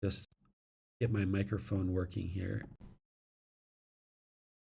Just get my microphone working here.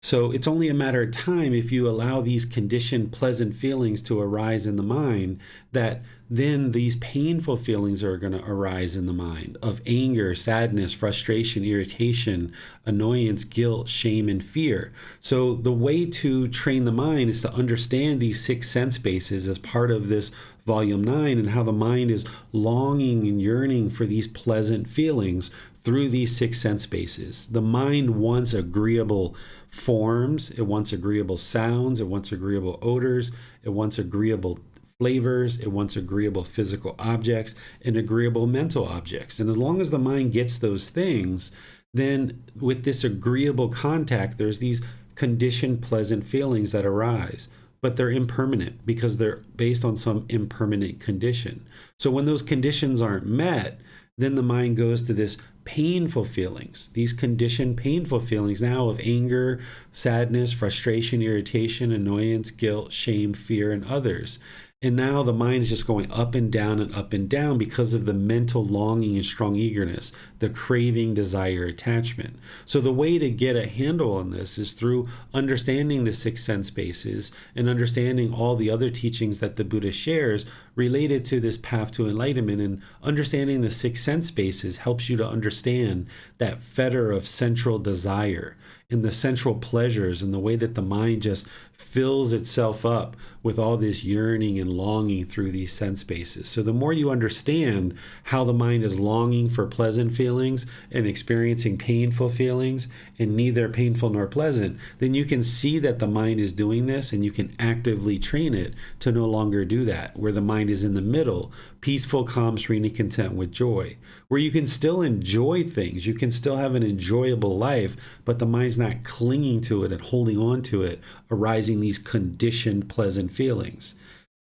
So it's only a matter of time if you allow these conditioned pleasant feelings to arise in the mind, that then these painful feelings are going to arise in the mind of anger, sadness, frustration, irritation, annoyance, guilt, shame, and fear. So the way to train the mind is to understand these six sense bases as part of this volume 9, and how the mind is longing and yearning for these pleasant feelings through these six sense bases. The mind wants agreeable forms, it wants agreeable sounds, it wants agreeable odors, it wants agreeable flavors, it wants agreeable physical objects and agreeable mental objects. And as long as the mind gets those things, then with this agreeable contact, there's these conditioned pleasant feelings that arise. But they're impermanent because they're based on some impermanent condition. So when those conditions aren't met, then the mind goes to this painful feelings, these conditioned painful feelings now of anger, sadness, frustration, irritation, annoyance, guilt, shame, fear, and others. And now the mind is just going up and down and up and down because of the mental longing and strong eagerness, the craving, desire, attachment. So the way to get a handle on this is through understanding the six sense bases and understanding all the other teachings that the Buddha shares related to this path to enlightenment. And understanding the six sense bases helps you to understand that fetter of central desire and the central pleasures and the way that the mind just fills itself up with all this yearning and longing through these sense bases. So the more you understand how the mind is longing for pleasant feelings and experiencing painful feelings, and neither painful nor pleasant, then you can see that the mind is doing this, and you can actively train it to no longer do that, where the mind is in the middle, peaceful, calm, serene, and content with joy, where you can still enjoy things, you can still have an enjoyable life, but the mind's not clinging to it and holding on to it, arising these conditioned pleasant feelings.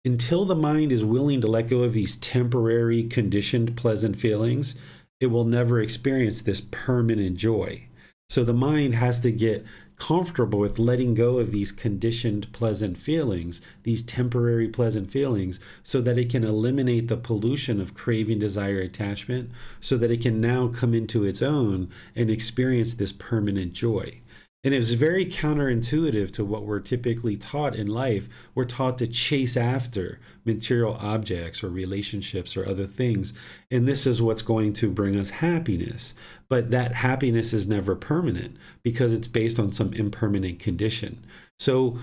Until the mind is willing to let go of these temporary conditioned pleasant feelings, it will never experience this permanent joy. So the mind has to get comfortable with letting go of these conditioned pleasant feelings, these temporary pleasant feelings, so that it can eliminate the pollution of craving, desire, attachment, so that it can now come into its own and experience this permanent joy. And it was very counterintuitive to what we're typically taught in life. We're taught to chase after material objects or relationships or other things. And this is what's going to bring us happiness. But that happiness is never permanent because it's based on some impermanent condition. So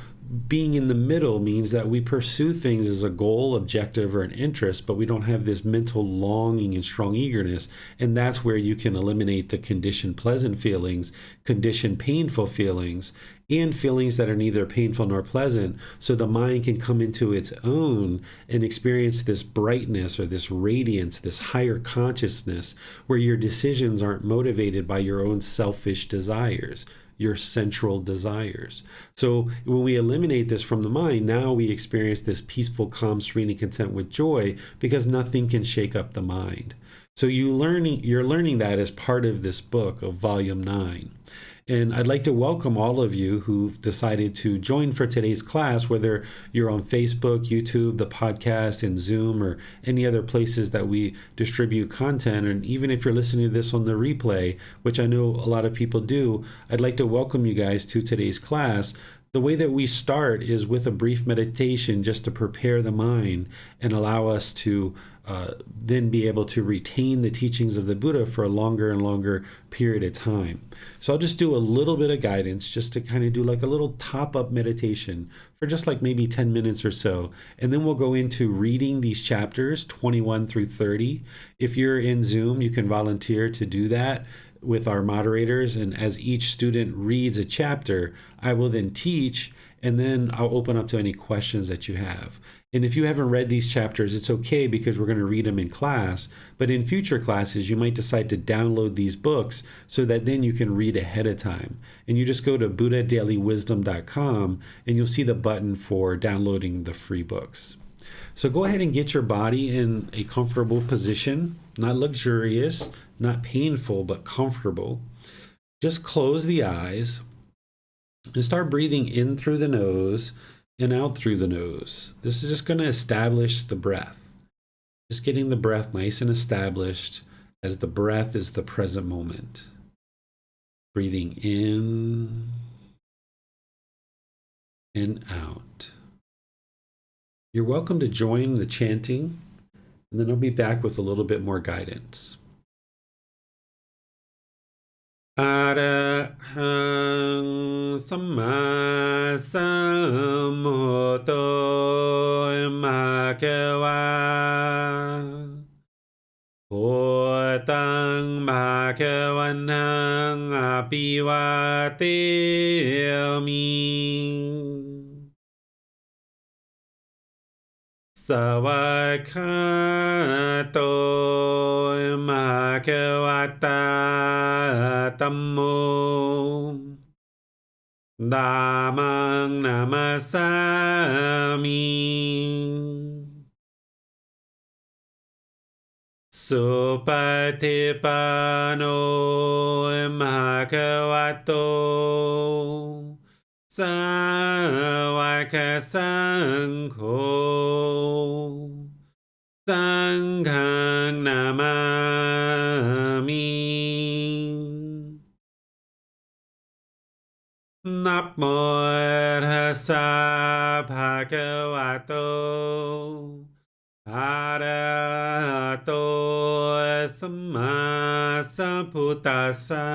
being in the middle means that we pursue things as a goal, objective, or an interest, but we don't have this mental longing and strong eagerness. And that's where you can eliminate the conditioned pleasant feelings, conditioned painful feelings, and feelings that are neither painful nor pleasant, so the mind can come into its own and experience this brightness or this radiance, this higher consciousness, where your decisions aren't motivated by your own selfish desires, your central desires. So when we eliminate this from the mind, now we experience this peaceful, calm, serene, and content with joy, because nothing can shake up the mind. So you're learning that as part of this book of Volume 9. And I'd like to welcome all of you who've decided to join for today's class, whether you're on Facebook, YouTube, the podcast, and Zoom, or any other places that we distribute content. And even if you're listening to this on the replay, which I know a lot of people do, I'd like to welcome you guys to today's class. The way that we start is with a brief meditation just to prepare the mind and allow us to then be able to retain the teachings of the Buddha for a longer and longer period of time. So I'll just do a little bit of guidance just to kind of do like a little top-up meditation for just like maybe 10 minutes or so. And then we'll go into reading these chapters 21 through 30. If you're in Zoom, you can volunteer to do that with our moderators. And as each student reads a chapter, I will then teach, and then I'll open up to any questions that you have. And if you haven't read these chapters, it's okay, because we're going to read them in class. But in future classes, you might decide to download these books so that then you can read ahead of time. And you just go to buddhadailywisdom.com and you'll see the button for downloading the free books. So go ahead and get your body in a comfortable position, not luxurious, not painful, but comfortable. Just close the eyes and start breathing in through the nose and out through the nose. This is just going to establish the breath. Just getting the breath nice and established, as the breath is the present moment. Breathing in and out. You're welcome to join the chanting, and then I'll be back with a little bit more guidance. Arahang Samma Sambuddho Bhagava Bhutang Bhagavanang Abhivateyami Savakato Bhagavata Tammo Dhammang Namasami Supatipano Bhagavato Sāvaka Saṅgho Saṅghang Namami Namo Tassa Bhagavato Arahato Samma Sambuddhassa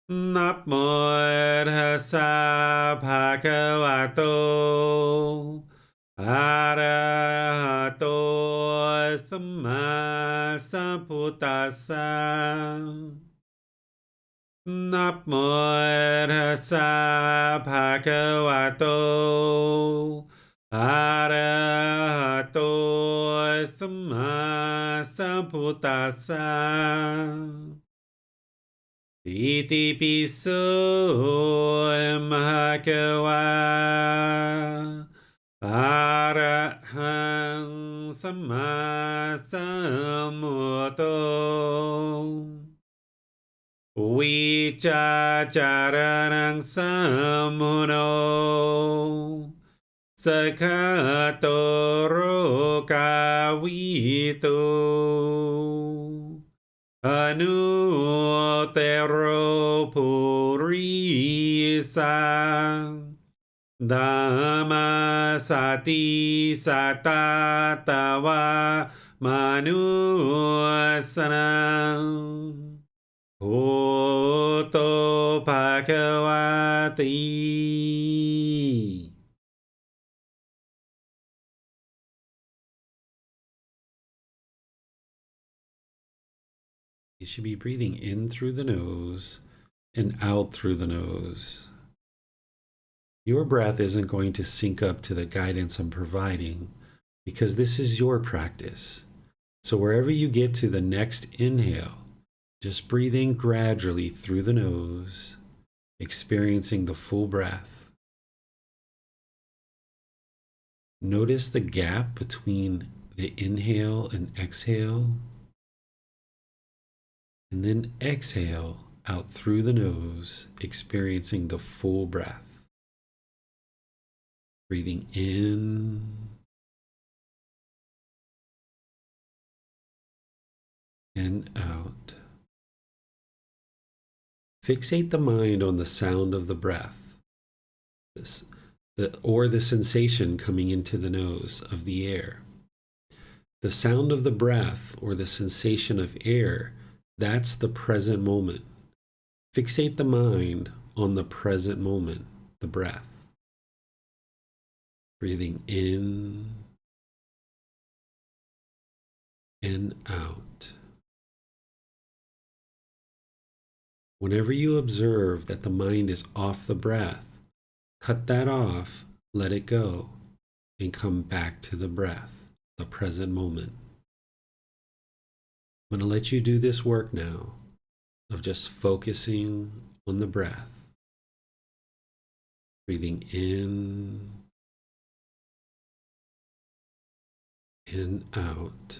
Namo Tassa Bhagavato Arahato Samma Sambuddhassa Namo Tassa Bhagavato Arahato Samma Sambuddhassa Iti piso Bhagava Arahang Samma Sambuddho Vicacaranang Sammuno Sakatoro Kawito Anutero Purisa Dhamma Sati Satatawa Manusana Bhutto Bhagavati. You should be breathing in through the nose and out through the nose. Your breath isn't going to sync up to the guidance I'm providing because this is your practice. So wherever you get to the next inhale, just breathing gradually through the nose, experiencing the full breath. Notice the gap between the inhale and exhale, and then exhale out through the nose, experiencing the full breath. Breathing in and out. Fixate the mind on the sound of the breath, or the sensation coming into the nose of the air. The sound of the breath or the sensation of air, that's the present moment. Fixate the mind on the present moment, the breath. Breathing in and out. Whenever you observe that the mind is off the breath, cut that off, let it go, and come back to the breath, the present moment. I'm going to let you do this work now of just focusing on the breath. Breathing in and out.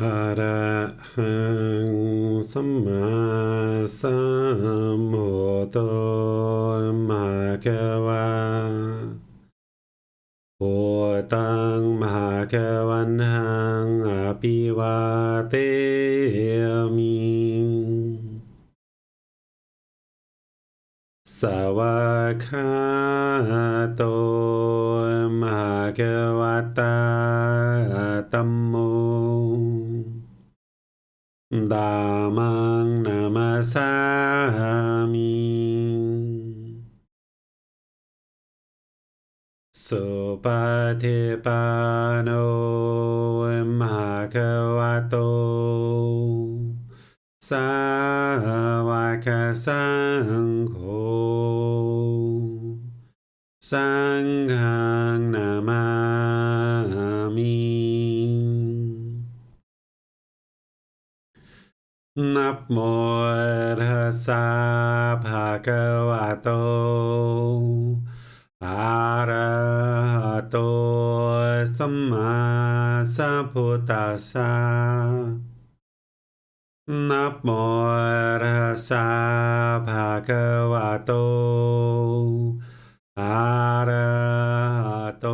อะระหังสัมมาสัมพุทโธมะคะวะพุทธังมะคะวันหังอภิวาเทมิสวากขาโตมะคะวะตาธัมโมธัมมังนามัสสามิสุปฏิปันโนภะคะวะโตสาวกสังโฆสังฆังนามามินะโมตัสสะภะคะวะโตอะระหะโตสัมมาสัมพุทธัสสะนะโมตัสสะภะคะวะโตอะระหะโต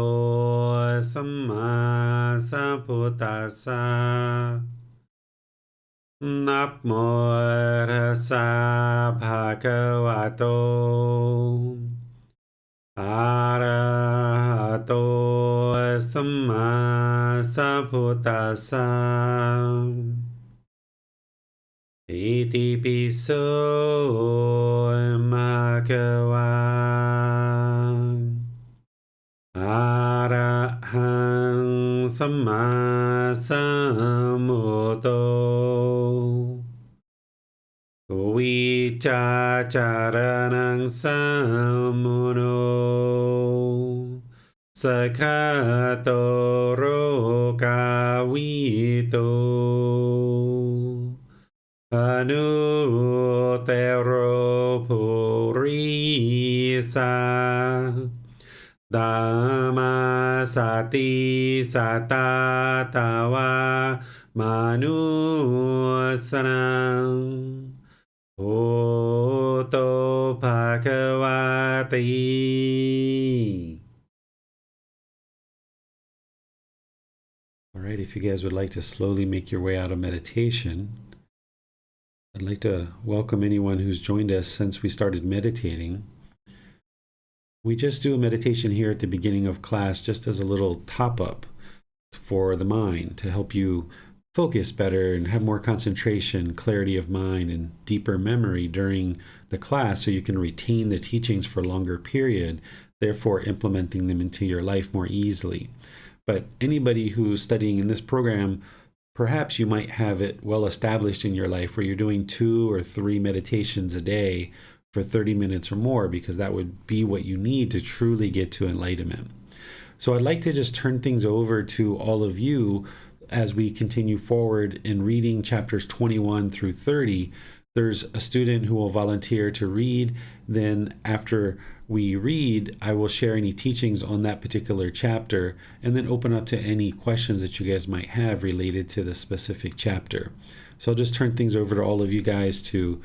สัมมาสัมพุทธัสสะนะโมตัสสะภะคะวะโตอะระหะโตสัมมาสัมพุทธัสสะอิติปิโสภะคะวะอะระหังสัมมาสัมพุทโธวิจาจารณังสัมมุโนสคาโตโรกาวิโตอนุเตโรภูริสาดามาสติสัตตาตาวามานุสนังโอโตภะคะวะติ All right, if you guys would like to slowly make your way out of meditation, I'd like to welcome anyone who's joined us since we started meditating. We just do a meditation here at the beginning of class just as a little top-up for the mind to help you focus better and have more concentration, clarity of mind, and deeper memory during the class so you can retain the teachings for a longer period, therefore implementing them into your life more easily. But anybody who's studying in this program, perhaps you might have it well established in your life where you're doing 2 or 3 meditations a day for 30 minutes or more, because that would be what you need to truly get to enlightenment. So I'd like to just turn things over to all of you as we continue forward in reading chapters 21 through 30. There's a student who will volunteer to read. Then after we read, I will share any teachings on that particular chapter and then open up to any questions that you guys might have related to the specific chapter. So I'll just turn things over to all of you guys to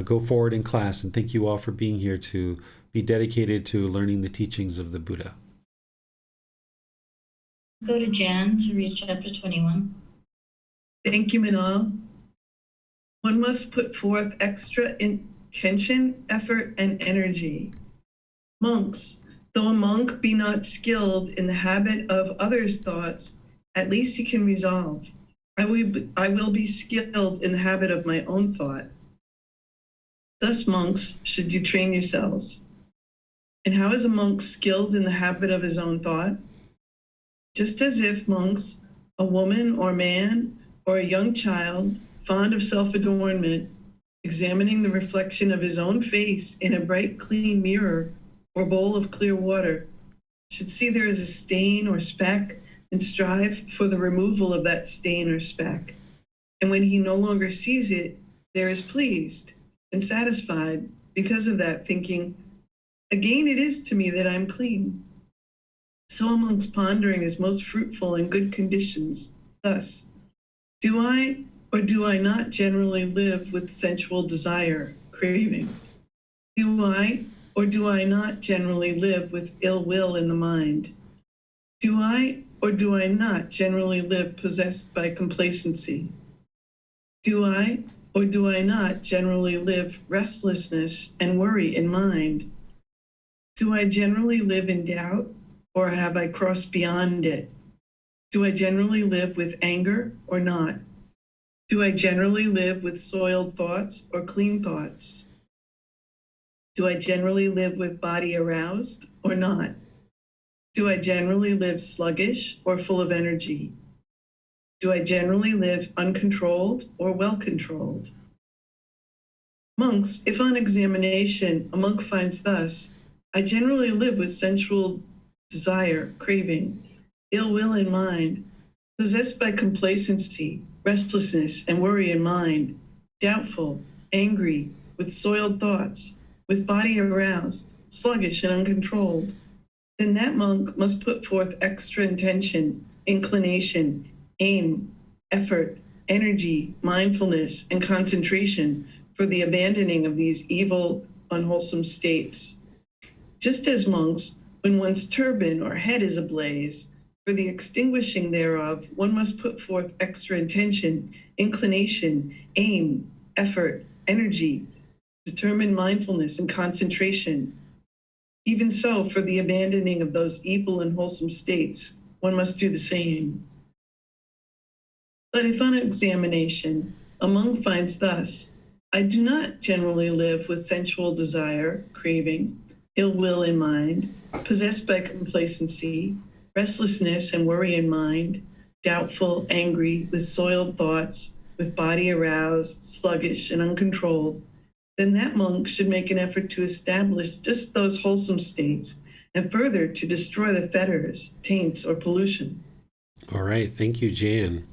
go forward in class, and thank you all for being here to be dedicated to learning the teachings of the Buddha. Go to Jan to read chapter 21. Thank you, Manal. One must put forth extra intention, effort, and energy. Monks, though a monk be not skilled in the habit of others' thoughts, at least he can resolve, I will be skilled in the habit of my own thought. Thus, monks, should you train yourselves. And how is a monk skilled in the habit of his own thought? Just as if monks, a woman or man, or a young child, fond of self-adornment, examining the reflection of his own face in a bright, clean mirror or bowl of clear water, should see there is a stain or speck and strive for the removal of that stain or speck. And when he no longer sees it, there is pleased and satisfied because of that, thinking, again it is to me that I am clean. So a monk's pondering is most fruitful in good conditions. Thus, Do I or do I not generally live with sensual desire, craving? Do I or do I not generally live with ill will in the mind? Do I or do I not generally live possessed by complacency? Do I or do I not generally live restlessness and worry in mind? Do I generally live in doubt, or have I crossed beyond it? Do I generally live with anger or not? Do I generally live with soiled thoughts or clean thoughts? Do I generally live with body aroused or not? Do I generally live sluggish or full of energy? Do I generally live uncontrolled or well controlled? Monks, if on examination a monk finds thus, I generally live with sensual desire, craving, ill will in mind, possessed by complacency, restlessness, and worry in mind, doubtful, angry, with soiled thoughts, with body aroused, sluggish, and uncontrolled, then that monk must put forth extra intention, inclination, aim, effort, energy, mindfulness, and concentration for the abandoning of these evil, unwholesome states. Just as monks, when one's turban or head is ablaze, for the extinguishing thereof, one must put forth extra intention, inclination, aim, effort, energy, determined mindfulness, and concentration. Even so, for the abandoning of those evil and wholesome states, one must do the same. But if on examination a monk finds thus, I do not generally live with sensual desire, craving, ill will in mind, possessed by complacency, restlessness and worry in mind, doubtful, angry, with soiled thoughts, with body aroused, sluggish, and uncontrolled, then that monk should make an effort to establish just those wholesome states and further to destroy the fetters, taints, or pollution. All right. Thank you, Jan.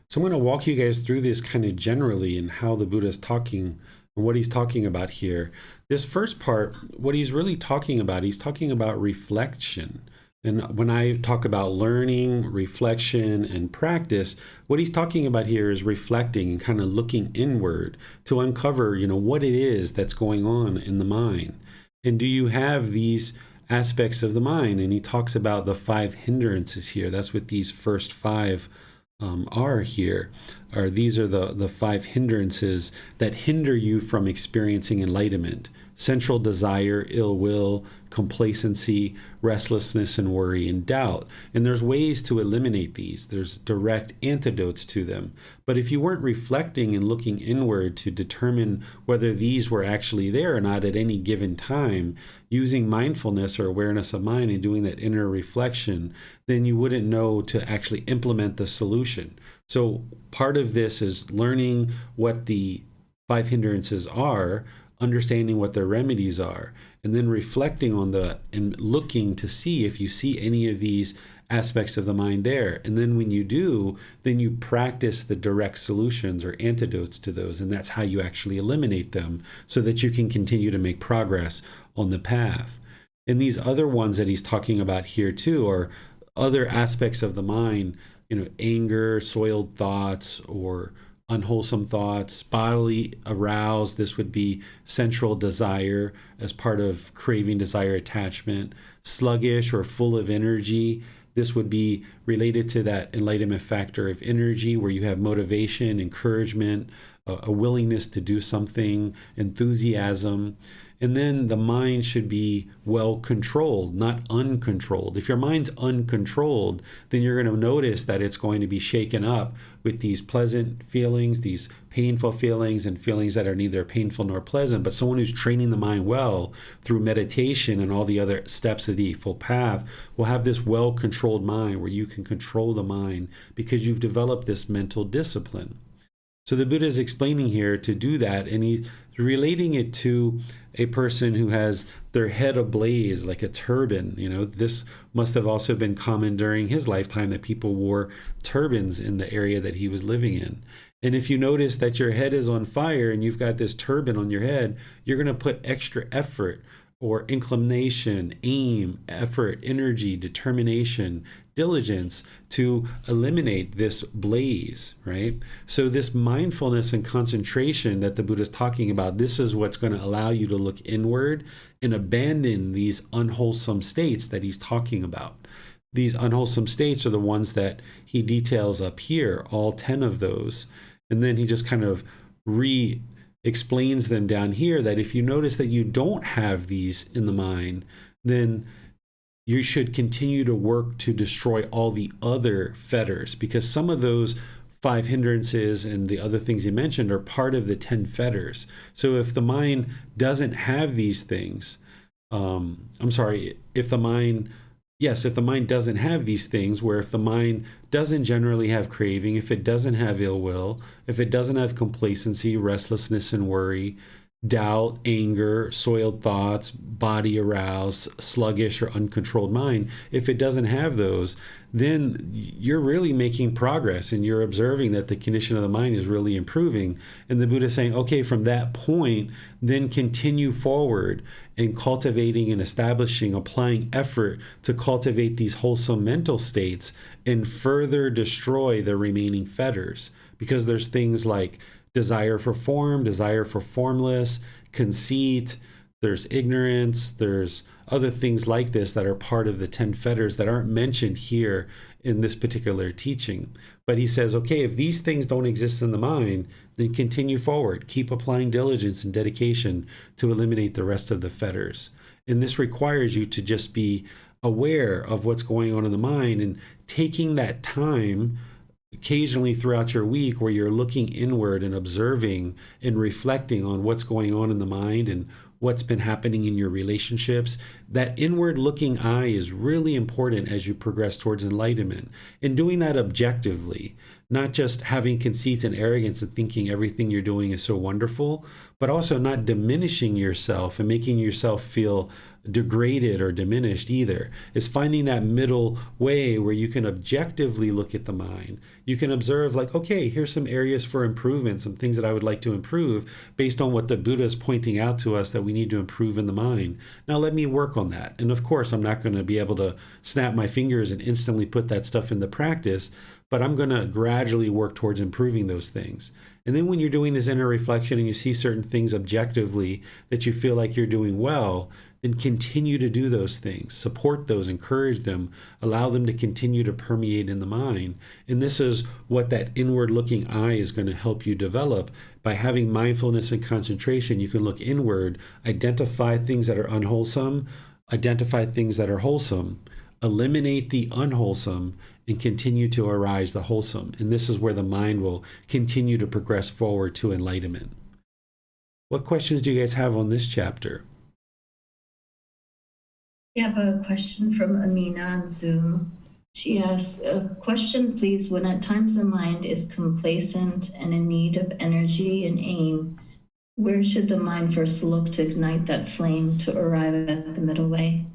So I'm going to walk you guys through this kind of generally and how the Buddha is talking and what he's talking about here. This first part, what he's really talking about, he's talking about reflection. And when I talk about learning, reflection, and practice, what he's talking about here is reflecting and kind of looking inward to uncover, what it is that's going on in the mind. And do you have these aspects of the mind? And he talks about the 5 hindrances here. That's what these first 5 are here. Or these are the 5 hindrances that hinder you from experiencing enlightenment: sensual desire, ill will, complacency, restlessness, and worry and doubt. And there's ways to eliminate these. There's direct antidotes to them. But if you weren't reflecting and looking inward to determine whether these were actually there or not at any given time, using mindfulness or awareness of mind and doing that inner reflection, then you wouldn't know to actually implement the solution. So part of this is learning what the 5 hindrances are, understanding what their remedies are, and then reflecting on and looking to see if you see any of these aspects of the mind there. And then when you do, then you practice the direct solutions or antidotes to those. And that's how you actually eliminate them so that you can continue to make progress on the path. And these other ones that he's talking about here too are other aspects of the mind, anger, soiled thoughts, or unwholesome thoughts, bodily aroused. This would be sensual desire as part of craving, desire, attachment. Sluggish or full of energy. This would be related to that enlightenment factor of energy, where you have motivation, encouragement, a willingness to do something, enthusiasm. And then the mind should be well controlled, not uncontrolled. If your mind's uncontrolled, then you're going to notice that it's going to be shaken up with these pleasant feelings, these painful feelings, and feelings that are neither painful nor pleasant. But someone who's training the mind well through meditation and all the other steps of the Eightfold Path will have this well-controlled mind where you can control the mind because you've developed this mental discipline. So the Buddha is explaining here to do that, and he's relating it to a person who has their head ablaze like a turban. This must have also been common during his lifetime, that people wore turbans in the area that he was living in. And if you notice that your head is on fire and you've got this turban on your head, you're going to put extra effort or inclination, aim, effort, energy, determination, diligence to eliminate this blaze, right? So this mindfulness and concentration that the Buddha is talking about, this is what's going to allow you to look inward and abandon these unwholesome states that he's talking about. These unwholesome states are the ones that he details up here, all 10 of those. And then he just kind of explains them down here, that if you notice that you don't have these in the mind, then you should continue to work to destroy all the other fetters, because some of those 5 hindrances and the other things you mentioned are part of the 10 fetters. So if the mind doesn't have these things, if the mind doesn't have these things, where if the mind doesn't generally have craving, if it doesn't have ill will, if it doesn't have complacency, restlessness and worry, doubt, anger, soiled thoughts, body aroused, sluggish or uncontrolled mind, if it doesn't have those, then you're really making progress and you're observing that the condition of the mind is really improving. And the Buddha is saying, okay, from that point, then continue forward in cultivating and establishing, applying effort to cultivate these wholesome mental states and further destroy the remaining fetters. Because there's things like desire for form, desire for formless, conceit, there's ignorance, there's other things like this that are part of the 10 fetters that aren't mentioned here in this particular teaching. But he says, okay, if these things don't exist in the mind, then continue forward. Keep applying diligence and dedication to eliminate the rest of the fetters. And this requires you to just be aware of what's going on in the mind and taking that time occasionally throughout your week where you're looking inward and observing and reflecting on what's going on in the mind and what's been happening in your relationships. That inward looking eye is really important as you progress towards enlightenment, and doing that objectively, not just having conceit and arrogance and thinking everything you're doing is so wonderful, but also not diminishing yourself and making yourself feel degraded or diminished either. It's finding that middle way where you can objectively look at the mind. You can observe, like, okay, here's some areas for improvement, some things that I would like to improve based on what the Buddha is pointing out to us that we need to improve in the mind. Now let me work on that. And of course, I'm not going to be able to snap my fingers and instantly put that stuff into practice, but I'm going to gradually work towards improving those things. And then when you're doing this inner reflection and you see certain things objectively that you feel like you're doing well, then continue to do those things, support those, encourage them, allow them to continue to permeate in the mind. And this is what that inward looking eye is going to help you develop. By having mindfulness and concentration, you can look inward, identify things that are unwholesome, identify things that are wholesome, eliminate the unwholesome, and continue to arise the wholesome. And this is where the mind will continue to progress forward to enlightenment. What questions do you guys have on this chapter? We have a question from Amina on Zoom. She asks, a question please, when at times the mind is complacent and in need of energy and aim, where should the mind first look to ignite that flame to arrive at the middle way?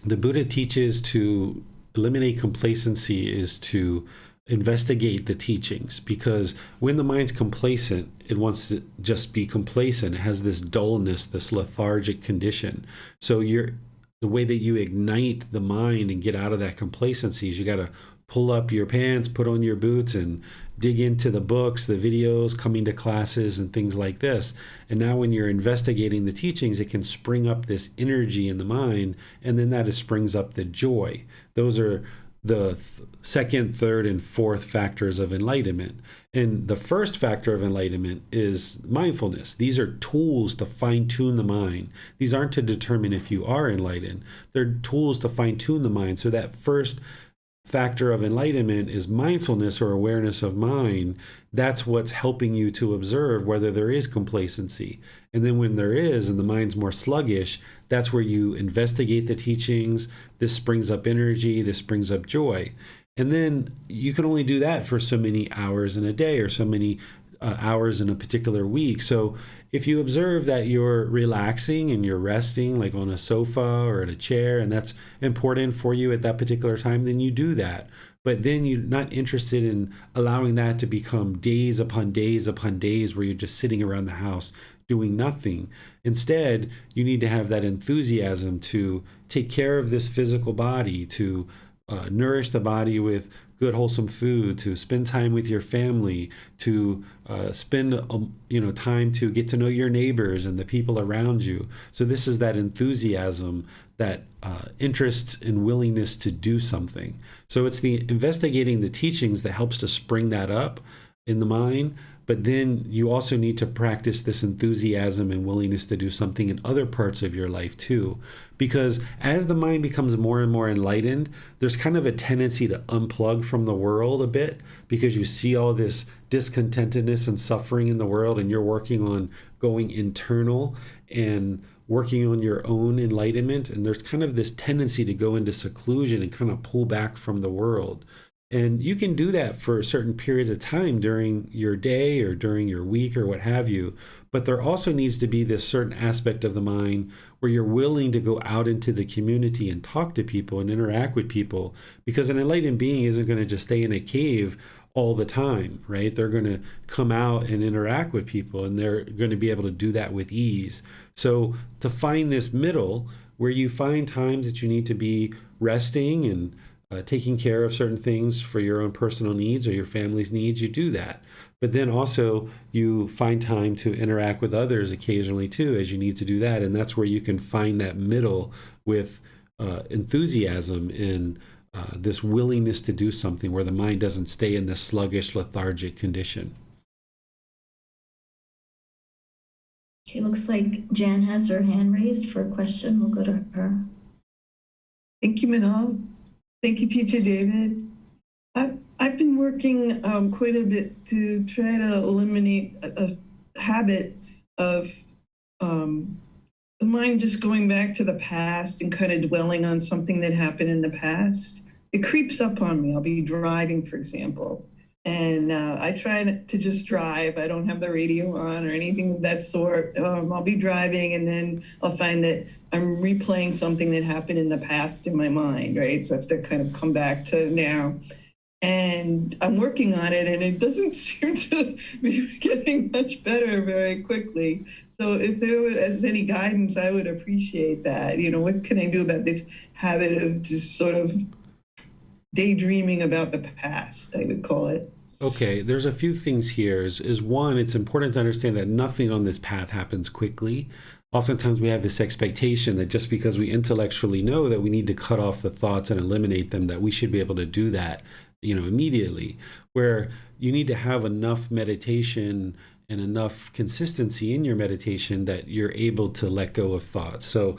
The Buddha teaches to eliminate complacency is to investigate the teachings, because when the mind's complacent, it wants to just be complacent. It has this dullness, this lethargic condition. So the way that you ignite the mind and get out of that complacency is you got to pull up your pants, put on your boots, and dig into the books, the videos, coming to classes and things like this. And now when you're investigating the teachings, it can spring up this energy in the mind, and then that springs up the joy. Those are the second, third, and fourth factors of enlightenment. And the first factor of enlightenment is mindfulness. These are tools to fine-tune the mind. These aren't to determine if you are enlightened. They're tools to fine-tune the mind. So that first factor of enlightenment is mindfulness or awareness of mind. That's what's helping you to observe whether there is complacency. And then when there is, and the mind's more sluggish, that's where you investigate the teachings. This springs up energy, this brings up joy. And then you can only do that for so many hours in a day or so many hours in a particular week. So if you observe that you're relaxing and you're resting, like on a sofa or at a chair, and that's important for you at that particular time, then you do that. But then you're not interested in allowing that to become days upon days upon days where you're just sitting around the house doing nothing. Instead, you need to have that enthusiasm to take care of this physical body, to nourish the body with good wholesome food, to spend time with your family, to spend time to get to know your neighbors and the people around you. So this is that enthusiasm, that interest and willingness to do something. So it's the investigating the teachings that helps to spring that up in the mind. But then you also need to practice this enthusiasm and willingness to do something in other parts of your life too. Because as the mind becomes more and more enlightened, there's kind of a tendency to unplug from the world a bit, because you see all this discontentedness and suffering in the world, and you're working on going internal and working on your own enlightenment. And there's kind of this tendency to go into seclusion and kind of pull back from the world. And you can do that for certain periods of time during your day or during your week or what have you. But there also needs to be this certain aspect of the mind where you're willing to go out into the community and talk to people and interact with people, because an enlightened being isn't going to just stay in a cave all the time, right? They're going to come out and interact with people, and they're going to be able to do that with ease. So to find this middle where you find times that you need to be resting and taking care of certain things for your own personal needs or your family's needs, you do that. But then also you find time to interact with others occasionally too, as you need to do that. And that's where you can find that middle with enthusiasm and this willingness to do something, where the mind doesn't stay in this sluggish, lethargic condition. Okay, looks like Jan has her hand raised for a question. We'll go to her. Thank you, Manal. Thank you, Teacher David. I've been working quite a bit to try to eliminate a habit of the mind just going back to the past and kind of dwelling on something that happened in the past. It creeps up on me. I'll be driving, for example, and I try to just drive. I don't have the radio on or anything of that sort. I'll be driving, and then I'll find that I'm replaying something that happened in the past in my mind, right? So I have to kind of come back to now. And I'm working on it, and it doesn't seem to be getting much better very quickly. So if there was any guidance, I would appreciate that. What can I do about this habit of just sort of daydreaming about the past, I would call it? Okay, there's a few things here. Is one, it's important to understand that nothing on this path happens quickly. Oftentimes we have this expectation that just because we intellectually know that we need to cut off the thoughts and eliminate them, that we should be able to do that, immediately. Where you need to have enough meditation and enough consistency in your meditation that you're able to let go of thoughts. So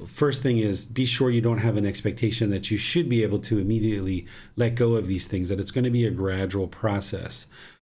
first thing is, be sure you don't have an expectation that you should be able to immediately let go of these things, that it's going to be a gradual process.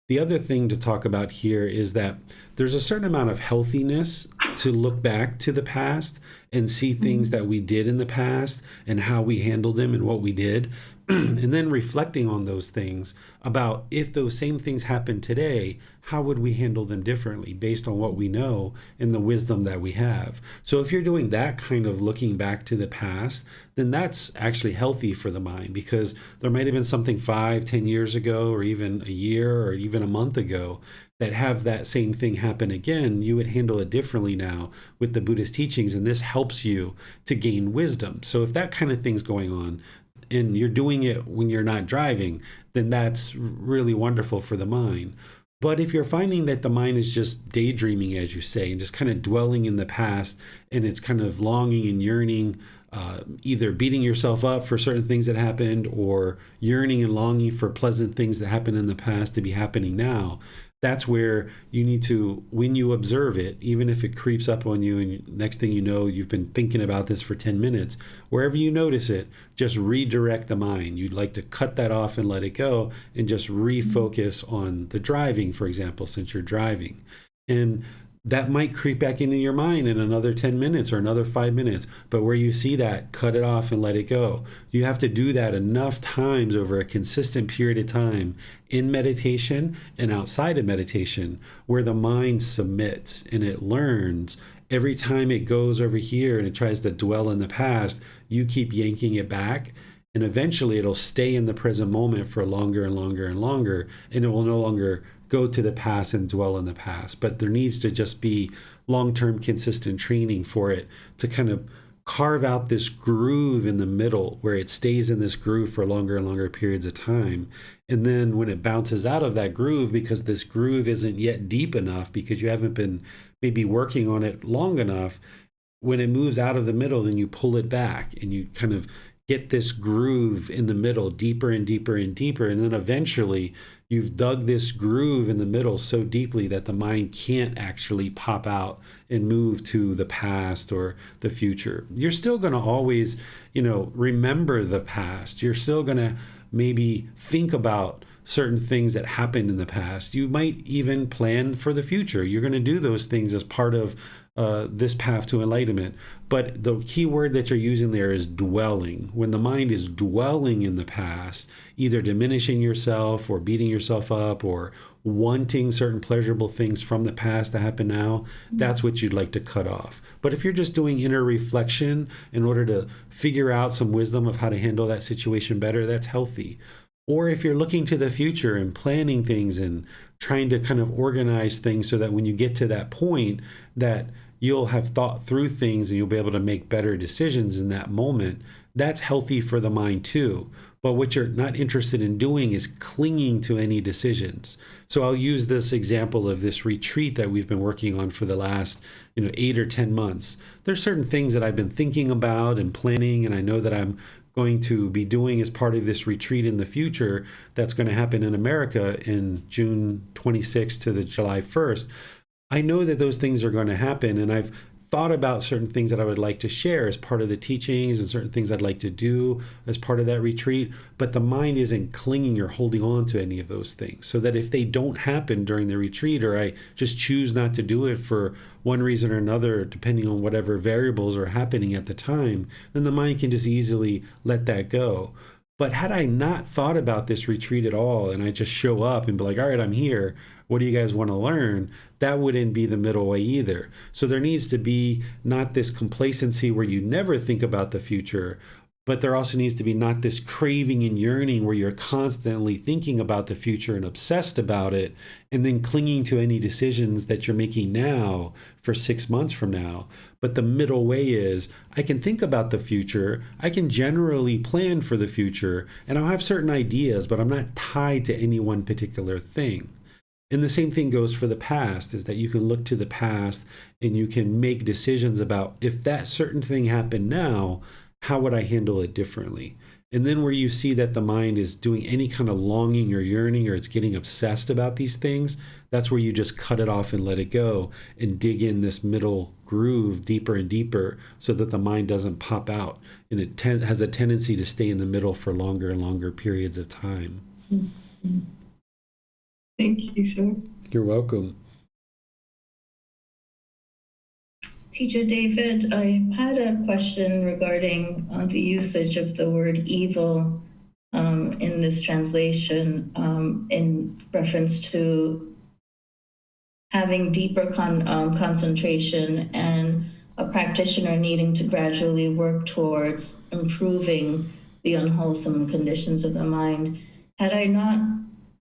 The other thing to talk about here is that there's a certain amount of healthiness to look back to the past and see things that we did in the past and how we handled them and what we did. And then reflecting on those things about, if those same things happen today, how would we handle them differently based on what we know and the wisdom that we have. So if you're doing that kind of looking back to the past, then that's actually healthy for the mind, because there might have been something 5-10 years ago, or even a year, or even a month ago, that have that same thing happen again. You would handle it differently now with the Buddhist teachings, and this helps you to gain wisdom. So if that kind of thing's going on, and you're doing it when you're not driving, then that's really wonderful for the mind. But if you're finding that the mind is just daydreaming, as you say, and just kind of dwelling in the past, and it's kind of longing and yearning, either beating yourself up for certain things that happened, or yearning and longing for pleasant things that happened in the past to be happening now, that's where you need to, when you observe it, even if it creeps up on you and next thing you know, you've been thinking about this for 10 minutes, wherever you notice it, just redirect the mind. You'd like to cut that off and let it go and just refocus on the driving, for example, since you're driving. And that might creep back into your mind in another 10 minutes or another 5 minutes. But where you see that, cut it off and let it go. You have to do that enough times over a consistent period of time in meditation and outside of meditation, where the mind submits and it learns. Every time it goes over here and it tries to dwell in the past, you keep yanking it back. And eventually it'll stay in the present moment for longer and longer and longer, and it will no longer go to the past and dwell in the past. But there needs to just be long-term consistent training for it to kind of carve out this groove in the middle where it stays in this groove for longer and longer periods of time. And then when it bounces out of that groove, because this groove isn't yet deep enough, because you haven't been maybe working on it long enough, when it moves out of the middle, then you pull it back and you kind of get this groove in the middle deeper and deeper and deeper. And then eventually you've dug this groove in the middle so deeply that the mind can't actually pop out and move to the past or the future. You're still going to always, remember the past. You're still going to maybe think about certain things that happened in the past. You might even plan for the future. You're going to do those things as part of this path to enlightenment. But the key word that you're using there is dwelling. When the mind is dwelling in the past, either diminishing yourself or beating yourself up or wanting certain pleasurable things from the past to happen now, that's what you'd like to cut off. But if you're just doing inner reflection in order to figure out some wisdom of how to handle that situation better, that's healthy. Or if you're looking to the future and planning things and trying to kind of organize things so that when you get to that point that you'll have thought through things and you'll be able to make better decisions in that moment, that's healthy for the mind too. But what you're not interested in doing is clinging to any decisions. So I'll use this example of this retreat that we've been working on for the last 8 or 10 months. There's certain things that I've been thinking about and planning, and I know that I'm going to be doing as part of this retreat in the future that's going to happen in America in June 26th to the July 1st. I know that those things are going to happen, and I've thought about certain things that I would like to share as part of the teachings and certain things I'd like to do as part of that retreat, but the mind isn't clinging or holding on to any of those things, so that if they don't happen during the retreat, or I just choose not to do it for one reason or another, depending on whatever variables are happening at the time, then the mind can just easily let that go. But had I not thought about this retreat at all, and I just show up and be like, all right, I'm here, what do you guys want to learn? That wouldn't be the middle way either. So there needs to be not this complacency where you never think about the future, but there also needs to be not this craving and yearning where you're constantly thinking about the future and obsessed about it, and then clinging to any decisions that you're making now for 6 months from now. But the middle way is, I can think about the future, I can generally plan for the future, and I'll have certain ideas, but I'm not tied to any one particular thing. And the same thing goes for the past, is that you can look to the past and you can make decisions about, if that certain thing happened now, how would I handle it differently? And then where you see that the mind is doing any kind of longing or yearning, or it's getting obsessed about these things, that's where you just cut it off and let it go and dig in this middle groove deeper and deeper, so that the mind doesn't pop out and it has a tendency to stay in the middle for longer and longer periods of time. Mm-hmm. Thank you, sir. You're welcome. Teacher David, I had a question regarding the usage of the word evil in this translation, in reference to having deeper concentration and a practitioner needing to gradually work towards improving the unwholesome conditions of the mind. Had I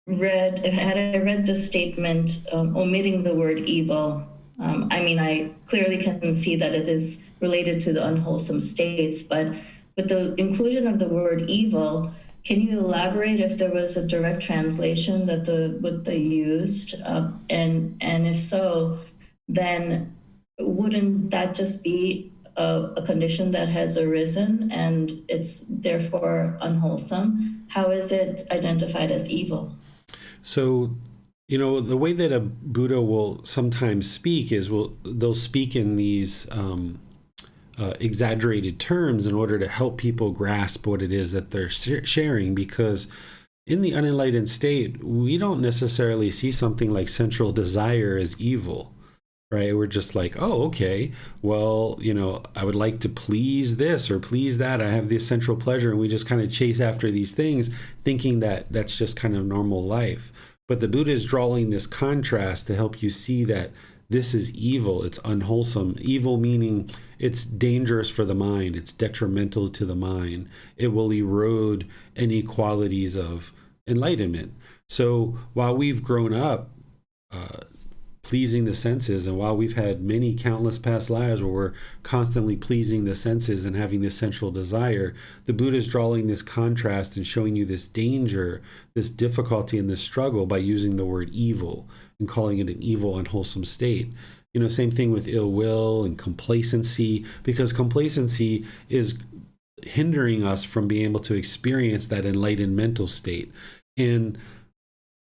read the statement omitting the word evil, I clearly can see that it is related to the unwholesome states, but with the inclusion of the word evil, can you elaborate if there was a direct translation that they used? And if so, then wouldn't that just be a condition that has arisen and it's therefore unwholesome? How is it identified as evil? So, the way that a Buddha will sometimes speak is they'll speak in these exaggerated terms in order to help people grasp what it is that they're sharing, because in the unenlightened state, we don't necessarily see something like sensual desire as evil, right? We're just like, oh, okay, well, I would like to please this or please that. I have this sensual pleasure, and we just kind of chase after these things, thinking that that's just kind of normal life. But the Buddha is drawing this contrast to help you see that this is evil, it's unwholesome. Evil meaning it's dangerous for the mind, it's detrimental to the mind. It will erode any qualities of enlightenment. So while we've grown up pleasing the senses, and while we've had many countless past lives where we're constantly pleasing the senses and having this sensual desire, the Buddha is drawing this contrast and showing you this danger, this difficulty, and this struggle by using the word evil and calling it an evil, unwholesome state. Same thing with ill will and complacency, because complacency is hindering us from being able to experience that enlightened mental state. And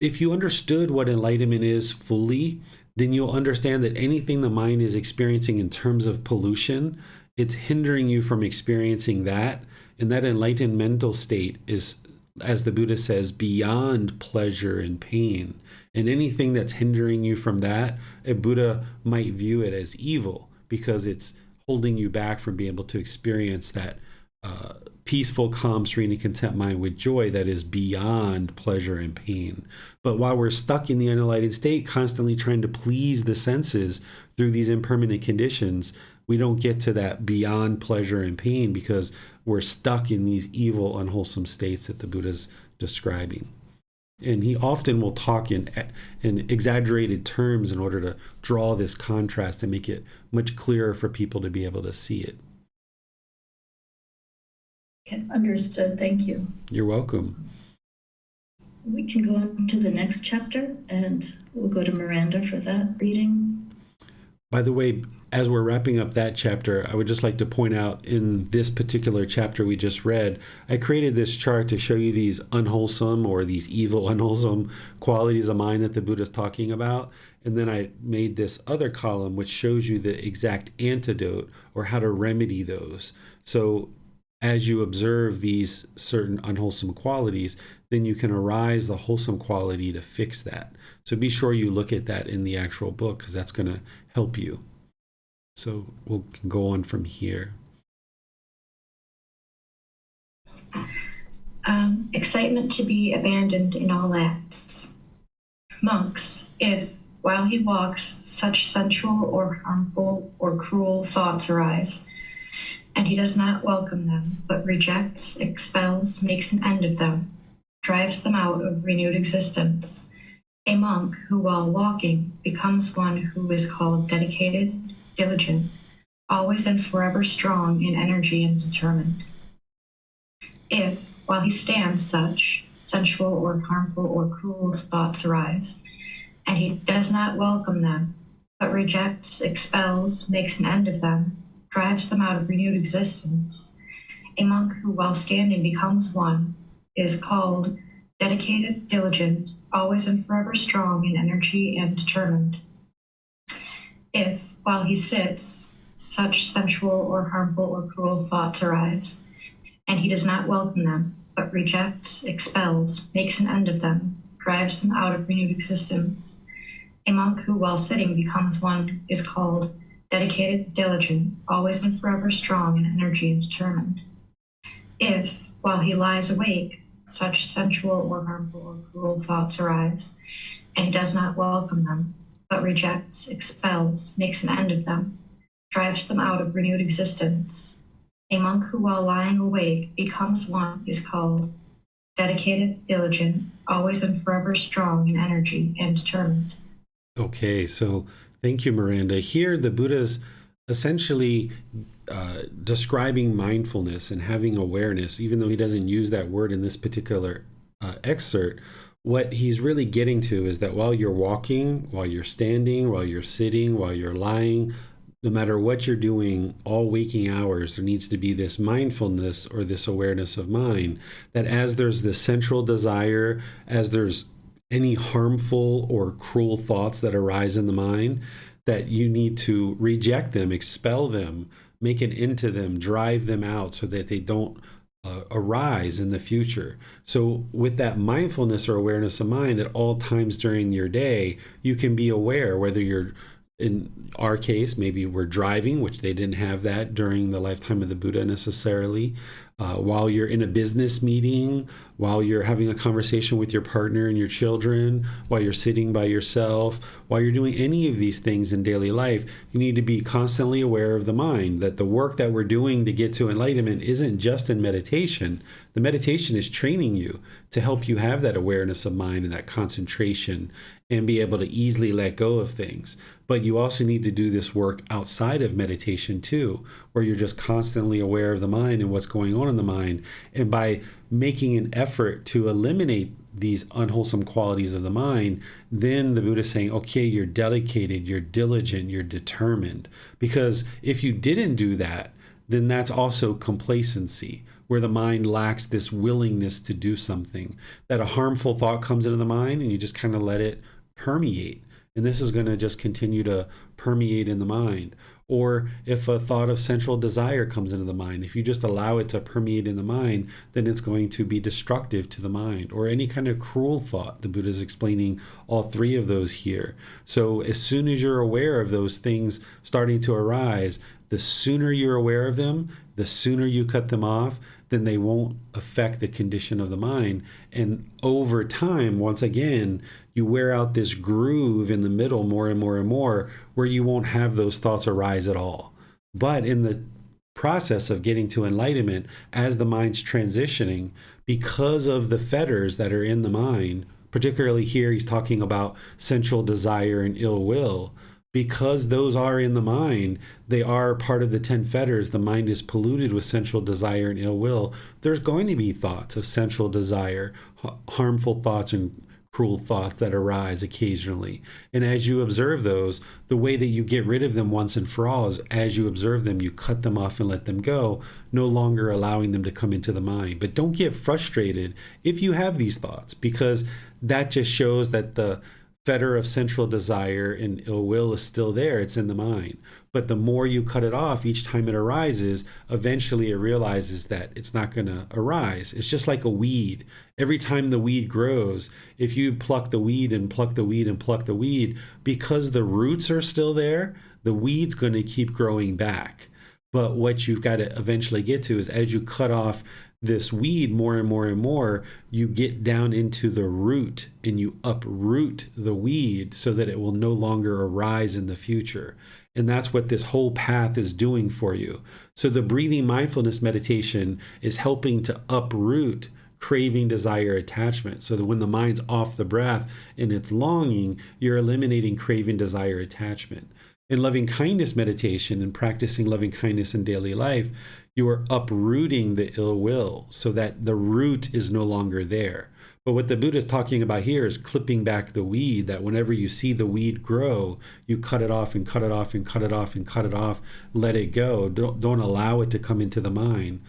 if you understood what enlightenment is fully, then you'll understand that anything the mind is experiencing in terms of pollution, it's hindering you from experiencing that. And that enlightened mental state is, as the Buddha says, beyond pleasure and pain. And anything that's hindering you from that, a Buddha might view it as evil because it's holding you back from being able to experience that peaceful, calm, serene, and content mind with joy that is beyond pleasure and pain. But while we're stuck in the unenlightened state, constantly trying to please the senses through these impermanent conditions, we don't get to that beyond pleasure and pain because we're stuck in these evil, unwholesome states that the Buddha's describing. And he often will talk in exaggerated terms in order to draw this contrast and make it much clearer for people to be able to see it. Okay, understood. Thank you. You're welcome. We can go on to the next chapter, and we'll go to Miranda for that reading. By the way, as we're wrapping up that chapter, I would just like to point out in this particular chapter we just read, I created this chart to show you these unwholesome or these evil, unwholesome qualities of mind that the Buddha is talking about. And then I made this other column which shows you the exact antidote or how to remedy those. So as you observe these certain unwholesome qualities, then you can arise the wholesome quality to fix that. So be sure you look at that in the actual book because that's going to help you. So we'll go on from here. Excitement to be abandoned in all acts. Monks, if, while he walks, such sensual or harmful or cruel thoughts arise, and he does not welcome them, but rejects, expels, makes an end of them, drives them out of renewed existence. A monk who, while walking, becomes one who is called dedicated, diligent, always and forever strong in energy and determined. If, while he stands, such sensual or harmful or cruel thoughts arise, and he does not welcome them, but rejects, expels, makes an end of them, drives them out of renewed existence, a monk who, while standing, becomes one, is called dedicated, diligent, always and forever strong in energy and determined. If, while he sits, such sensual or harmful or cruel thoughts arise, and he does not welcome them, but rejects, expels, makes an end of them, drives them out of renewed existence, a monk who, while sitting, becomes one, is called dedicated, diligent, always and forever strong in energy and determined. If, while he lies awake, such sensual or harmful or cruel thoughts arise, and he does not welcome them, but rejects, expels, makes an end of them, drives them out of renewed existence, a monk who, while lying awake, becomes one, is called dedicated, diligent, always and forever strong in energy and determined. Okay, so thank you, Miranda. Here, the Buddha's essentially describing mindfulness and having awareness, even though he doesn't use that word in this particular excerpt. What he's really getting to is that while you're walking, while you're standing, while you're sitting, while you're lying, no matter what you're doing, all waking hours, there needs to be this mindfulness or this awareness of mind, that as there's this central desire, as there's any harmful or cruel thoughts that arise in the mind, that you need to reject them, expel them, make an end to them, drive them out so that they don't arise in the future. So with that mindfulness or awareness of mind at all times during your day, you can be aware whether you're, in our case, maybe we're driving, which they didn't have that during the lifetime of the Buddha necessarily. while you're in a business meeting, while you're having a conversation with your partner and your children, while you're sitting by yourself, while you're doing any of these things in daily life, you need to be constantly aware of the mind, that the work that we're doing to get to enlightenment isn't just in meditation. The meditation is training you to help you have that awareness of mind and that concentration and be able to easily let go of things. But you also need to do this work outside of meditation too, where you're just constantly aware of the mind and what's going on in the mind. And by making an effort to eliminate these unwholesome qualities of the mind, then the Buddha is saying, okay, you're dedicated, you're diligent, you're determined. Because if you didn't do that, then that's also complacency, where the mind lacks this willingness to do something. That a harmful thought comes into the mind and you just kind of let it permeate. And this is going to just continue to permeate in the mind. Or if a thought of sensual desire comes into the mind, if you just allow it to permeate in the mind, then it's going to be destructive to the mind. Or any kind of cruel thought. The Buddha is explaining all three of those here. So as soon as you're aware of those things starting to arise, the sooner you're aware of them, the sooner you cut them off, then they won't affect the condition of the mind. And over time, once again, you wear out this groove in the middle more and more and more, where you won't have those thoughts arise at all. But in the process of getting to enlightenment, as the mind's transitioning, because of the fetters that are in the mind, particularly here he's talking about sensual desire and ill will, because those are in the mind, they are part of the 10 fetters. The mind is polluted with sensual desire and ill will. There's going to be thoughts of sensual desire, harmful thoughts and cruel thoughts that arise occasionally. And as you observe those, the way that you get rid of them once and for all is as you observe them, you cut them off and let them go, no longer allowing them to come into the mind. But don't get frustrated if you have these thoughts, because that just shows that the fetter of sensual desire and ill will is still there. It's in the mind. But the more you cut it off each time it arises, eventually it realizes that it's not going to arise. It's just like a weed. Every time the weed grows, if you pluck the weed and pluck the weed and pluck the weed, because the roots are still there, the weed's going to keep growing back. But what you've got to eventually get to is, as you cut off this weed more and more and more, you get down into the root and you uproot the weed so that it will no longer arise in the future. And that's what this whole path is doing for you. So the breathing mindfulness meditation is helping to uproot craving, desire, attachment, so that when the mind's off the breath and it's longing, you're eliminating craving, desire, attachment. In loving kindness meditation and practicing loving kindness in daily life, you are uprooting the ill will so that the root is no longer there. But what the Buddha is talking about here is clipping back the weed, that whenever you see the weed grow, you cut it off and cut it off and cut it off and cut it off, let it go. Don't allow it to come into the mind.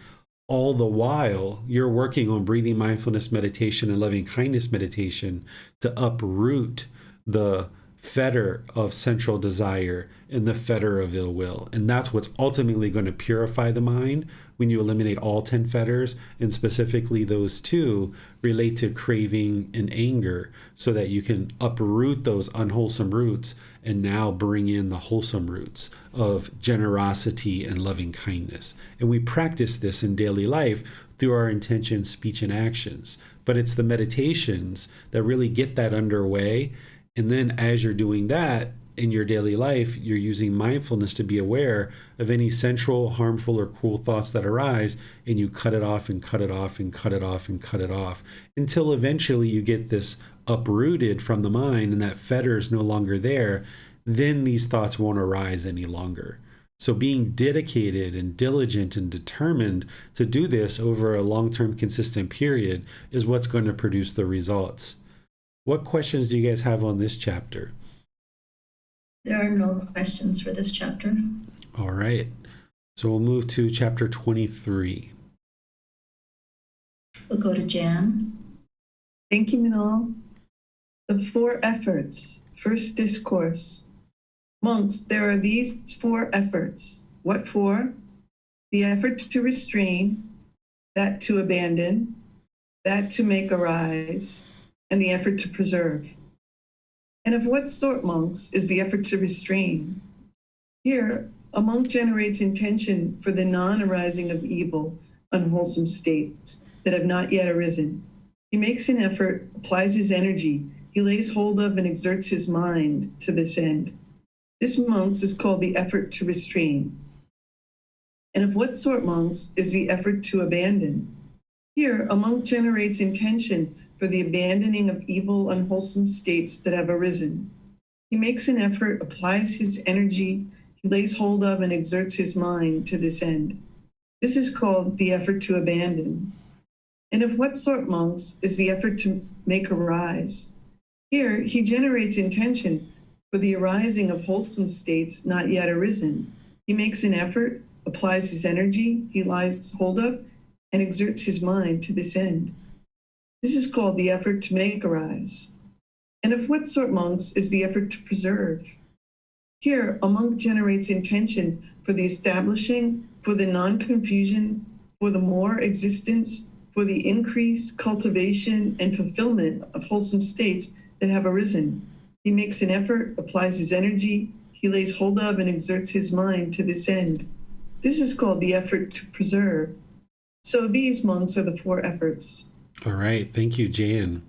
All the while, you're working on breathing mindfulness meditation and loving kindness meditation to uproot the fetter of sensual desire and the fetter of ill will. And that's what's ultimately going to purify the mind when you eliminate all 10 fetters, and specifically those two relate to craving and anger, so that you can uproot those unwholesome roots and now bring in the wholesome roots of generosity and loving kindness. And we practice this in daily life through our intention, speech, and actions. But it's the meditations that really get that underway. And then as you're doing that in your daily life, you're using mindfulness to be aware of any sensual, harmful, or cruel thoughts that arise, and you cut it off and cut it off and cut it off and cut it off, until eventually you get this uprooted from the mind and that fetter is no longer there. Then these thoughts won't arise any longer. So being dedicated and diligent and determined to do this over a long-term consistent period is what's going to produce the results. What questions do you guys have on this chapter? There are no questions for this chapter. All right. So we'll move to chapter 23. We'll go to Jan. Thank you, Manal. The four efforts. First discourse. Monks, there are these four efforts. What for? The effort to restrain, that to abandon, that to make arise, and the effort to preserve. And of what sort, monks, is the effort to restrain? Here, a monk generates intention for the non-arising of evil unwholesome states that have not yet arisen. He makes an effort, applies his energy, he lays hold of and exerts his mind to this end. This, monks, is called the effort to restrain. And of what sort, monks, is the effort to abandon? Here, a monk generates intention for the abandoning of evil, unwholesome states that have arisen. He makes an effort, applies his energy, he lays hold of and exerts his mind to this end. This is called the effort to abandon. And of what sort, monks, is the effort to make arise? Here, he generates intention for the arising of wholesome states not yet arisen. He makes an effort, applies his energy, he lays hold of, and exerts his mind to this end. This is called the effort to make arise. And of what sort, monks, is the effort to preserve? Here, a monk generates intention for the establishing, for the non-confusion, for the more existence, for the increase, cultivation, and fulfillment of wholesome states that have arisen. He makes an effort, applies his energy, he lays hold of and exerts his mind to this end. This is called the effort to preserve. So these, monks, are the four efforts. All right. Thank you, Jan.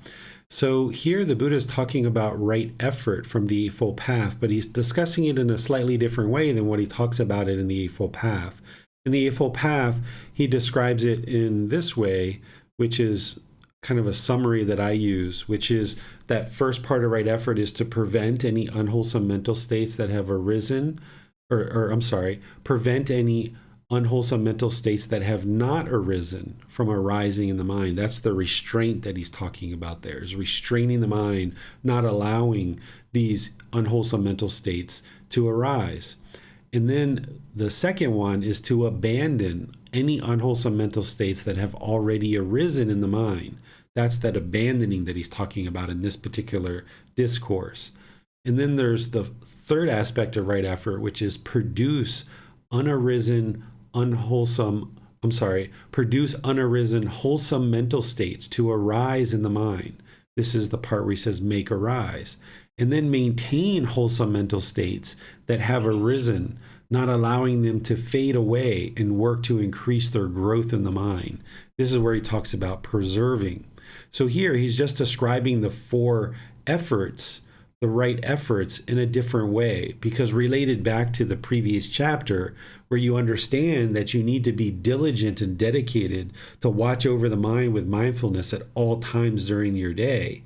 So here the Buddha is talking about right effort from the Eightfold Path, but he's discussing it in a slightly different way than what he talks about it in the Eightfold Path. In the Eightfold Path, he describes it in this way, which is kind of a summary that I use, which is that first part of right effort is to prevent any unwholesome mental states that have arisen, prevent any unwholesome mental states that have not arisen from arising in the mind. That's the restraint that he's talking about there, is restraining the mind, not allowing these unwholesome mental states to arise. And then the second one is to abandon any unwholesome mental states that have already arisen in the mind. That's that abandoning that he's talking about in this particular discourse. And then there's the third aspect of right effort, which is produce unarisen wholesome mental states to arise in the mind. This is the part where he says make arise. And then maintain wholesome mental states that have arisen, not allowing them to fade away and work to increase their growth in the mind. This is where he talks about preserving. So here he's just describing the four efforts, the right efforts, in a different way, because related back to the previous chapter, where you understand that you need to be diligent and dedicated to watch over the mind with mindfulness at all times during your day.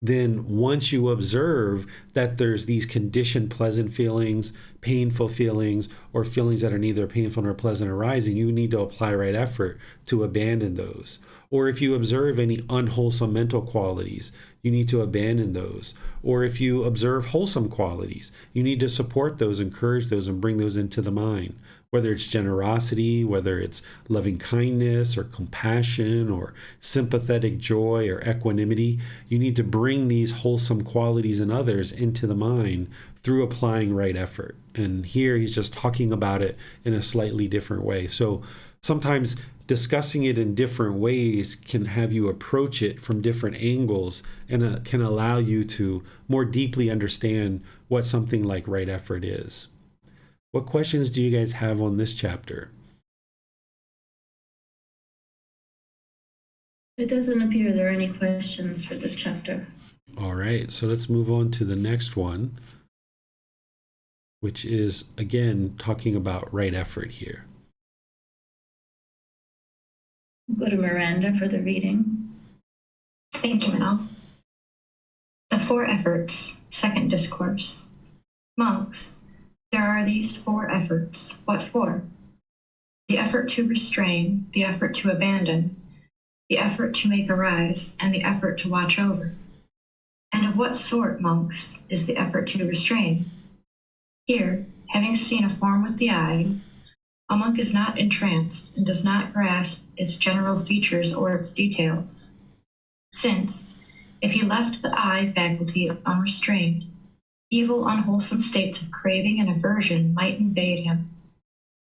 Then once you observe that there's these conditioned pleasant feelings, painful feelings, or feelings that are neither painful nor pleasant arising, you need to apply right effort to abandon those. Or if you observe any unwholesome mental qualities, you need to abandon those. Or if you observe wholesome qualities, you need to support those, encourage those, and bring those into the mind. Whether it's generosity, whether it's loving kindness or compassion or sympathetic joy or equanimity, you need to bring these wholesome qualities in others into the mind through applying right effort. And here he's just talking about it in a slightly different way. So sometimes discussing it in different ways can have you approach it from different angles and can allow you to more deeply understand what something like right effort is. What questions do you guys have on this chapter? It doesn't appear there are any questions for this chapter. All right, so let's move on to the next one, which is, again, talking about right effort here. Go to Miranda for the reading. Thank you, Manal. The four efforts, second discourse. Monks, there are these four efforts. What for? The effort to restrain, the effort to abandon, the effort to make arise, and the effort to watch over. And of what sort, monks, is the effort to restrain? Here, having seen a form with the eye, a monk is not entranced and does not grasp its general features or its details. Since, if he left the eye faculty unrestrained, evil, unwholesome states of craving and aversion might invade him.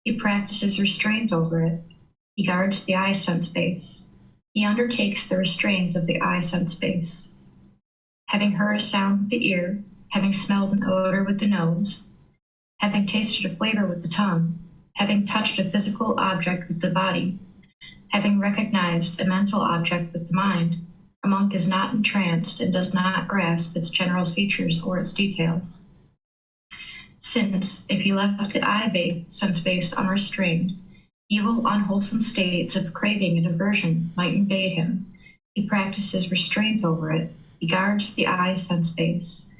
He practices restraint over it. He guards the eye sense base. He undertakes the restraint of the eye sense base. Having heard a sound with the ear, having smelled an odor with the nose, having tasted a flavor with the tongue, having touched a physical object with the body, Having recognized a mental object with the mind, a monk is not entranced and does not grasp its general features or its details. Since, if he left the eye sense base unrestrained, evil, unwholesome states of craving and aversion might invade him, he practices restraint over it. He guards the eye sense base.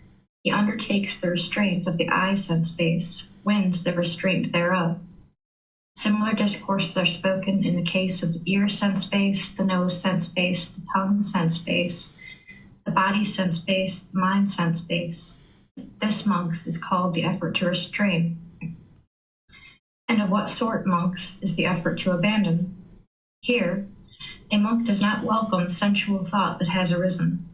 He undertakes the restraint of the eye sense base, wins the restraint thereof. Similar discourses are spoken in the case of the ear sense base, the nose sense base, the tongue sense base, the body sense base, the mind sense base. This, monks, is called the effort to restrain. And of what sort, monks, is the effort to abandon? Here, a monk does not welcome sensual thought that has arisen.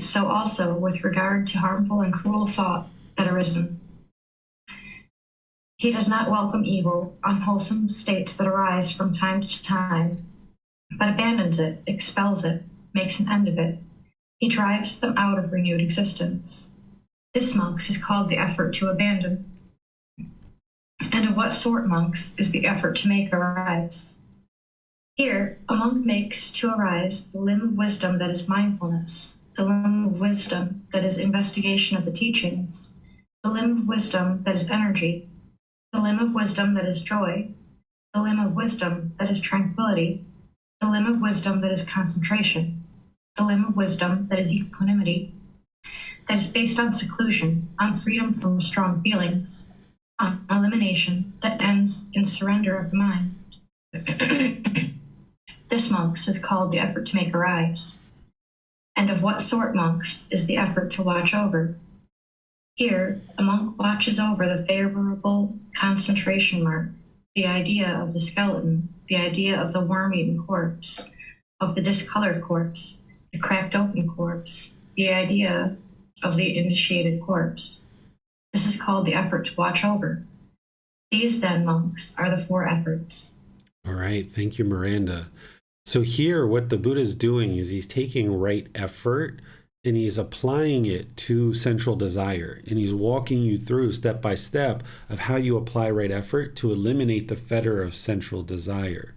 So also with regard to harmful and cruel thought that arisen. He does not welcome evil, unwholesome states that arise from time to time, but abandons it, expels it, makes an end of it. He drives them out of renewed existence. This, monks, is called the effort to abandon. And of what sort, monks, is the effort to make arise? Here, a monk makes to arise the limb of wisdom that is mindfulness, the limb of wisdom that is investigation of the teachings, the limb of wisdom that is energy, the limb of wisdom that is joy, the limb of wisdom that is tranquility, the limb of wisdom that is concentration, the limb of wisdom that is equanimity, that is based on seclusion, on freedom from strong feelings, on elimination that ends in surrender of the mind. This, monks, is called the effort to make arise. And of what sort, monks, is the effort to watch over? Here, a monk watches over the favorable concentration mark, the idea of the skeleton, the idea of the worm-eaten corpse, of the discolored corpse, the cracked open corpse, the idea of the initiated corpse. This is called the effort to watch over. These, then, monks, are the 4 efforts. All right. Thank you, Miranda. So here, what the Buddha is doing is he's taking right effort and he's applying it to central desire. And he's walking you through step by step of how you apply right effort to eliminate the fetter of central desire.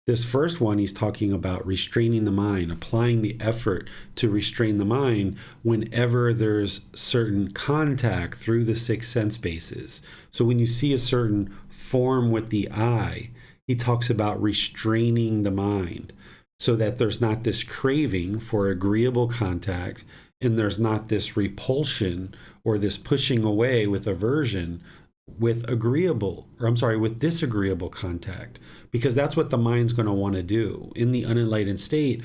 This first one, he's talking about restraining the mind, applying the effort to restrain the mind whenever there's certain contact through the 6 sense bases. So when you see a certain form with the eye, he talks about restraining the mind so that there's not this craving for agreeable contact and there's not this repulsion or this pushing away with aversion with disagreeable contact, because that's what the mind's going to want to do. In the unenlightened state,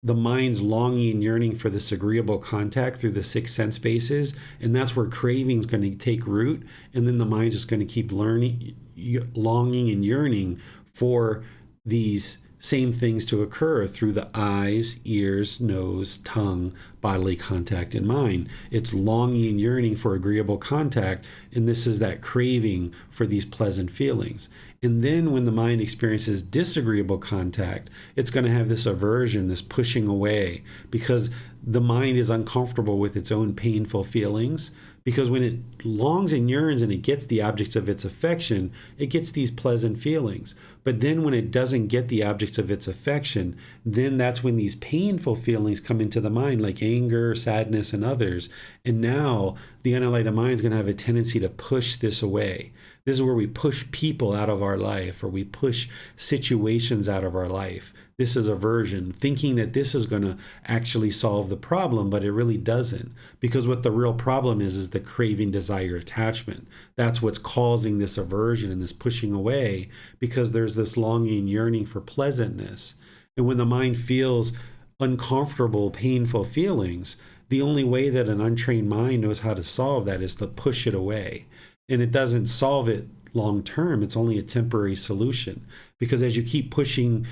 the mind's longing and yearning for this agreeable contact through the 6 sense bases, and that's where craving's going to take root, and then the mind's just going to keep longing and yearning for these same things to occur through the eyes, ears, nose, tongue, bodily contact, and mind. It's longing and yearning for agreeable contact, and this is that craving for these pleasant feelings. And then when the mind experiences disagreeable contact, it's going to have this aversion, this pushing away, because the mind is uncomfortable with its own painful feelings. Because when it longs and yearns and it gets the objects of its affection, it gets these pleasant feelings. But then when it doesn't get the objects of its affection, then that's when these painful feelings come into the mind, like anger, sadness, and others. And now the unenlightened mind is going to have a tendency to push this away. This is where we push people out of our life, or we push situations out of our life. This is aversion, thinking that this is going to actually solve the problem, but it really doesn't. Because what the real problem is the craving, desire, attachment. That's what's causing this aversion and this pushing away, because there's this longing, yearning for pleasantness. And when the mind feels uncomfortable, painful feelings, the only way that an untrained mind knows how to solve that is to push it away. And it doesn't solve it long term. It's only a temporary solution, because as you keep pushing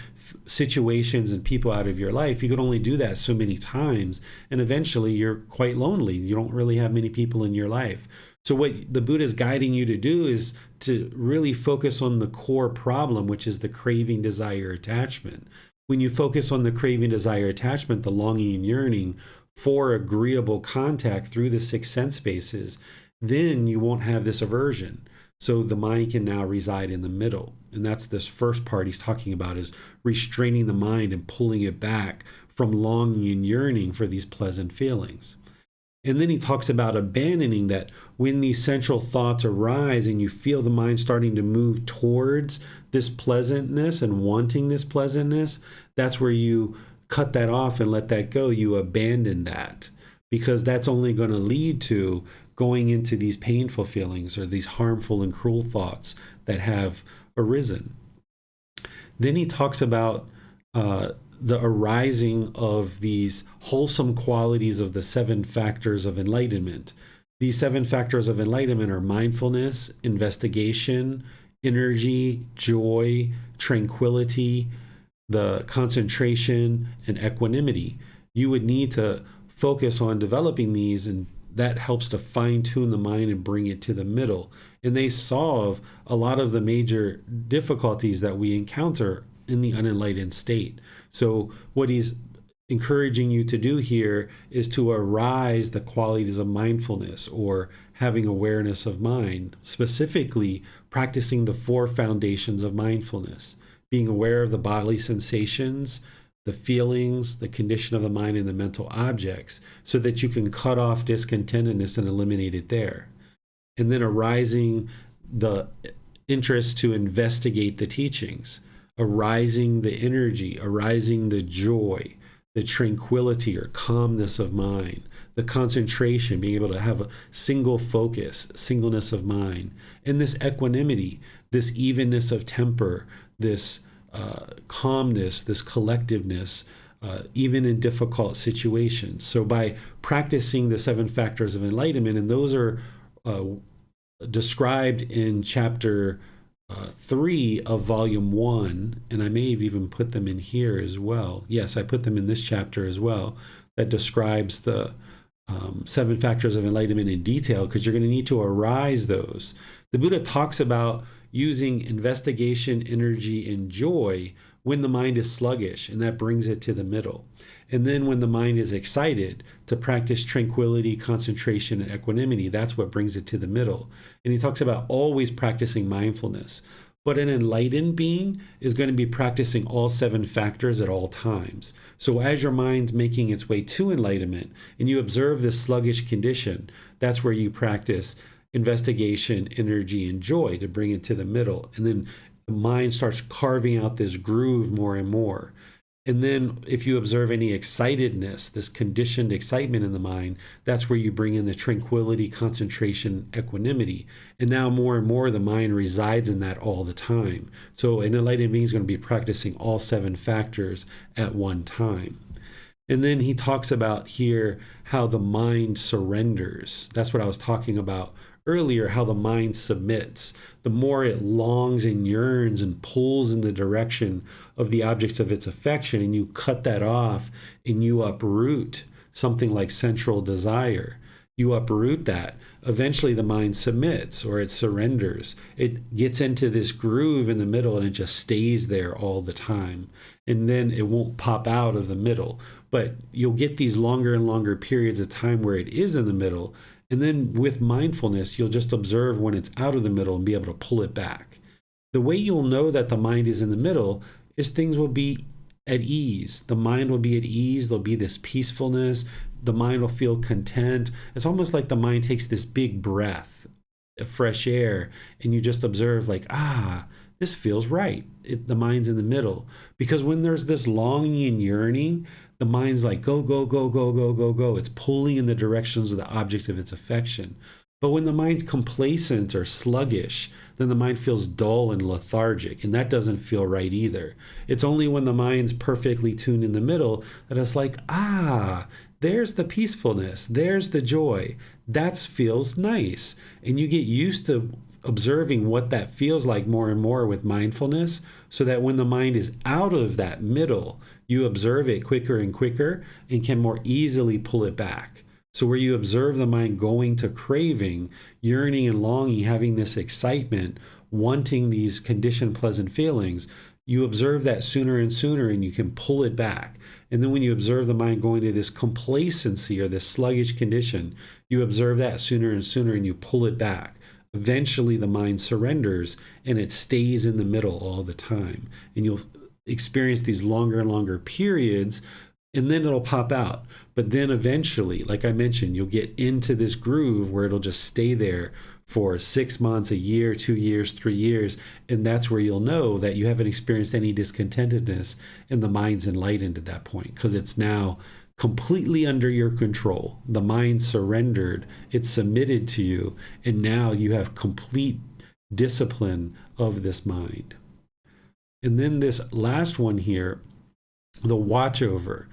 situations and people out of your life, you can only do that so many times, and eventually you're quite lonely. You don't really have many people in your life. So what the Buddha is guiding you to do is to really focus on the core problem, which is the craving, desire, attachment. When you focus on the craving, desire, attachment, the longing and yearning for agreeable contact through the 6 sense bases, then you won't have this aversion. So the mind can now reside in the middle. And that's this first part he's talking about, is restraining the mind and pulling it back from longing and yearning for these pleasant feelings. And then he talks about abandoning that when these central thoughts arise and you feel the mind starting to move towards this pleasantness and wanting this pleasantness, that's where you cut that off and let that go. You abandon that, because that's only going to lead to going into these painful feelings or these harmful and cruel thoughts that have arisen. Then he talks about the arising of these wholesome qualities of the 7 factors of enlightenment. These 7 factors of enlightenment are mindfulness, investigation, energy, joy, tranquility, the concentration, and equanimity. You would need to focus on developing these, and that helps to fine-tune the mind and bring it to the middle. And they solve a lot of the major difficulties that we encounter in the unenlightened state. So what he's encouraging you to do here is to arise the qualities of mindfulness, or having awareness of mind, specifically practicing the 4 foundations of mindfulness, being aware of the bodily sensations, the feelings, the condition of the mind, and the mental objects, so that you can cut off discontentedness and eliminate it there. And then arising the interest to investigate the teachings, arising the energy, arising the joy, the tranquility or calmness of mind, the concentration, being able to have a single focus, singleness of mind, and this equanimity, this evenness of temper, this calmness, this collectiveness, even in difficult situations. So by practicing the 7 factors of enlightenment, and those are described in chapter 3 of volume 1, and I may have even put them in here as well. Yes, I put them in this chapter as well, that describes the 7 factors of enlightenment in detail, because you're going to need to arise those. The Buddha talks about using investigation, energy, and joy when the mind is sluggish, and that brings it to the middle. And then when the mind is excited, to practice tranquility, concentration, and equanimity, that's what brings it to the middle. And he talks about always practicing mindfulness. But an enlightened being is going to be practicing all 7 factors at all times. So as your mind's making its way to enlightenment, and you observe this sluggish condition, that's where you practice investigation, energy, and joy to bring it to the middle. And then the mind starts carving out this groove more and more. And then if you observe any excitedness, this conditioned excitement in the mind, that's where you bring in the tranquility, concentration, equanimity. And now more and more the mind resides in that all the time. So an enlightened being is going to be practicing all 7 factors at one time. And then he talks about here how the mind surrenders. That's what I was talking about earlier, how the mind submits. The more it longs and yearns and pulls in the direction of the objects of its affection, and you cut that off and you uproot something like sensual desire, you uproot that, eventually the mind submits, or it surrenders. It gets into this groove in the middle, and it just stays there all the time. And then it won't pop out of the middle. But you'll get these longer and longer periods of time where it is in the middle. And then with mindfulness, you'll just observe when it's out of the middle and be able to pull it back. The way you'll know that the mind is in the middle is things will be at ease. The mind will be at ease. There'll be this peacefulness. The mind will feel content. It's almost like the mind takes this big breath of fresh air, and you just observe like, this feels right. The mind's in the middle. Because when there's this longing and yearning, the mind's like, go, go, go, go, go, go, go. It's pulling in the directions of the objects of its affection. But when the mind's complacent or sluggish, then the mind feels dull and lethargic, and that doesn't feel right either. It's only when the mind's perfectly tuned in the middle that it's like, there's the peacefulness, there's the joy. That feels nice. And you get used to observing what that feels like more and more with mindfulness, so that when the mind is out of that middle, you observe it quicker and quicker and can more easily pull it back. So where you observe the mind going to craving, yearning and longing, having this excitement, wanting these conditioned pleasant feelings, you observe that sooner and sooner, and you can pull it back. And then when you observe the mind going to this complacency or this sluggish condition, you observe that sooner and sooner, and you pull it back. eventually the mind surrenders and it stays in the middle all the time. And you'll experience these longer and longer periods, and then it'll pop out. But then eventually, like I mentioned, you'll get into this groove where it'll just stay there for 6 months, a year, 2 years, 3 years. And that's where you'll know that you haven't experienced any discontentedness and the mind's enlightened at that point, because it's now completely under your control. The mind surrendered, it's submitted to you, and now you have complete discipline of this mind. And then this last one here, the watch over.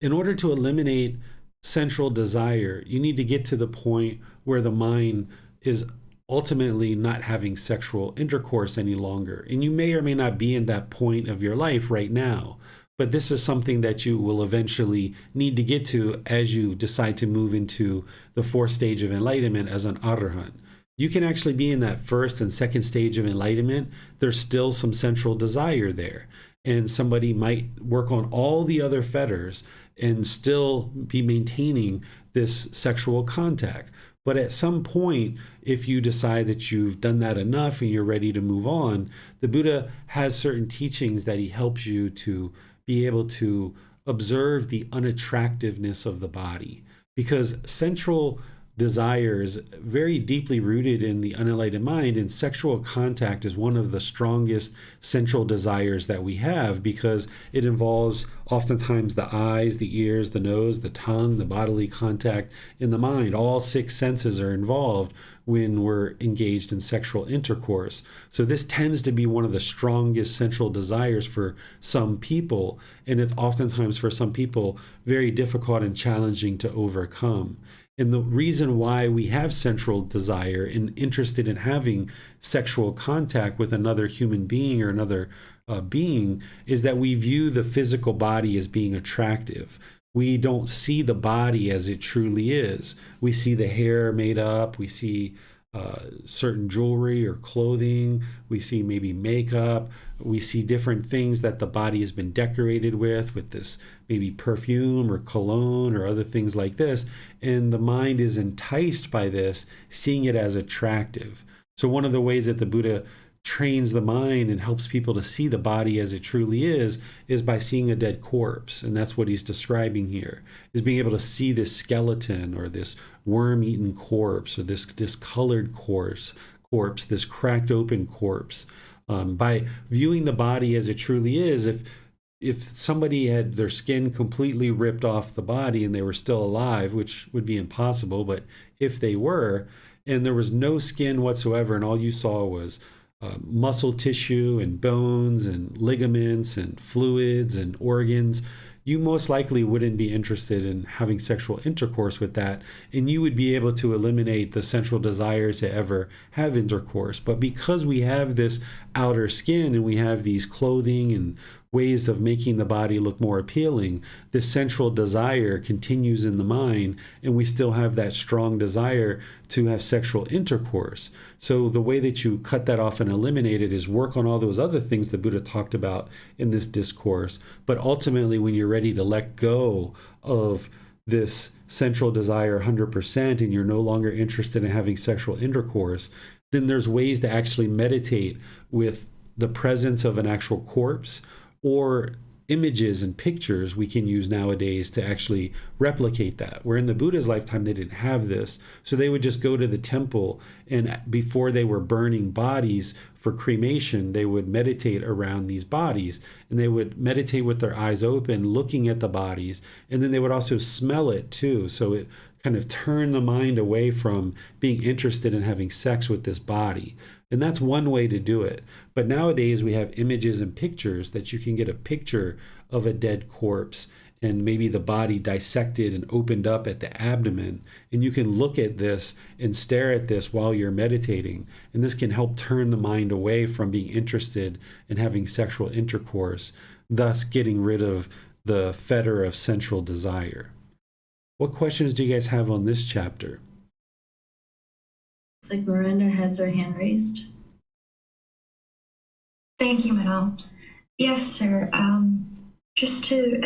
In order to eliminate central desire, you need to get to the point where the mind is ultimately not having sexual intercourse any longer. And you may or may not be in that point of your life right now, but this is something that you will eventually need to get to as you decide to move into the fourth stage of enlightenment as an arahant. You can actually be in that first and second stage of enlightenment. There's still some central desire there. And somebody might work on all the other fetters and still be maintaining this sexual contact. But at some point, if you decide that you've done that enough and you're ready to move on, the Buddha has certain teachings that he helps you to be able to observe the unattractiveness of the body. Because central desire is very deeply rooted in the unenlightened mind, and sexual contact is one of the strongest central desires that we have, because it involves oftentimes the eyes, the ears, the nose, the tongue, the bodily contact in the mind. All 6 senses are involved when we're engaged in sexual intercourse. So this tends to be one of the strongest central desires for some people, and it's oftentimes for some people very difficult and challenging to overcome. And the reason why we have central desire and interested in having sexual contact with another human being or another being is that we view the physical body as being attractive. We don't see the body as it truly is. We see the hair made up, we see certain jewelry or clothing, we see maybe makeup, we see different things that the body has been decorated with this maybe perfume or cologne or other things like this, and the mind is enticed by this, seeing it as attractive. So one of the ways that the Buddha trains the mind and helps people to see the body as it truly is by seeing a dead corpse. And that's what he's describing here, is being able to see this skeleton or this worm-eaten corpse or this discolored corpse, this cracked open corpse. By viewing the body as it truly is, if somebody had their skin completely ripped off the body and they were still alive, which would be impossible, but if they were, and there was no skin whatsoever and all you saw was muscle tissue and bones and ligaments and fluids and organs, you most likely wouldn't be interested in having sexual intercourse with that, and you would be able to eliminate the central desire to ever have intercourse. But because we have this outer skin and we have these clothing and ways of making the body look more appealing, this central desire continues in the mind, and we still have that strong desire to have sexual intercourse. So the way that you cut that off and eliminate it is work on all those other things the Buddha talked about in this discourse. But ultimately, when you're ready to let go of this central desire 100% and you're no longer interested in having sexual intercourse, then there's ways to actually meditate with the presence of an actual corpse, or images and pictures we can use nowadays to actually replicate that. Where in the Buddha's lifetime, they didn't have this. So they would just go to the temple, and before they were burning bodies for cremation, they would meditate around these bodies, and they would meditate with their eyes open, looking at the bodies, and then they would also smell it too. So it kind of turned the mind away from being interested in having sex with this body. And that's one way to do it. But nowadays we have images and pictures that you can get a picture of a dead corpse and maybe the body dissected and opened up at the abdomen. And you can look at this and stare at this while you're meditating. And this can help turn the mind away from being interested in having sexual intercourse, thus getting rid of the fetter of central desire. What questions do you guys have on this chapter? Looks like Miranda has her hand raised. Thank you, Mel. Yes, sir. Just to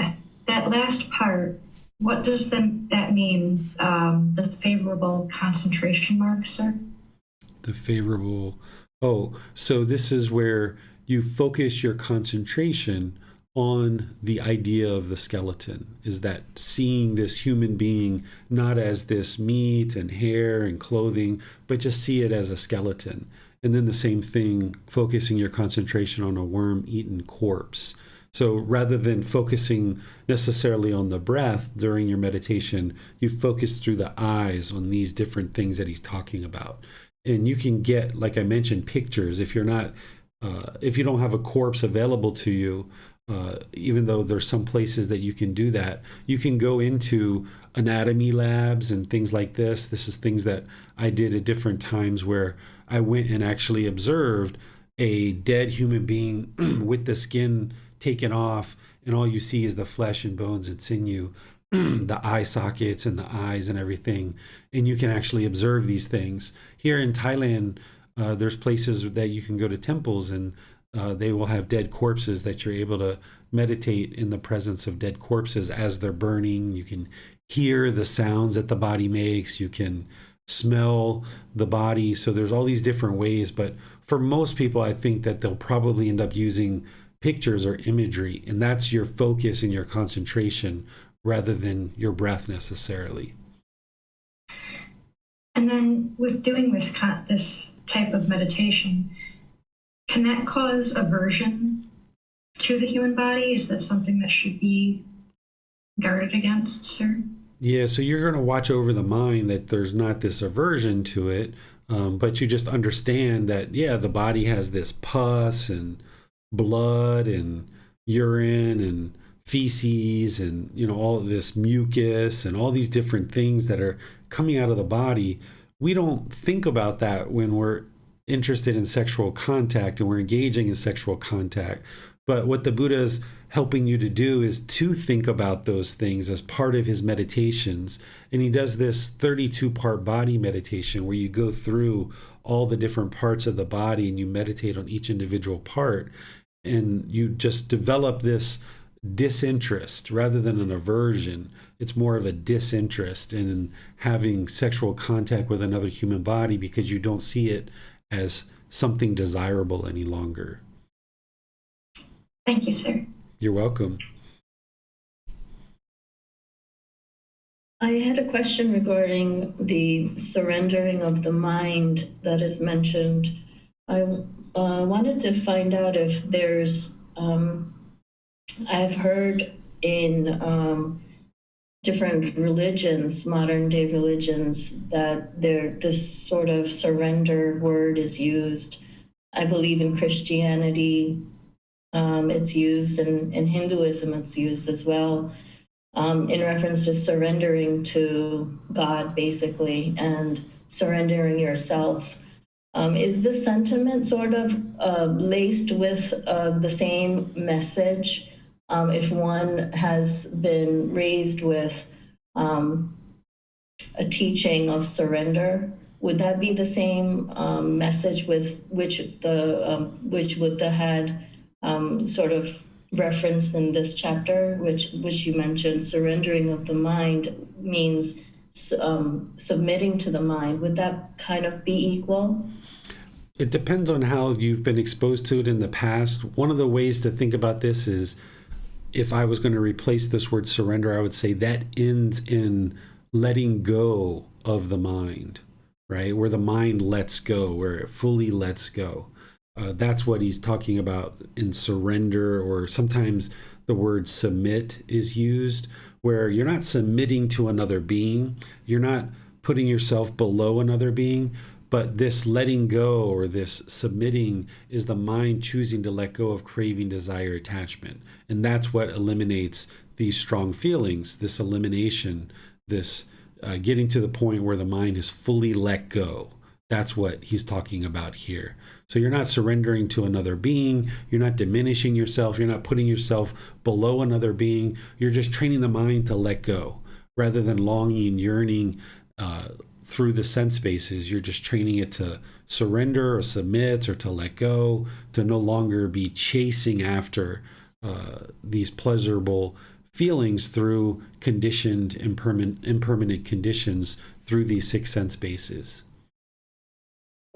that last part, what does that mean? The favorable concentration mark, sir? The favorable. Oh, so this is where you focus your concentration on the idea of the skeleton, is that seeing this human being not as this meat and hair and clothing, but just see it as a skeleton. And then the same thing, focusing your concentration on a worm-eaten corpse. So rather than focusing necessarily on the breath during your meditation, you focus through the eyes on these different things that he's talking about. And you can get, like I mentioned, pictures if you're not, if you don't have a corpse available to you. Even though there's some places that you can do that, you can go into anatomy labs and things like this. This is things that I did at different times where I went and actually observed a dead human being with the skin taken off, and all you see is the flesh and bones and sinew, the eye sockets and the eyes and everything. And you can actually observe these things. Here in Thailand, there's places that you can go to temples, and they will have dead corpses that you're able to meditate in the presence of dead corpses as they're burning. You can hear the sounds that the body makes. You can smell the body. So there's all these different ways. But for most people, I think that they'll probably end up using pictures or imagery. And that's your focus and your concentration rather than your breath necessarily. And then with doing this type of meditation, can that cause aversion to the human body? Is that something that should be guarded against, sir? Yeah, so you're going to watch over the mind that there's not this aversion to it, but you just understand that, yeah, the body has this pus and blood and urine and feces and, you know, all of this mucus and all these different things that are coming out of the body. We don't think about that when we're interested in sexual contact and we're engaging in sexual contact. But what the Buddha is helping you to do is to think about those things as part of his meditations. And he does this 32-part body meditation where you go through all the different parts of the body and you meditate on each individual part. And you just develop this disinterest rather than an aversion. It's more of a disinterest in having sexual contact with another human body because you don't see it as something desirable any longer. Thank you, sir. You're welcome. I had a question regarding the surrendering of the mind that is mentioned. I wanted to find out if there's, I've heard in different religions, modern day religions, that this sort of surrender word is used. I believe in Christianity, it's used, and in Hinduism, it's used as well, in reference to surrendering to God, basically, and surrendering yourself. Is the sentiment sort of laced with the same message? If one has been raised with a teaching of surrender, would that be the same message with which Buddha had sort of referenced in this chapter, which you mentioned, surrendering of the mind means submitting to the mind? Would that kind of be equal? It depends on how you've been exposed to it in the past. One of the ways to think about this is, if I was going to replace this word surrender, I would say that ends in letting go of the mind, right? Where the mind lets go, where it fully lets go. That's what he's talking about in surrender, or sometimes the word submit is used, where you're not submitting to another being. You're not putting yourself below another being. But this letting go or this submitting is the mind choosing to let go of craving, desire, attachment. And that's what eliminates these strong feelings, this elimination, this getting to the point where the mind is fully let go. That's what he's talking about here. So you're not surrendering to another being. You're not diminishing yourself. You're not putting yourself below another being. You're just training the mind to let go rather than longing, yearning, through the sense spaces. You're just training it to surrender or submit or to let go, to no longer be chasing after these pleasurable feelings through conditioned impermanent conditions through these 6 sense bases.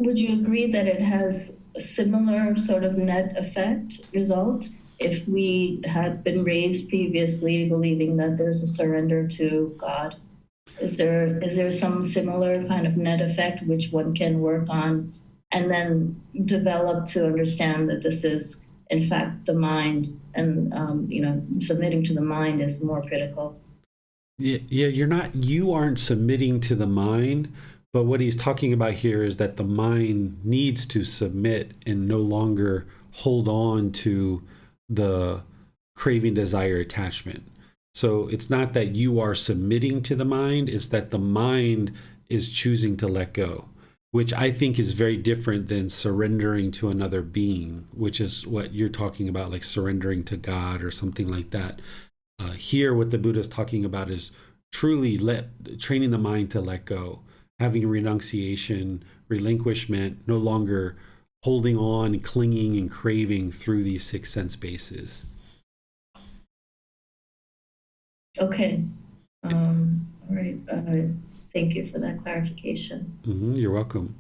Would you agree that it has a similar sort of net effect result if we had been raised previously believing that there's a surrender to God? Is there some similar kind of net effect which one can work on and then develop to understand that this is in fact the mind, and submitting to the mind is more critical? Yeah, you aren't submitting to the mind, but what he's talking about here is that the mind needs to submit and no longer hold on to the craving, desire, attachment. So it's not that you are submitting to the mind, it's that the mind is choosing to let go, which I think is very different than surrendering to another being, which is what you're talking about, like surrendering to God or something like that. Here, what the Buddha is talking about is truly training the mind to let go, having renunciation, relinquishment, no longer holding on, clinging, and craving through these six sense bases. Okay. All right. Thank you for that clarification. You're welcome.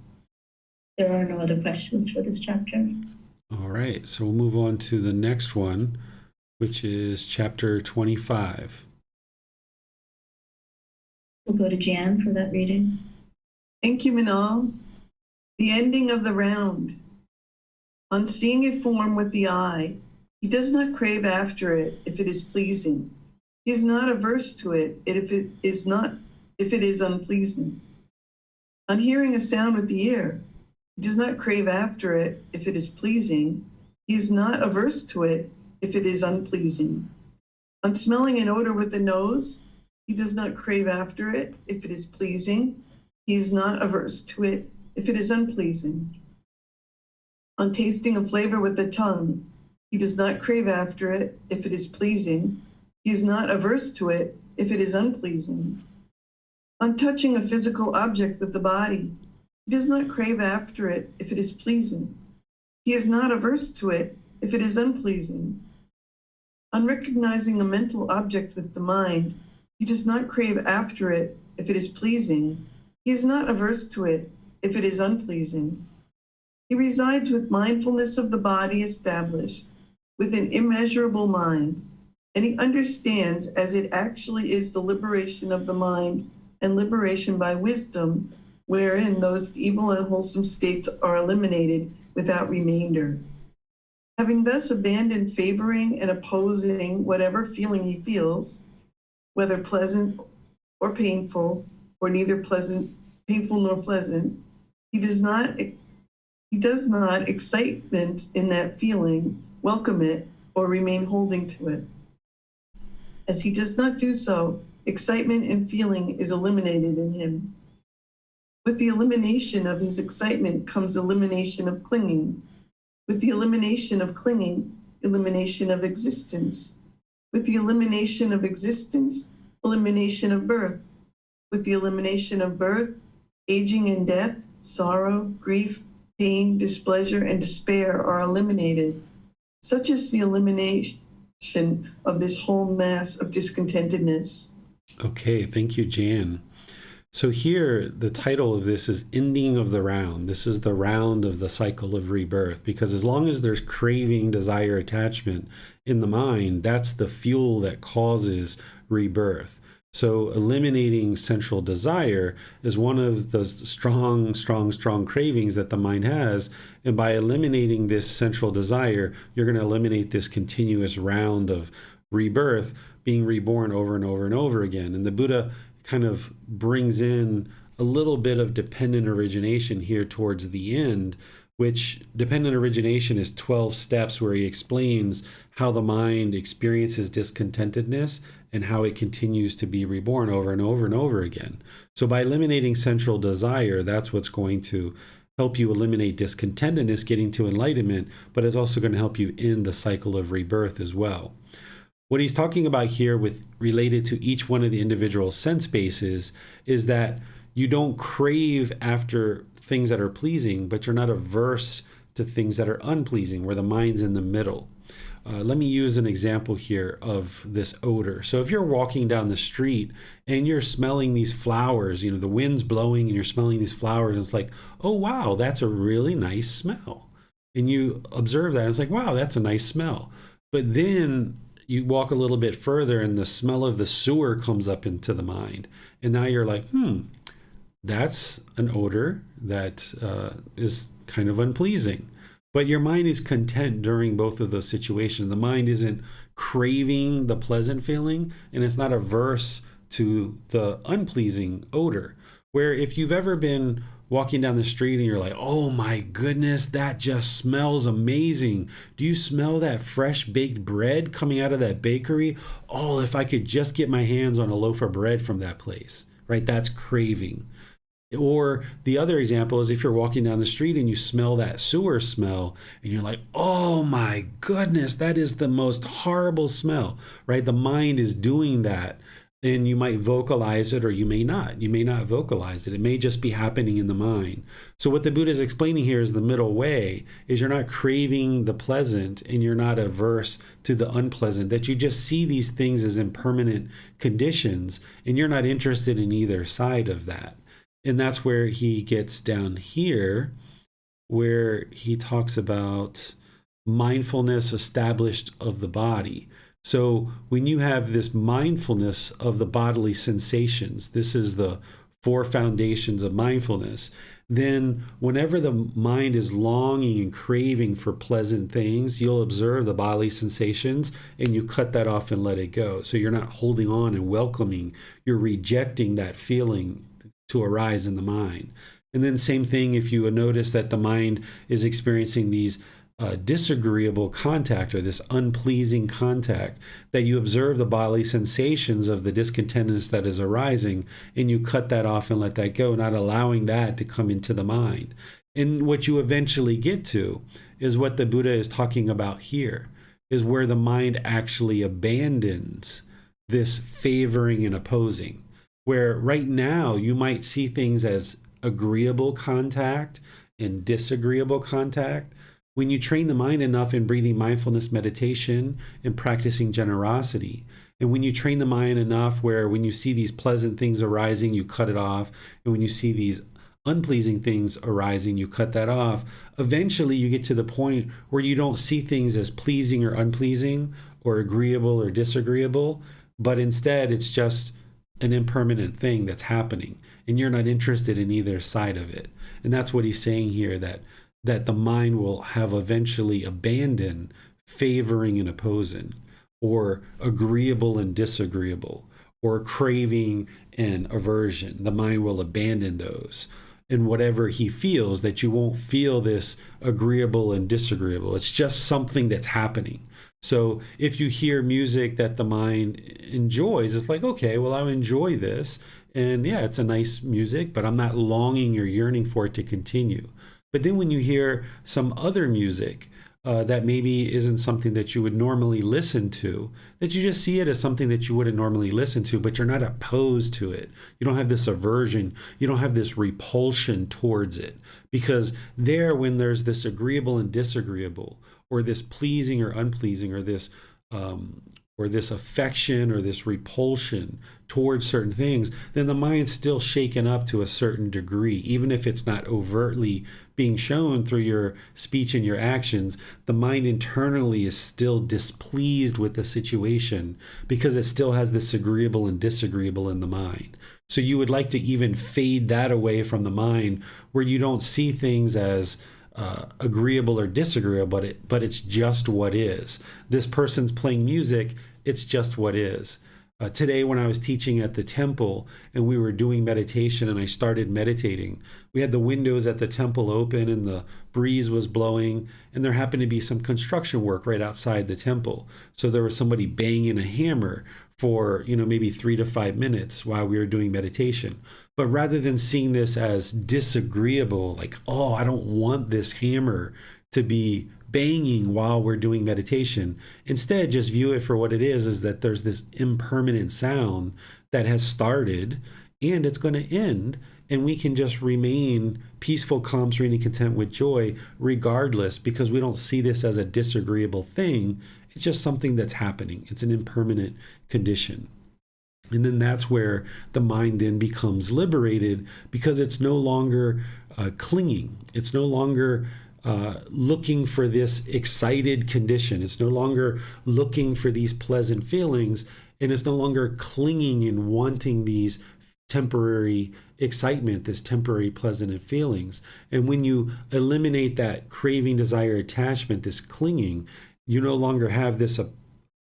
There are no other questions for this chapter. All right. So we'll move on to the next one, which is chapter 25. We'll go to Jan for that reading. Thank you, Manal. The ending of the round. On seeing a form with the eye, he does not crave after it if it is pleasing. He is not averse to it if it is unpleasing. On hearing a sound with the ear, he does not crave after it if it is pleasing. He is not averse to it if it is unpleasing. On smelling an odor with the nose, he does not crave after it if it is pleasing. He is not averse to it if it is unpleasing. On tasting a flavor with the tongue, he does not crave after it if it is pleasing. He is not averse to it if it is unpleasing. On touching a physical object with the body, he does not crave after it if it is pleasing. He is not averse to it if it is unpleasing. On recognizing a mental object with the mind, he does not crave after it if it is pleasing. He is not averse to it if it is unpleasing. He resides with mindfulness of the body established, with an immeasurable mind, and he understands as it actually is the liberation of the mind and liberation by wisdom, wherein those evil and wholesome states are eliminated without remainder. Having thus abandoned favoring and opposing whatever feeling he feels, whether pleasant or painful, or neither painful nor pleasant, he does not excitement in that feeling, welcome it, or remain holding to it. As he does not do so, excitement and feeling is eliminated in him. With the elimination of his excitement comes elimination of clinging. With the elimination of clinging, elimination of existence. With the elimination of existence, elimination of birth. With the elimination of birth, aging and death, sorrow, grief, pain, displeasure, and despair are eliminated. Such is the elimination of this whole mass of discontentedness. Okay, thank you, Jan. So here, the title of this is Ending of the Round. This is the round of the cycle of rebirth, because as long as there's craving, desire, attachment in the mind, that's the fuel that causes rebirth. So eliminating central desire is one of the strong cravings that the mind has. And by eliminating this central desire, you're going to eliminate this continuous round of rebirth, being reborn over and over and over again. And the Buddha kind of brings in a little bit of dependent origination here towards the end, which dependent origination is 12 steps where he explains how the mind experiences discontentedness and how it continues to be reborn over and over and over again. So by eliminating central desire, that's what's going to help you eliminate discontentedness, getting to enlightenment, but it's also going to help you end the cycle of rebirth as well. What he's talking about here with related to each one of the individual sense bases is that you don't crave after things that are pleasing, but you're not averse to things that are unpleasing, where the mind's in the middle. let me use an example here of this odor. So if you're walking down the street and you're smelling these flowers, the wind's blowing and you're smelling these flowers, and it's like, oh, wow, that's a really nice smell. And you observe that, and it's like, wow, that's a nice smell. But then you walk a little bit further and the smell of the sewer comes up into the mind. And now you're like, that's an odor that is kind of unpleasing. But your mind is content during both of those situations. The mind isn't craving the pleasant feeling, and it's not averse to the unpleasing odor. Where if you've ever been walking down the street and you're like, oh my goodness, that just smells amazing. Do you smell that fresh baked bread coming out of that bakery? Oh, if I could just get my hands on a loaf of bread from that place, right? That's craving. Or the other example is if you're walking down the street and you smell that sewer smell and you're like, oh my goodness, that is the most horrible smell, right? The mind is doing that, and you might vocalize it or you may not. You may not vocalize it. It may just be happening in the mind. So what the Buddha is explaining here is the middle way is you're not craving the pleasant and you're not averse to the unpleasant, that you just see these things as impermanent conditions and you're not interested in either side of that. And that's where he gets down here, where he talks about mindfulness established of the body. So when you have this mindfulness of the bodily sensations, this is the 4 foundations of mindfulness, then whenever the mind is longing and craving for pleasant things, you'll observe the bodily sensations and you cut that off and let it go. So you're not holding on and welcoming, you're rejecting that feeling to arise in the mind. And then same thing if you notice that the mind is experiencing these disagreeable contact or this unpleasing contact, that you observe the bodily sensations of the discontentedness that is arising and you cut that off and let that go, not allowing that to come into the mind. And what you eventually get to is what the Buddha is talking about here, is where the mind actually abandons this favoring and opposing. Where right now you might see things as agreeable contact and disagreeable contact. When you train the mind enough in breathing mindfulness meditation and practicing generosity, and when you train the mind enough where when you see these pleasant things arising, you cut it off, and when you see these unpleasing things arising, you cut that off, eventually you get to the point where you don't see things as pleasing or unpleasing or agreeable or disagreeable, but instead it's just an impermanent thing that's happening, and you're not interested in either side of it. And that's what he's saying here, that the mind will have eventually abandoned favoring and opposing, or agreeable and disagreeable, or craving and aversion. The mind will abandon those. And whatever he feels, that you won't feel this agreeable and disagreeable. It's just something that's happening. So if you hear music that the mind enjoys, it's like, okay, well, I enjoy this. And yeah, it's a nice music, but I'm not longing or yearning for it to continue. But then when you hear some other music that maybe isn't something that you would normally listen to, that you just see it as something that you wouldn't normally listen to, but you're not opposed to it. You don't have this aversion. You don't have this repulsion towards it. Because there, when there's this agreeable and disagreeable, or this pleasing or unpleasing, or this affection or this repulsion towards certain things, then the mind's still shaken up to a certain degree. Even if it's not overtly being shown through your speech and your actions, the mind internally is still displeased with the situation because it still has this agreeable and disagreeable in the mind. So you would like to even fade that away from the mind, where you don't see things as agreeable or disagreeable, but it's just what is. This person's playing music, it's just what is. Today, when I was teaching at the temple and we were doing meditation and I started meditating, we had the windows at the temple open and the breeze was blowing, and there happened to be some construction work right outside the temple. So there was somebody banging a hammer for, maybe 3 to 5 minutes while we were doing meditation. But rather than seeing this as disagreeable, like, oh, I don't want this hammer to be banging while we're doing meditation, instead just view it for what it is that there's this impermanent sound that has started, and it's going to end, and we can just remain peaceful, calm, serene, and content with joy regardless, because we don't see this as a disagreeable thing. It's just something that's happening. It's an impermanent condition. And then that's where the mind then becomes liberated, because it's no longer clinging. It's no longer looking for this excited condition. It's no longer looking for these pleasant feelings, and it's no longer clinging and wanting these temporary excitement, this temporary pleasant feelings. And when you eliminate that craving, desire, attachment, this clinging, you no longer have this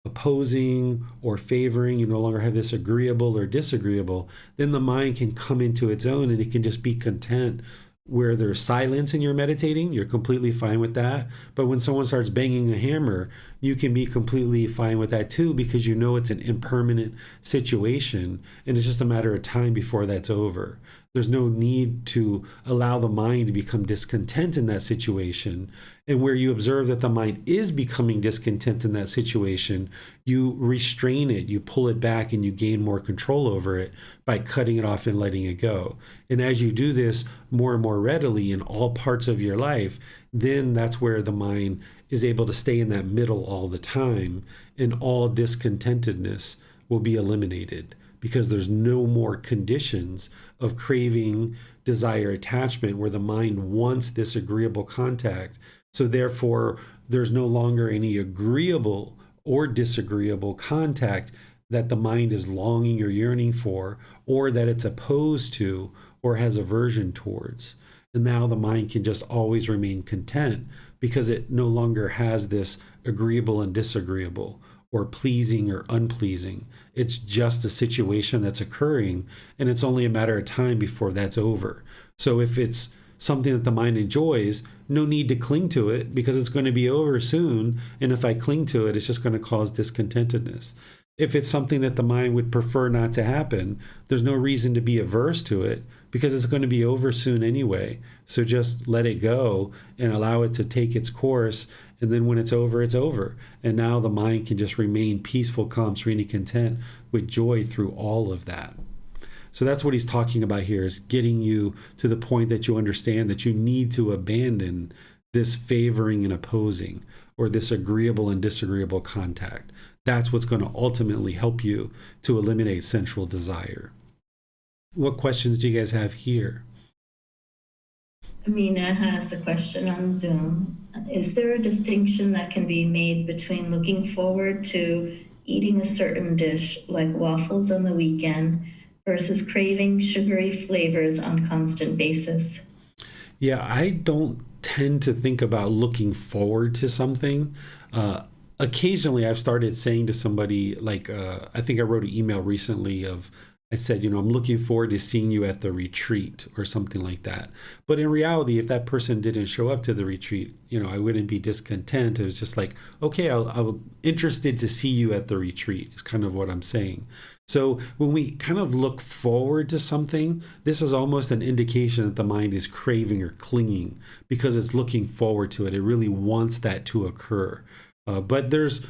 opposing or favoring, you no longer have this agreeable or disagreeable. Then the mind can come into its own, and it can just be content. Where there's silence and you're meditating, you're completely fine with that. But when someone starts banging a hammer, you can be completely fine with that too, because you know it's an impermanent situation, and it's just a matter of time before that's over. There's no need to allow the mind to become discontent in that situation. And where you observe that the mind is becoming discontent in that situation, you restrain it, you pull it back, and you gain more control over it by cutting it off and letting it go. And as you do this more and more readily in all parts of your life, then that's where the mind is able to stay in that middle all the time, and all discontentedness will be eliminated, because there's no more conditions of craving, desire, attachment, where the mind wants this agreeable contact. So therefore, there's no longer any agreeable or disagreeable contact that the mind is longing or yearning for, or that it's opposed to or has aversion towards. And now the mind can just always remain content, because it no longer has this agreeable and disagreeable, or pleasing or unpleasing. It's just a situation that's occurring, and it's only a matter of time before that's over. So if it's something that the mind enjoys, no need to cling to it, because it's going to be over soon. And if I cling to it, it's just going to cause discontentedness. If it's something that the mind would prefer not to happen, there's no reason to be averse to it, because it's going to be over soon anyway. So just let it go and allow it to take its course. And then when it's over, it's over. And now the mind can just remain peaceful, calm, serene, and content with joy through all of that. So that's what he's talking about here, is getting you to the point that you understand that you need to abandon this favoring and opposing, or this agreeable and disagreeable contact. That's what's going to ultimately help you to eliminate sensual desire. What questions do you guys have here? Amina has a question on Zoom. Is there a distinction that can be made between looking forward to eating a certain dish, like waffles on the weekend, versus craving sugary flavors on a constant basis? Yeah, I don't tend to think about looking forward to something. Occasionally, I've started saying to somebody, like, I think I wrote an email recently I said, I'm looking forward to seeing you at the retreat, or something like that. But in reality, if that person didn't show up to the retreat, I wouldn't be discontent. It was just like, okay, I'm interested to see you at the retreat, is kind of what I'm saying. So when we kind of look forward to something, this is almost an indication that the mind is craving or clinging, because it's looking forward to it. It really wants that to occur. But there's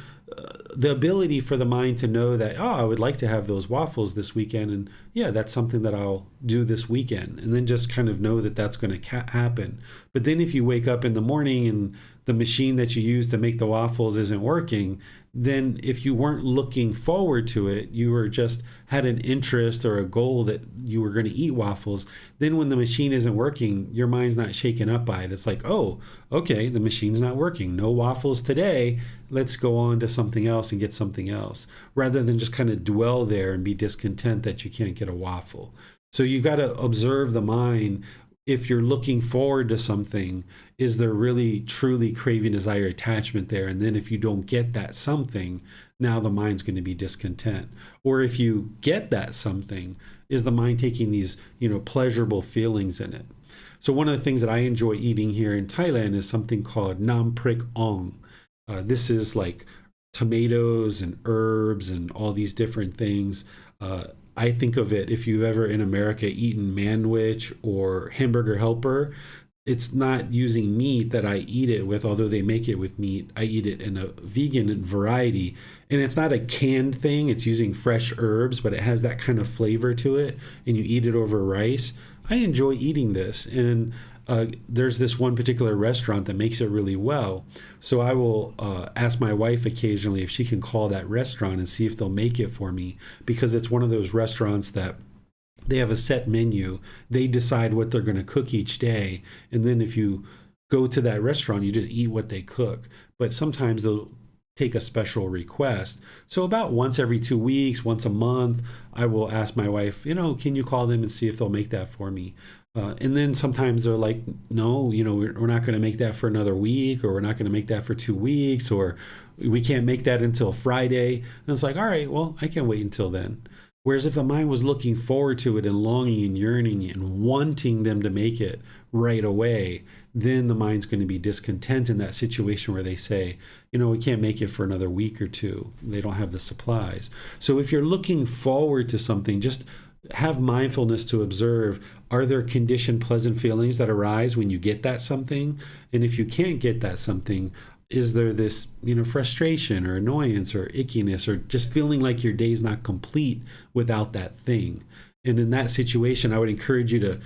the ability for the mind to know that, I would like to have those waffles this weekend, and yeah, that's something that I'll do this weekend, and then just kind of know that that's going to happen. But then if you wake up in the morning and the machine that you use to make the waffles isn't working, then if you weren't looking forward to it, you were just had an interest or a goal that you were going to eat waffles, then when the machine isn't working, your mind's not shaken up by it. It's like, oh, okay, the machine's not working. No waffles today. Let's go on to something else and get something else, rather than just kind of dwell there and be discontent that you can't get a waffle. So you've got to observe the mind. If you're looking forward to something, is there really truly craving, desire, attachment there? And then if you don't get that something, now the mind's going to be discontent. Or if you get that something, is the mind taking these, pleasurable feelings in it? So one of the things that I enjoy eating here in Thailand is something called nam prik ong. This is like tomatoes and herbs and all these different things. I think of it, if you've ever in America eaten Manwich or Hamburger Helper, it's not using meat that I eat it with, although they make it with meat. I eat it in a vegan variety. And it's not a canned thing, it's using fresh herbs, but it has that kind of flavor to it, and you eat it over rice. I enjoy eating this. And there's this one particular restaurant that makes it really well. So I will ask my wife occasionally if she can call that restaurant and see if they'll make it for me, because it's one of those restaurants that they have a set menu. They decide what they're going to cook each day. And then if you go to that restaurant, you just eat what they cook. But sometimes they'll take a special request. So about once every 2 weeks, once a month, I will ask my wife, can you call them and see if they'll make that for me? And then sometimes they're like, no, we're not going to make that for another week, or we're not going to make that for 2 weeks, or we can't make that until Friday. And it's like, all right, well, I can wait until then. Whereas if the mind was looking forward to it and longing and yearning and wanting them to make it right away, then the mind's going to be discontent in that situation where they say, we can't make it for another week or two. They don't have the supplies. So if you're looking forward to something, just have mindfulness to observe, are there conditioned pleasant feelings that arise when you get that something? And if you can't get that something, is there this frustration or annoyance or ickiness, or just feeling like your day's not complete without that thing? And in that situation, I would encourage you to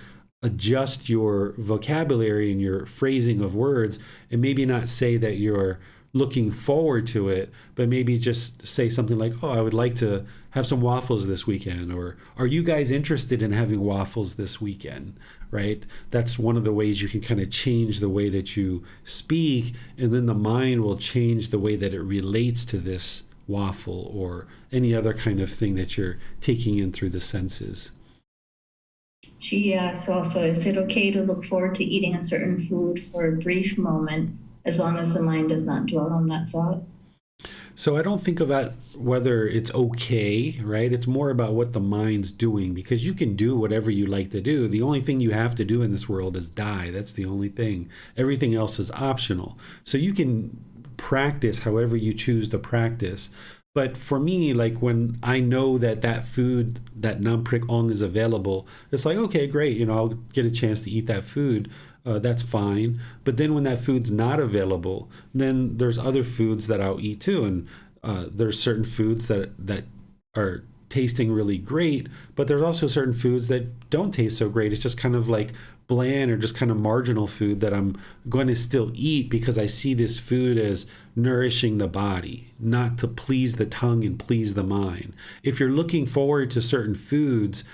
adjust your vocabulary and your phrasing of words, and maybe not say that you're looking forward to it, but maybe just say something like, oh, I would like to have some waffles this weekend, or are you guys interested in having waffles this weekend? Right? That's one of the ways you can kind of change the way that you speak, and then the mind will change the way that it relates to this waffle or any other kind of thing that you're taking in through the senses. She asks also, is it okay to look forward to eating a certain food for a brief moment, as long as the mind does not dwell on that thought? So I don't think about whether it's okay, right? It's more about what the mind's doing, because you can do whatever you like to do. The only thing you have to do in this world is die. That's the only thing. Everything else is optional. So you can practice however you choose to practice. But for me, like when I know that food, that nam prik ong is available, it's like, okay, great. I'll get a chance to eat that food. That's fine. But then when that food's not available, then there's other foods that I'll eat too. And there's certain foods that are tasting really great, but there's also certain foods that don't taste so great. It's just kind of like bland or just kind of marginal food that I'm going to still eat because I see this food as nourishing the body, not to please the tongue and please the mind. If you're looking forward to certain foods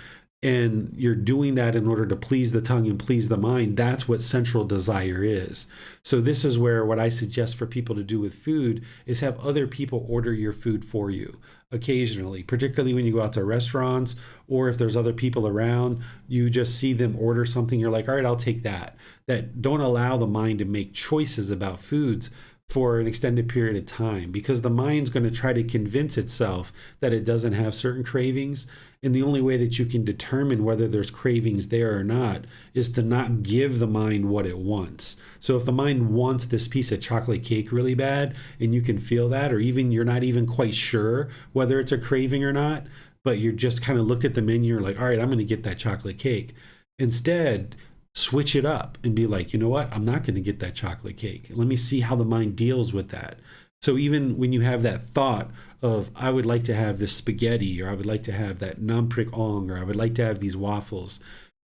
and you're doing that in order to please the tongue and please the mind, that's what central desire is. So this is where what I suggest for people to do with food is have other people order your food for you occasionally, particularly when you go out to restaurants, or if there's other people around, you just see them order something, you're like, all right, I'll take that. That don't allow the mind to make choices about foods for an extended period of time, because the mind's going to try to convince itself that it doesn't have certain cravings. And the only way that you can determine whether there's cravings there or not is to not give the mind what it wants. So if the mind wants this piece of chocolate cake really bad, and you can feel that, or even you're not even quite sure whether it's a craving or not, but you're just kind of looked at the menu, you're like, all right, I'm going to get that chocolate cake. Instead, switch it up and be like, you know what? I'm not going to get that chocolate cake. Let me see how the mind deals with that. So even when you have that thought of, I would like to have this spaghetti, or I would like to have that nam prik ong, or I would like to have these waffles,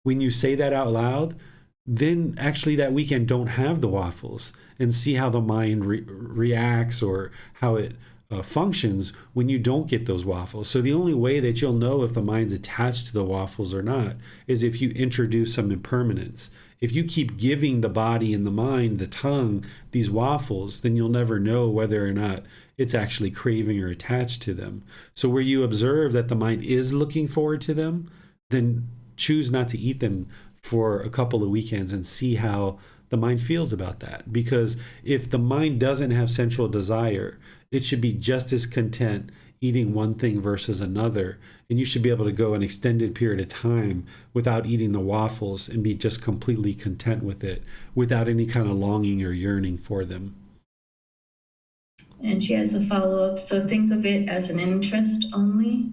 when you say that out loud, then actually that weekend don't have the waffles, and see how the mind reacts, or how it functions when you don't get those waffles. So the only way that you'll know if the mind's attached to the waffles or not is if you introduce some impermanence. If you keep giving the body and the mind, the tongue, these waffles, then you'll never know whether or not it's actually craving or attached to them. So where you observe that the mind is looking forward to them, then choose not to eat them for a couple of weekends and see how the mind feels about that. Because if the mind doesn't have central desire, it should be just as content eating one thing versus another. And you should be able to go an extended period of time without eating the waffles and be just completely content with it, without any kind of longing or yearning for them. And she has a follow-up. So think of it as an interest only.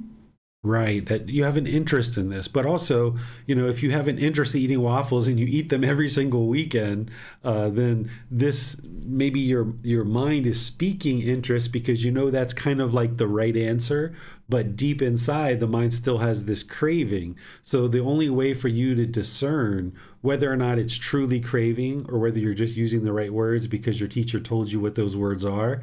Right, that you have an interest in this, but also, if you have an interest in eating waffles and you eat them every single weekend, then this maybe your mind is speaking interest because that's kind of like the right answer, but deep inside the mind still has this craving. So the only way for you to discern whether or not it's truly craving or whether you're just using the right words because your teacher told you what those words are,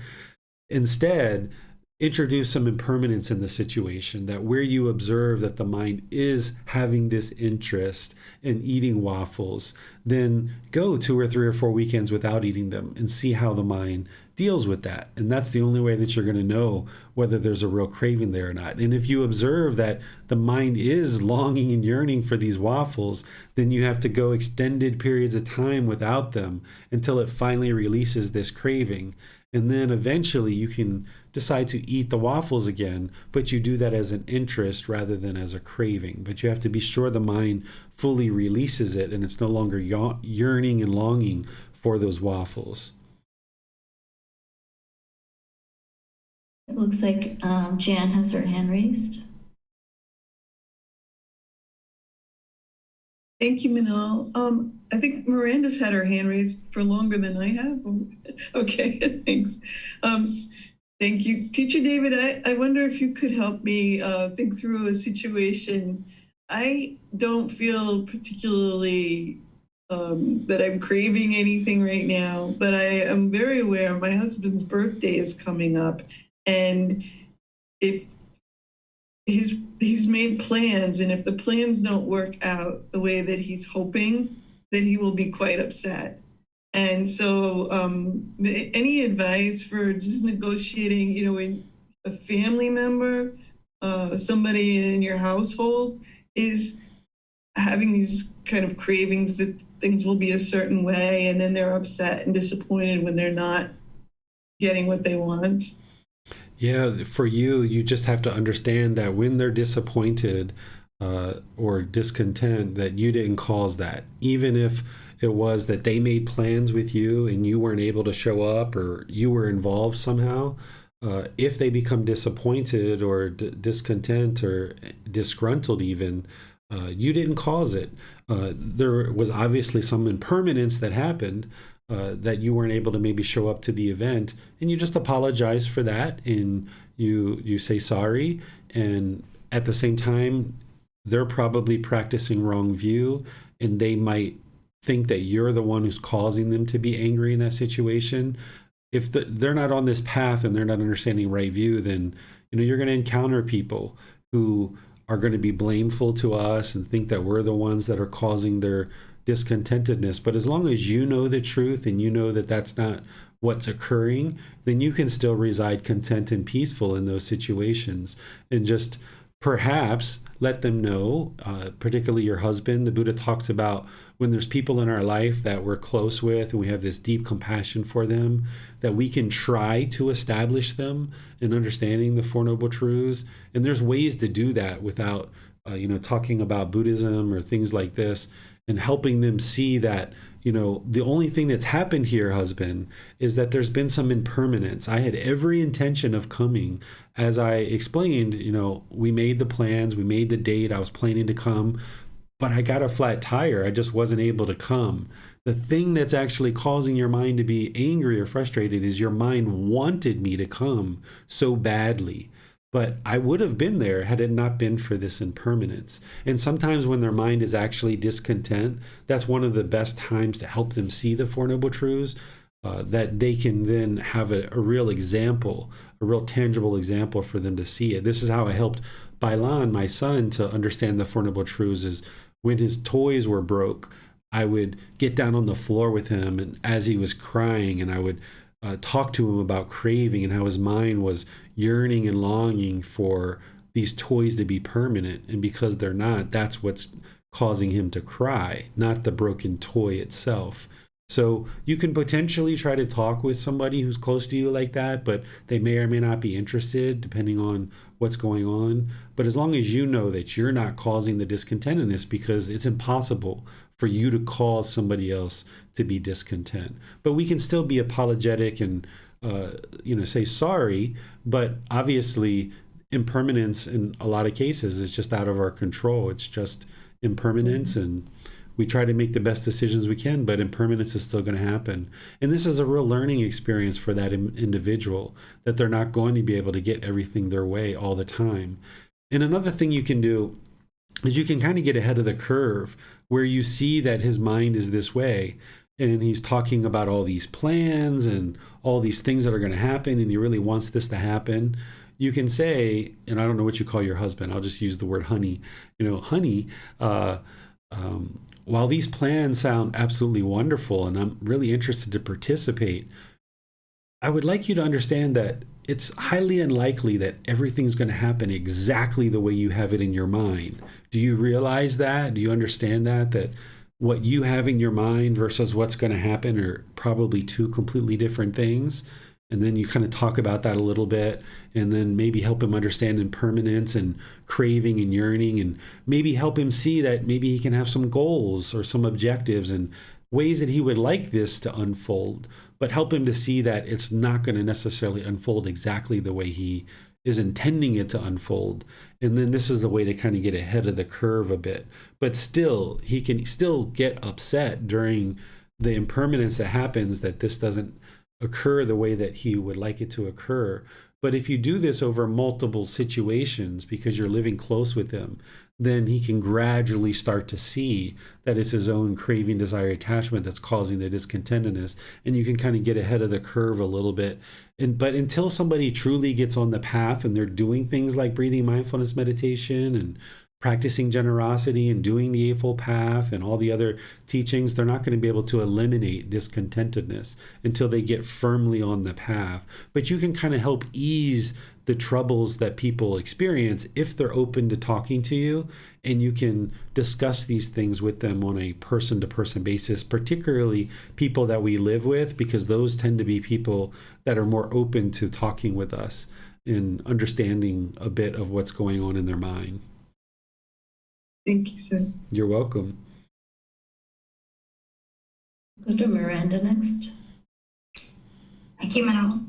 instead introduce some impermanence in the situation, that where you observe that the mind is having this interest in eating waffles, then go 2 or 3 or 4 weekends without eating them and see how the mind deals with that. And that's the only way that you're going to know whether there's a real craving there or not. And if you observe that the mind is longing and yearning for these waffles, then you have to go extended periods of time without them until it finally releases this craving. And then eventually you can decide to eat the waffles again, but you do that as an interest rather than as a craving. But you have to be sure the mind fully releases it and it's no longer yearning and longing for those waffles. It looks like Jan has her hand raised. Thank you, Manal. I think Miranda's had her hand raised for longer than I have. Okay, thanks. Thank you. Teacher David, I wonder if you could help me think through a situation. I don't feel particularly that I'm craving anything right now, but I am very aware my husband's birthday is coming up. And if he's made plans, and if the plans don't work out the way that he's hoping, then he will be quite upset. And so any advice for just negotiating, in a family member, somebody in your household is having these kind of cravings that things will be a certain way, and then they're upset and disappointed when they're not getting what they want? Yeah, for you, you just have to understand that when they're disappointed or discontent, that you didn't cause that. Even if it was that they made plans with you and you weren't able to show up or you were involved somehow, if they become disappointed or discontent or disgruntled even, you didn't cause it. There was obviously some impermanence that happened, that you weren't able to maybe show up to the event, and you just apologize for that, and you say sorry. And at the same time, they're probably practicing wrong view, and they might think that you're the one who's causing them to be angry in that situation. If they're not on this path and they're not understanding right view, then you're going to encounter people who are going to be blameful to us and think that we're the ones that are causing their discontentedness. But as long as you know the truth and you know that that's not what's occurring, then you can still reside content and peaceful in those situations, and just perhaps let them know, particularly your husband. The Buddha talks about when there's people in our life that we're close with and we have this deep compassion for them, that we can try to establish them in understanding the Four Noble Truths. And there's ways to do that without, talking about Buddhism or things like this, and helping them see that, the only thing that's happened here, husband, is that there's been some impermanence. I had every intention of coming. As I explained, we made the plans, we made the date, I was planning to come, but I got a flat tire. I just wasn't able to come. The thing that's actually causing your mind to be angry or frustrated is your mind wanted me to come so badly. But I would have been there had it not been for this impermanence. And sometimes when their mind is actually discontent, that's one of the best times to help them see the Four Noble Truths, that they can then have a real example, a real tangible example for them to see it. This is how I helped Bailan, my son, to understand the Four Noble Truths, is when his toys were broke, I would get down on the floor with him, and as he was crying, and I would talk to him about craving and how his mind was yearning and longing for these toys to be permanent. And because they're not, that's what's causing him to cry, not the broken toy itself. So you can potentially try to talk with somebody who's close to you like that, but they may or may not be interested depending on what's going on. But as long as you know that you're not causing the discontentedness, because it's impossible for you to cause somebody else to be discontent. But we can still be apologetic and say sorry, but obviously impermanence in a lot of cases is just out of our control. It's just impermanence, and we try to make the best decisions we can, but impermanence is still going to happen. And this is a real learning experience for that individual, that they're not going to be able to get everything their way all the time. And another thing you can do is you can kind of get ahead of the curve, where you see that his mind is this way, and he's talking about all these plans and all these things that are going to happen, and he really wants this to happen. You can say, and I don't know what you call your husband, I'll just use the word honey, honey, while these plans sound absolutely wonderful and I'm really interested to participate, I would like you to understand that it's highly unlikely that everything's going to happen exactly the way you have it in your mind. Do you realize that? Do you understand that what you have in your mind versus what's going to happen are probably two completely different things? And then you kind of talk about that a little bit, and then maybe help him understand impermanence and craving and yearning, and maybe help him see that maybe he can have some goals or some objectives and ways that he would like this to unfold, but help him to see that it's not going to necessarily unfold exactly the way he is intending it to unfold. And then this is the way to kind of get ahead of the curve a bit. But still, he can still get upset during the impermanence that happens, that this doesn't occur the way that he would like it to occur. But if you do this over multiple situations because you're living close with him, then he can gradually start to see that it's his own craving, desire, attachment that's causing the discontentedness, and you can kind of get ahead of the curve a little bit. But until somebody truly gets on the path and they're doing things like breathing mindfulness meditation and practicing generosity and doing the Eightfold Path and all the other teachings, they're not going to be able to eliminate discontentedness until they get firmly on the path. But you can kind of help ease the troubles that people experience if they're open to talking to you, and you can discuss these things with them on a person-to-person basis, particularly people that we live with, because those tend to be people that are more open to talking with us and understanding a bit of what's going on in their mind. Thank you, sir. You're welcome. Go to Miranda next. Thank you, Manal.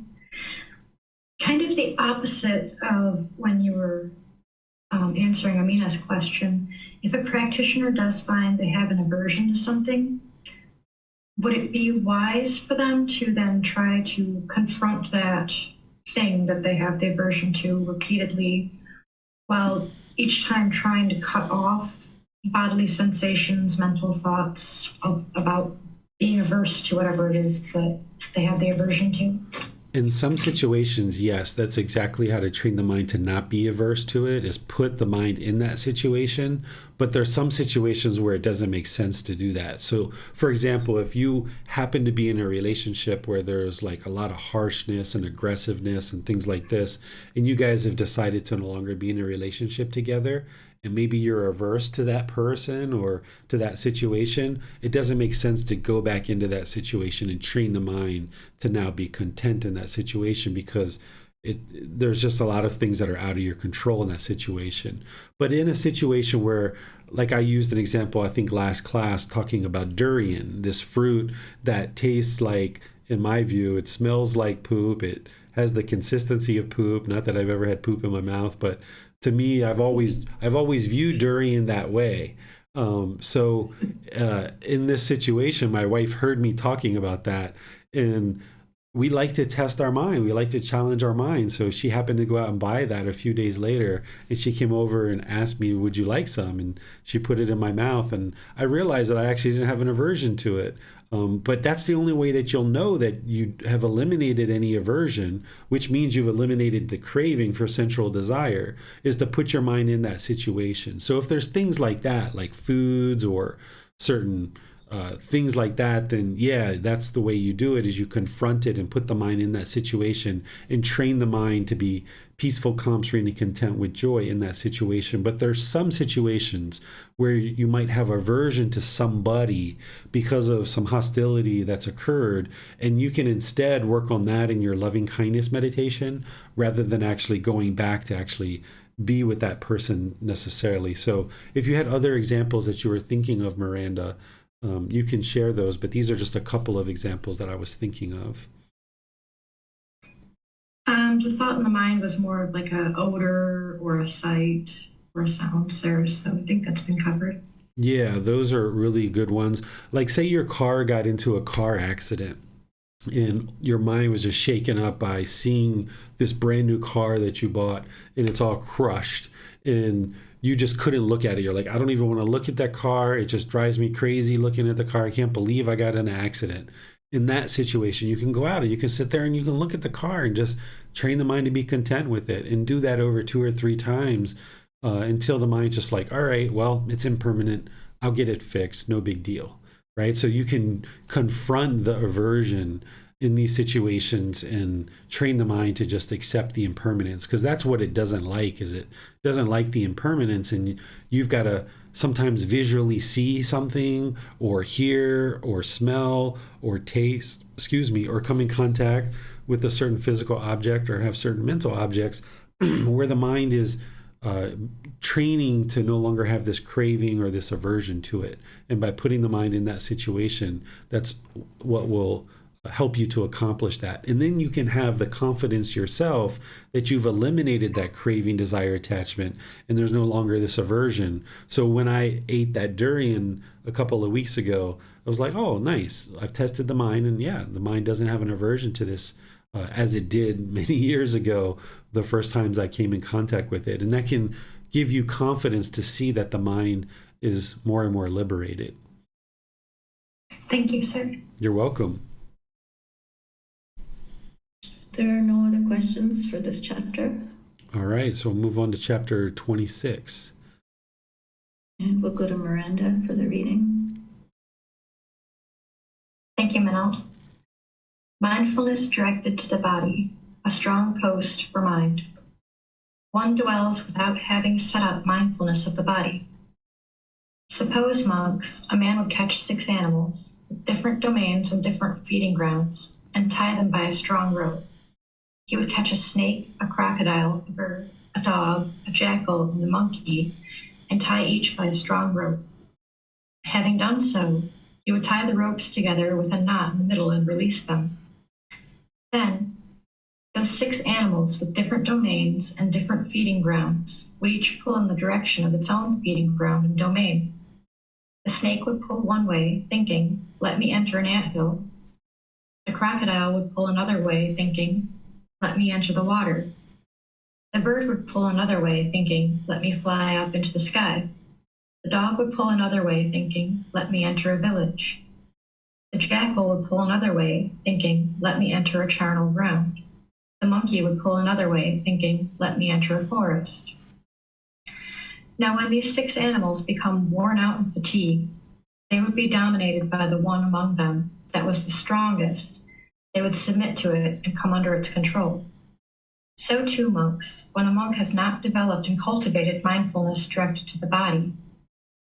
Kind of the opposite of when you were answering Amina's question. If a practitioner does find they have an aversion to something, would it be wise for them to then try to confront that thing that they have the aversion to repeatedly, while each time trying to cut off bodily sensations, mental thoughts about being averse to whatever it is that they have the aversion to? In some situations, yes, that's exactly how to train the mind to not be averse to it, is put the mind in that situation. But there's some situations where it doesn't make sense to do that. So, for example, if you happen to be in a relationship where there's like a lot of harshness and aggressiveness and things like this, and you guys have decided to no longer be in a relationship together, and maybe you're averse to that person or to that situation, it doesn't make sense to go back into that situation and train the mind to now be content in that situation, because there's just a lot of things that are out of your control in that situation. But in a situation where, like I used an example, I think last class, talking about durian, this fruit that tastes like, in my view, it smells like poop. It has the consistency of poop. Not that I've ever had poop in my mouth, but to me, I've always viewed durian that way. So in this situation, my wife heard me talking about that, and we like to test our mind. We like to challenge our mind. So she happened to go out and buy that a few days later, and she came over and asked me, would you like some? And she put it in my mouth, and I realized that I actually didn't have an aversion to it. But that's the only way that you'll know that you have eliminated any aversion, which means you've eliminated the craving for sensual desire, is to put your mind in that situation. So if there's things like that, like foods or certain things like that, then yeah, that's the way you do it, is you confront it and put the mind in that situation and train the mind to be peaceful, calm, serene, and content with joy in that situation. But there's some situations where you might have aversion to somebody because of some hostility that's occurred, and you can instead work on that in your loving kindness meditation rather than actually going back to actually be with that person necessarily. So if you had other examples that you were thinking of, Miranda, you can share those, but these are just a couple of examples that I was thinking of. The thought in the mind was more of like a odor or a sight or a sound, sir. So I think that's been covered. Yeah, those are really good ones. Like, say your car got into a car accident and your mind was just shaken up by seeing this brand new car that you bought and it's all crushed and you just couldn't look at it. You're like, I don't even want to look at that car. It just drives me crazy looking at the car. I can't believe I got in an accident. In that situation, you can go out and you can sit there and you can look at the car and just train the mind to be content with it and do that over 2 or 3 times until the mind's just like, all right, well, it's impermanent. I'll get it fixed. No big deal. Right. So you can confront the aversion in these situations and train the mind to just accept the impermanence, because that's what it doesn't like. Is it doesn't like the impermanence, and you've got to sometimes visually see something or hear or smell or taste, or come in contact with a certain physical object or have certain mental objects where the mind is training to no longer have this craving or this aversion to it. And by putting the mind in that situation, that's what will help you to accomplish that. And then you can have the confidence yourself that you've eliminated that craving, desire, attachment, and there's no longer this aversion. So when I ate that durian a couple of weeks ago, I was like, oh, nice. I've tested the mind, and yeah, the mind doesn't have an aversion to this as it did many years ago, the first times I came in contact with it. And that can give you confidence to see that the mind is more and more liberated. Thank you, sir. You're welcome. There are no other questions for this chapter. All right, so we'll move on to chapter 26. And we'll go to Miranda for the reading. Thank you, Manal. Mindfulness directed to the body, a strong post for mind. One dwells without having set up mindfulness of the body. Suppose, monks, a man would catch 6 animals with different domains and different feeding grounds and tie them by a strong rope. He would catch a snake, a crocodile, a bird, a dog, a jackal, and a monkey, and tie each by a strong rope. Having done so, he would tie the ropes together with a knot in the middle and release them. Then, those 6 animals with different domains and different feeding grounds would each pull in the direction of its own feeding ground and domain. The snake would pull one way, thinking, let me enter an anthill. The crocodile would pull another way, thinking, let me enter the water. The bird would pull another way, thinking, let me fly up into the sky. The dog would pull another way, thinking, let me enter a village. The jackal would pull another way, thinking, let me enter a charnel ground. The monkey would pull another way, thinking, let me enter a forest. Now, when these 6 animals become worn out and fatigued, they would be dominated by the one among them that was the strongest. They would submit to it and come under its control. So too, monks, when a monk has not developed and cultivated mindfulness directed to the body,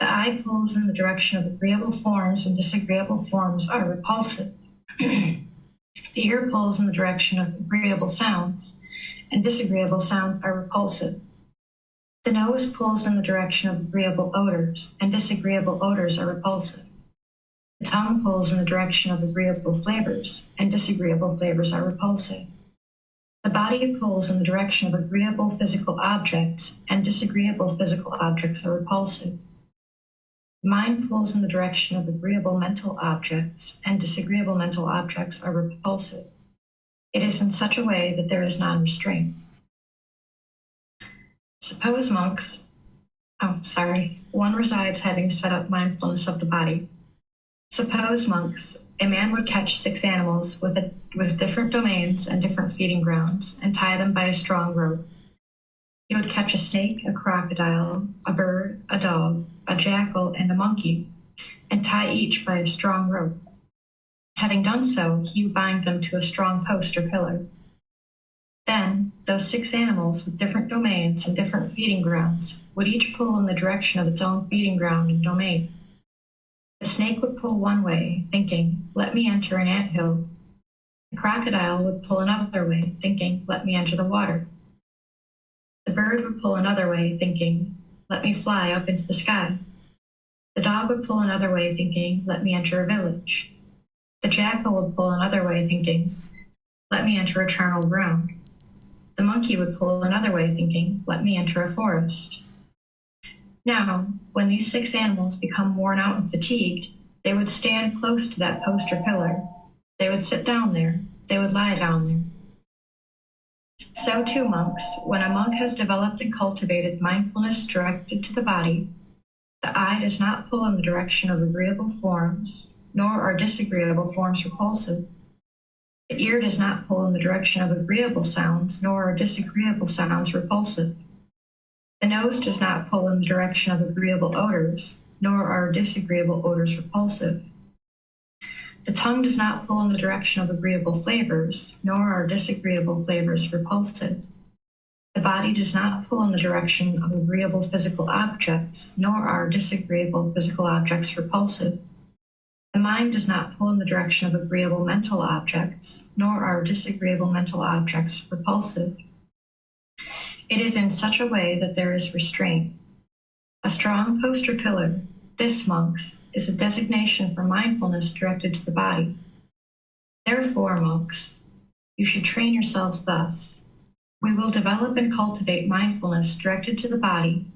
the eye pulls in the direction of agreeable forms and disagreeable forms are repulsive. The ear pulls in the direction of agreeable sounds, and disagreeable sounds are repulsive. The nose pulls in the direction of agreeable odors, and disagreeable odors are repulsive. The tongue pulls in the direction of agreeable flavors, and disagreeable flavors are repulsive. The body pulls in the direction of agreeable physical objects, and disagreeable physical objects are repulsive. The mind pulls in the direction of agreeable mental objects, and disagreeable mental objects are repulsive. It is in such a way that there is non-restraint. Suppose, monks, one resides having set up mindfulness of the body. Suppose, monks, a man would catch 6 animals with different domains and different feeding grounds and tie them by a strong rope. He would catch a snake, a crocodile, a bird, a dog, a jackal, and a monkey, and tie each by a strong rope. Having done so, he would bind them to a strong post or pillar. Then, those 6 animals with different domains and different feeding grounds would each pull in the direction of its own feeding ground and domain. The snake would pull one way, thinking, let me enter an anthill. The crocodile would pull another way, thinking, let me enter the water. The bird would pull another way, thinking, let me fly up into the sky. The dog would pull another way, thinking, let me enter a village. The jackal would pull another way, thinking, let me enter a charnel ground. The monkey would pull another way, thinking, let me enter a forest. Now, when these 6 animals become worn out and fatigued, they would stand close to that post or pillar. They would sit down there. They would lie down there. So too, monks, when a monk has developed and cultivated mindfulness directed to the body, the eye does not pull in the direction of agreeable forms, nor are disagreeable forms repulsive. The ear does not pull in the direction of agreeable sounds, nor are disagreeable sounds repulsive. The nose does not pull in the direction of agreeable odors, nor are disagreeable odors repulsive. The tongue does not pull in the direction of agreeable flavors, nor are disagreeable flavors repulsive. The body does not pull in the direction of agreeable physical objects, nor are disagreeable physical objects repulsive. The mind does not pull in the direction of agreeable mental objects, nor are disagreeable mental objects repulsive. It is in such a way that there is restraint. A strong post or pillar, this, monks, is a designation for mindfulness directed to the body. Therefore, monks, you should train yourselves thus. We will develop and cultivate mindfulness directed to the body,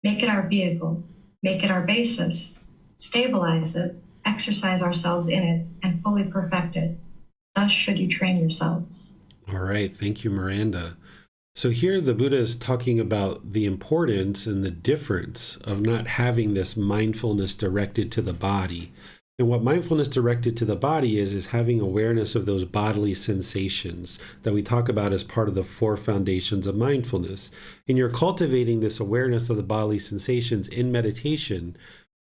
make it our vehicle, make it our basis, stabilize it, exercise ourselves in it, and fully perfect it. Thus should you train yourselves. All right. Thank you, Miranda. So here the Buddha is talking about the importance and the difference of not having this mindfulness directed to the body. And what mindfulness directed to the body is having awareness of those bodily sensations that we talk about as part of the 4 foundations of mindfulness. And you're cultivating this awareness of the bodily sensations in meditation,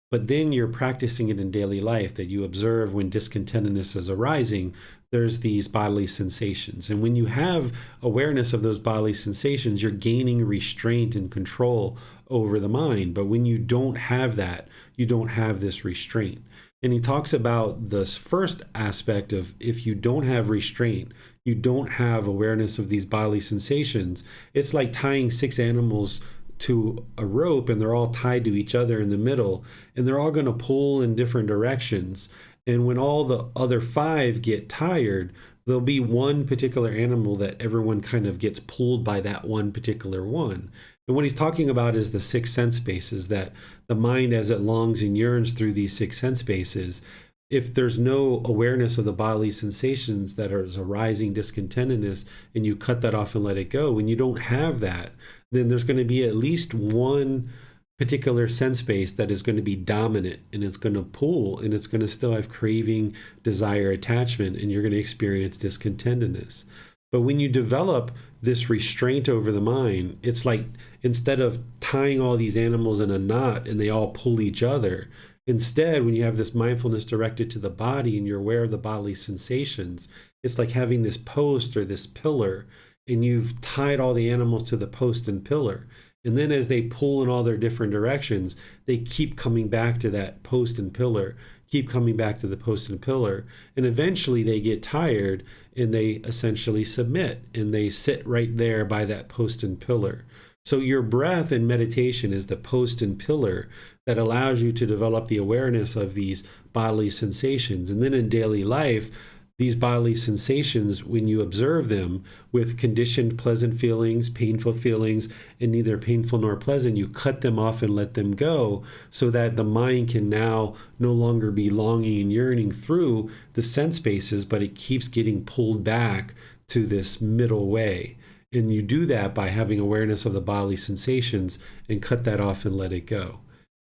but then you're practicing it in daily life, that you observe when discontentedness is arising, there's these bodily sensations. And when you have awareness of those bodily sensations, you're gaining restraint and control over the mind. But when you don't have that, you don't have this restraint. And he talks about this first aspect of if you don't have restraint, you don't have awareness of these bodily sensations. It's like tying 6 animals to a rope, and they're all tied to each other in the middle, and they're all going to pull in different directions. And when all the other 5 get tired, there'll be one particular animal that everyone kind of gets pulled by, that one particular one. And what he's talking about is the 6 sense bases, that the mind, as it longs and yearns through these 6 sense bases, if there's no awareness of the bodily sensations that are arising discontentedness, and you cut that off and let it go, when you don't have that, then there's going to be at least one particular sense base that is going to be dominant, and it's going to pull, and it's going to still have craving, desire, attachment, and you're going to experience discontentedness. But when you develop this restraint over the mind, it's like instead of tying all these animals in a knot and they all pull each other, instead, when you have this mindfulness directed to the body and you're aware of the bodily sensations, it's like having this post or this pillar, and you've tied all the animals to the post and pillar. And then as they pull in all their different directions, they keep coming back to that post and pillar, keep coming back to the post and pillar. And eventually they get tired and they essentially submit, and they sit right there by that post and pillar. So your breath in meditation is the post and pillar that allows you to develop the awareness of these bodily sensations. And then in daily life, these bodily sensations, when you observe them with conditioned pleasant feelings, painful feelings, and neither painful nor pleasant, you cut them off and let them go, so that the mind can now no longer be longing and yearning through the sense bases, but it keeps getting pulled back to this middle way. And you do that by having awareness of the bodily sensations and cut that off and let it go.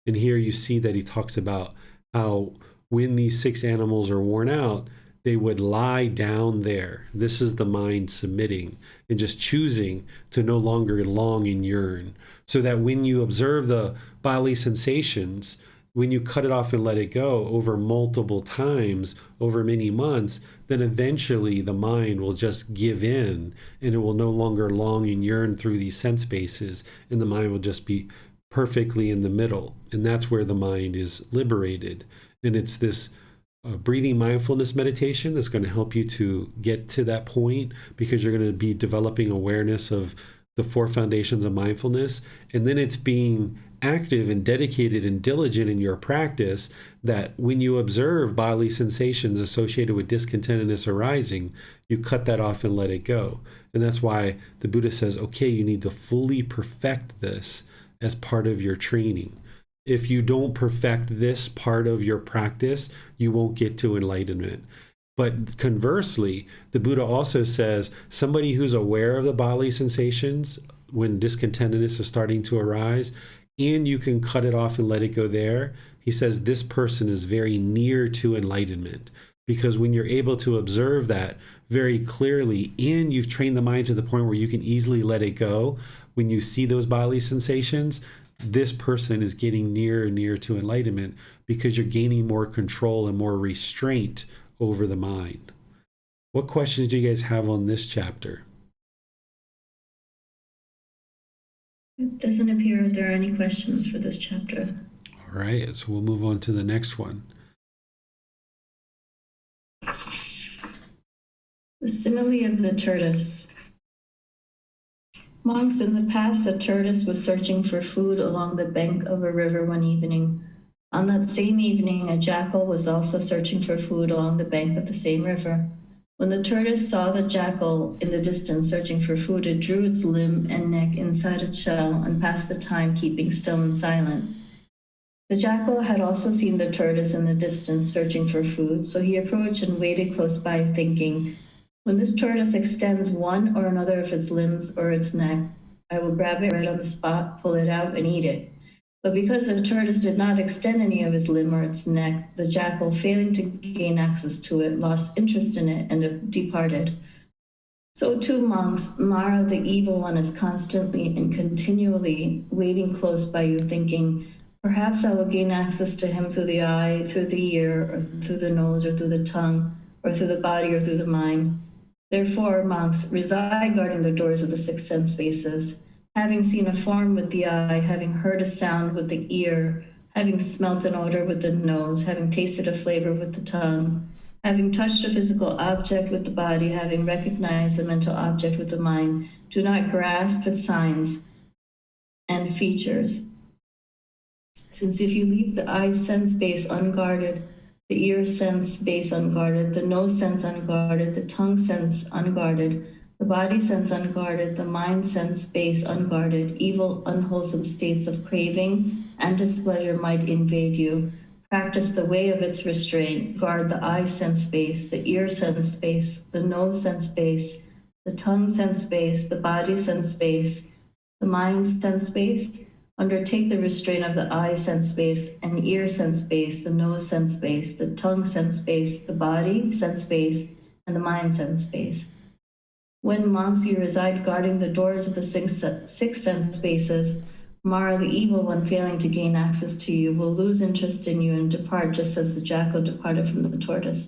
And here you see that he talks about how when these 6 animals are worn out, they would lie down there. This is the mind submitting and just choosing to no longer long and yearn. So that when you observe the bodily sensations, when you cut it off and let it go over multiple times, over many months, then eventually the mind will just give in, and it will no longer long and yearn through these sense bases, and the mind will just be perfectly in the middle. And that's where the mind is liberated. And it's this breathing mindfulness meditation that's going to help you to get to that point, because you're going to be developing awareness of the 4 foundations of mindfulness. And then it's being active and dedicated and diligent in your practice, that when you observe bodily sensations associated with discontentedness arising, you cut that off and let it go. And that's why the Buddha says, okay, you need to fully perfect this as part of your training. If you don't perfect this part of your practice, you won't get to enlightenment. But conversely, the Buddha also says somebody who's aware of the bodily sensations when discontentedness is starting to arise, and you can cut it off and let it go there, he says this person is very near to enlightenment. Because when you're able to observe that very clearly, and you've trained the mind to the point where you can easily let it go, when you see those bodily sensations, this person is getting nearer and nearer to enlightenment, because you're gaining more control and more restraint over the mind. What questions do you guys have on this chapter? It doesn't appear there are any questions for this chapter. All right, so we'll move on to the next one. The simile of the tortoise. Monks, in the past, a tortoise was searching for food along the bank of a river one evening. On that same evening, a jackal was also searching for food along the bank of the same river. When the tortoise saw the jackal in the distance searching for food, it drew its limb and neck inside its shell and passed the time keeping still and silent. The jackal had also seen the tortoise in the distance searching for food, so he approached and waited close by, thinking, when this tortoise extends one or another of its limbs or its neck, I will grab it right on the spot, pull it out, and eat it. But because the tortoise did not extend any of its limb or its neck, the jackal, failing to gain access to it, lost interest in it and departed. So too, monks, Mara, the evil one, is constantly and continually waiting close by you, thinking, perhaps I will gain access to him through the eye, through the ear, or through the nose, or through the tongue, or through the body, or through the mind. Therefore, monks, reside guarding the doors of the six sense spaces, having seen a form with the eye, having heard a sound with the ear, having smelt an odor with the nose, having tasted a flavor with the tongue, having touched a physical object with the body, having recognized a mental object with the mind, do not grasp at signs and features. Since if you leave the eye sense base unguarded, the ear sense base unguarded, the nose sense unguarded, the tongue sense unguarded, the body sense unguarded, the mind sense base unguarded, evil, unwholesome states of craving and displeasure might invade you. Practice the way of its restraint. Guard the eye sense base, the ear sense base, the nose sense base, the tongue sense base, the body sense base, the mind sense base. Undertake the restraint of the eye sense base and ear sense base, the nose sense base, the tongue sense base, the body sense base, and the mind sense base. When, monks, you reside guarding the doors of the six sense spaces, Mara, the evil one, failing to gain access to you, will lose interest in you and depart just as the jackal departed from the tortoise.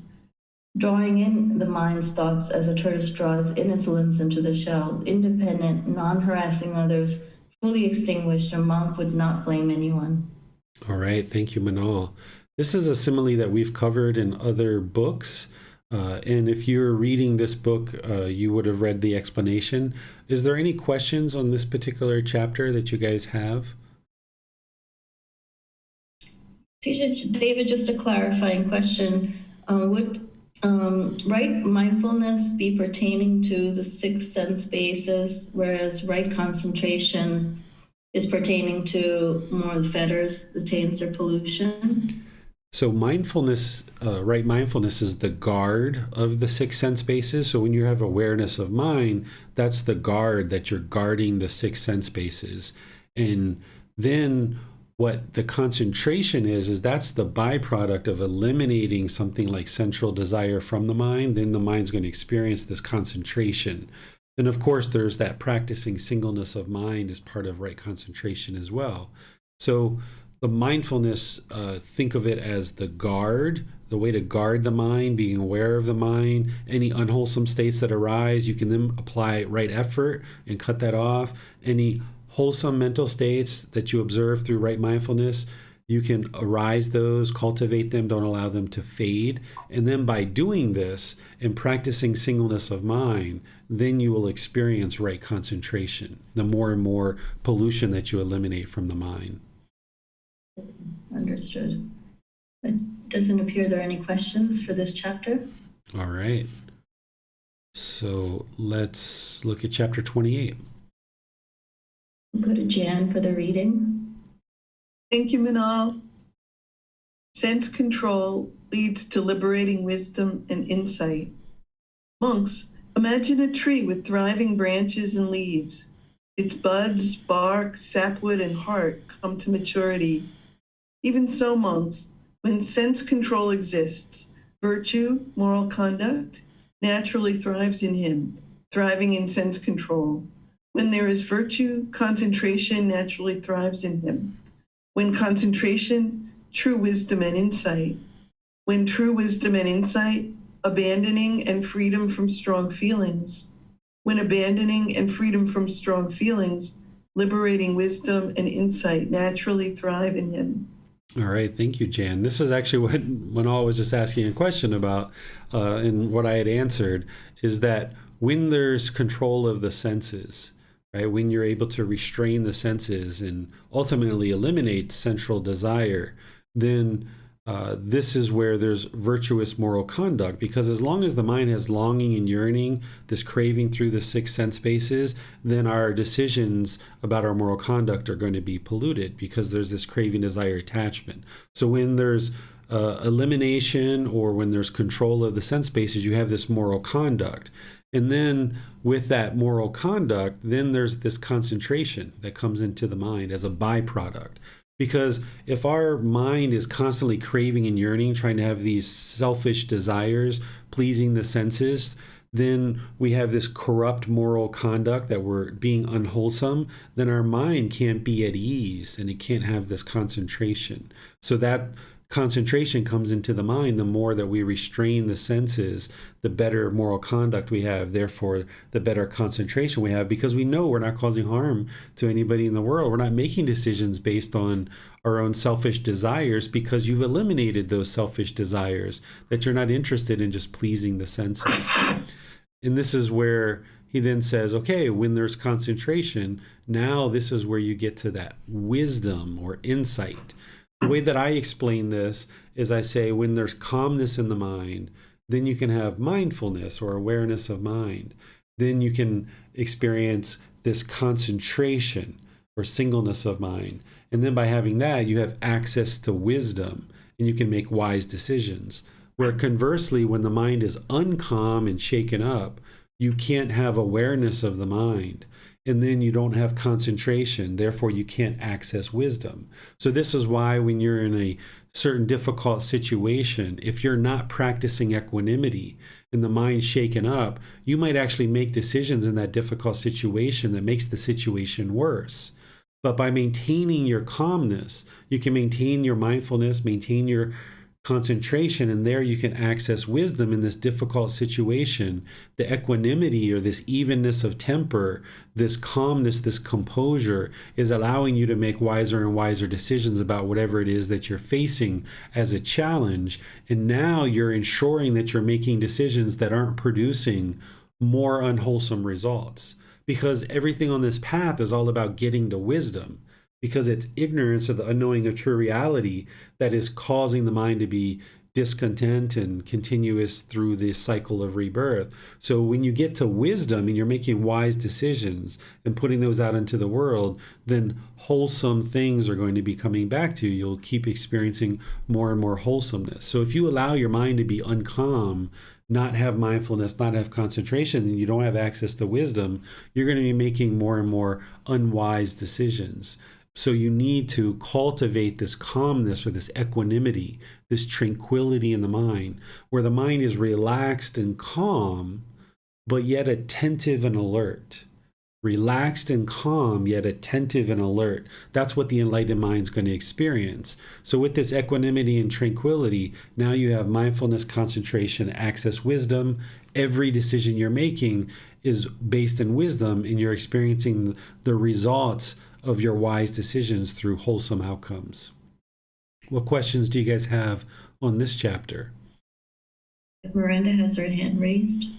Drawing in the mind's thoughts as a tortoise draws in its limbs into the shell, independent, non-harassing others, fully extinguished, a monk would not blame anyone. All right, thank you, Manal. This is a simile that we've covered in other books. And if you're reading this book, you would have read the explanation. Is there any questions on this particular chapter that you guys have? Teacher David, just a clarifying question. Would right mindfulness be pertaining to the six sense bases, whereas right concentration is pertaining to more the fetters, the taints, or pollution? So mindfulness, right mindfulness is the guard of the six sense bases. So when you have awareness of mind, that's the guard, that you're guarding the six sense bases. And then what the concentration is that's the byproduct of eliminating something like central desire from the mind. Then the mind's going to experience this concentration. And of course, there's that practicing singleness of mind as part of right concentration as well. So the mindfulness, think of it as the guard, the way to guard the mind, being aware of the mind, any unwholesome states that arise, you can then apply right effort and cut that off. Any wholesome mental states that you observe through right mindfulness, you can arise those, cultivate them, don't allow them to fade. And then by doing this and practicing singleness of mind, then you will experience right concentration, the more and more pollution that you eliminate from the mind. understood. It doesn't appear there are any questions for this chapter. All right. So let's look at chapter 28. We'll go to Jan for the reading. Thank you, Manal. Sense control leads to liberating wisdom and insight. Monks, imagine a tree with thriving branches and leaves. Its buds, bark, sapwood, and heart come to maturity. Even so, monks, when sense control exists, virtue, moral conduct, naturally thrives in him, thriving in sense control. When there is virtue, concentration naturally thrives in him. When concentration, true wisdom and insight. When true wisdom and insight, abandoning and freedom from strong feelings. When abandoning and freedom from strong feelings, liberating wisdom and insight naturally thrive in him. All right, thank you, Jan. This is actually what Manal was just asking a question about, and what I had answered is that when there's control of the senses, right, when you're able to restrain the senses and ultimately eliminate central desire, then this is where there's virtuous moral conduct, because as long as the mind has longing and yearning, this craving through the six sense bases, then our decisions about our moral conduct are going to be polluted because there's this craving, desire, attachment. So when there's elimination, or when there's control of the sense bases, you have this moral conduct. And then with that moral conduct, then there's this concentration that comes into the mind as a byproduct. Because if our mind is constantly craving and yearning, trying to have these selfish desires, pleasing the senses, then we have this corrupt moral conduct that we're being unwholesome, then our mind can't be at ease and it can't have this concentration. So that concentration comes into the mind. The more that we restrain the senses, the better moral conduct we have, therefore the better concentration we have, because we know we're not causing harm to anybody in the world. We're not making decisions based on our own selfish desires, because you've eliminated those selfish desires, that you're not interested in just pleasing the senses. And this is where he then says, okay, when there's concentration, now this is where you get to that wisdom or insight. The way that I explain this is I say when there's calmness in the mind, then you can have mindfulness or awareness of mind. Then you can experience this concentration or singleness of mind. And then by having that, you have access to wisdom and you can make wise decisions. Where conversely, when the mind is uncalm and shaken up, you can't have awareness of the mind. And then you don't have concentration, therefore you can't access wisdom. So this is why when you're in a certain difficult situation, if you're not practicing equanimity and the mind's shaken up, you might actually make decisions in that difficult situation that makes the situation worse. But by maintaining your calmness, you can maintain your mindfulness, maintain your concentration, and there you can access wisdom in this difficult situation. The equanimity or this evenness of temper, this calmness, this composure is allowing you to make wiser and wiser decisions about whatever it is that you're facing as a challenge. And now you're ensuring that you're making decisions that aren't producing more unwholesome results, because everything on this path is all about getting to wisdom. Because it's ignorance or the unknowing of true reality that is causing the mind to be discontent and continuous through this cycle of rebirth. So when you get to wisdom and you're making wise decisions and putting those out into the world, then wholesome things are going to be coming back to you. You'll keep experiencing more and more wholesomeness. So if you allow your mind to be uncalm, not have mindfulness, not have concentration, and you don't have access to wisdom, you're going to be making more and more unwise decisions. So you need to cultivate this calmness or this equanimity, this tranquility in the mind, where the mind is relaxed and calm, but yet attentive and alert. Relaxed and calm, yet attentive and alert. That's what the enlightened mind is going to experience. So with this equanimity and tranquility, now you have mindfulness, concentration, access wisdom. Every decision you're making is based in wisdom, and you're experiencing the results of your wise decisions through wholesome outcomes. What questions do you guys have on this chapter? Miranda has her hand raised.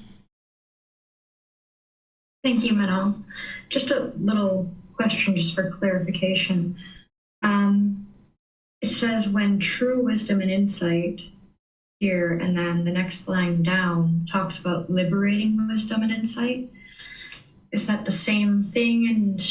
Thank you, Manal. Just a little question just for clarification. It says when true wisdom and insight here, and then the next line down talks about liberating wisdom and insight. Is that the same thing and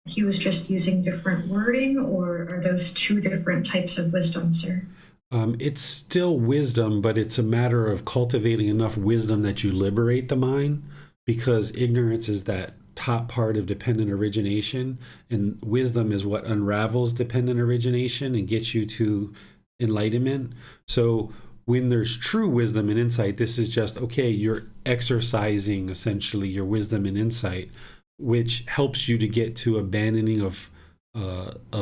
he was just using different wording, or are those two different types of wisdom, sir? It's still wisdom, but it's a matter of cultivating enough wisdom that you liberate the mind, because ignorance is that top part of dependent origination, and wisdom is what unravels dependent origination and gets you to enlightenment. So when there's true wisdom and insight, this is just, okay, you're exercising essentially your wisdom and insight, which helps you to get to abandoning of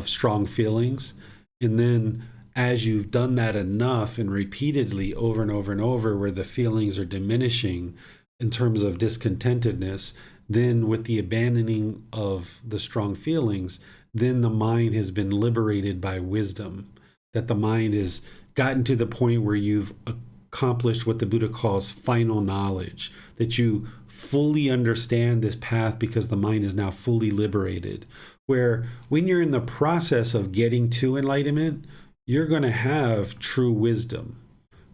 strong feelings. And then as you've done that enough and repeatedly over and over and over, where the feelings are diminishing in terms of discontentedness, then with the abandoning of the strong feelings, then the mind has been liberated by wisdom, that the mind has gotten to the point where you've accomplished what the Buddha calls final knowledge, that you fully understand this path because the mind is now fully liberated. Where when you're in the process of getting to enlightenment, you're going to have true wisdom,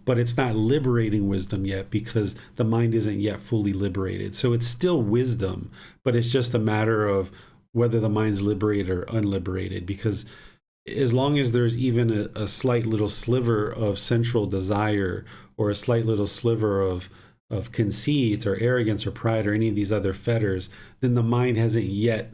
but it's not liberating wisdom yet because the mind isn't yet fully liberated. So it's still wisdom, but it's just a matter of whether the mind's liberated or unliberated, because as long as there's even a slight little sliver of sensual desire or a slight little sliver of conceit or arrogance or pride or any of these other fetters, then the mind hasn't yet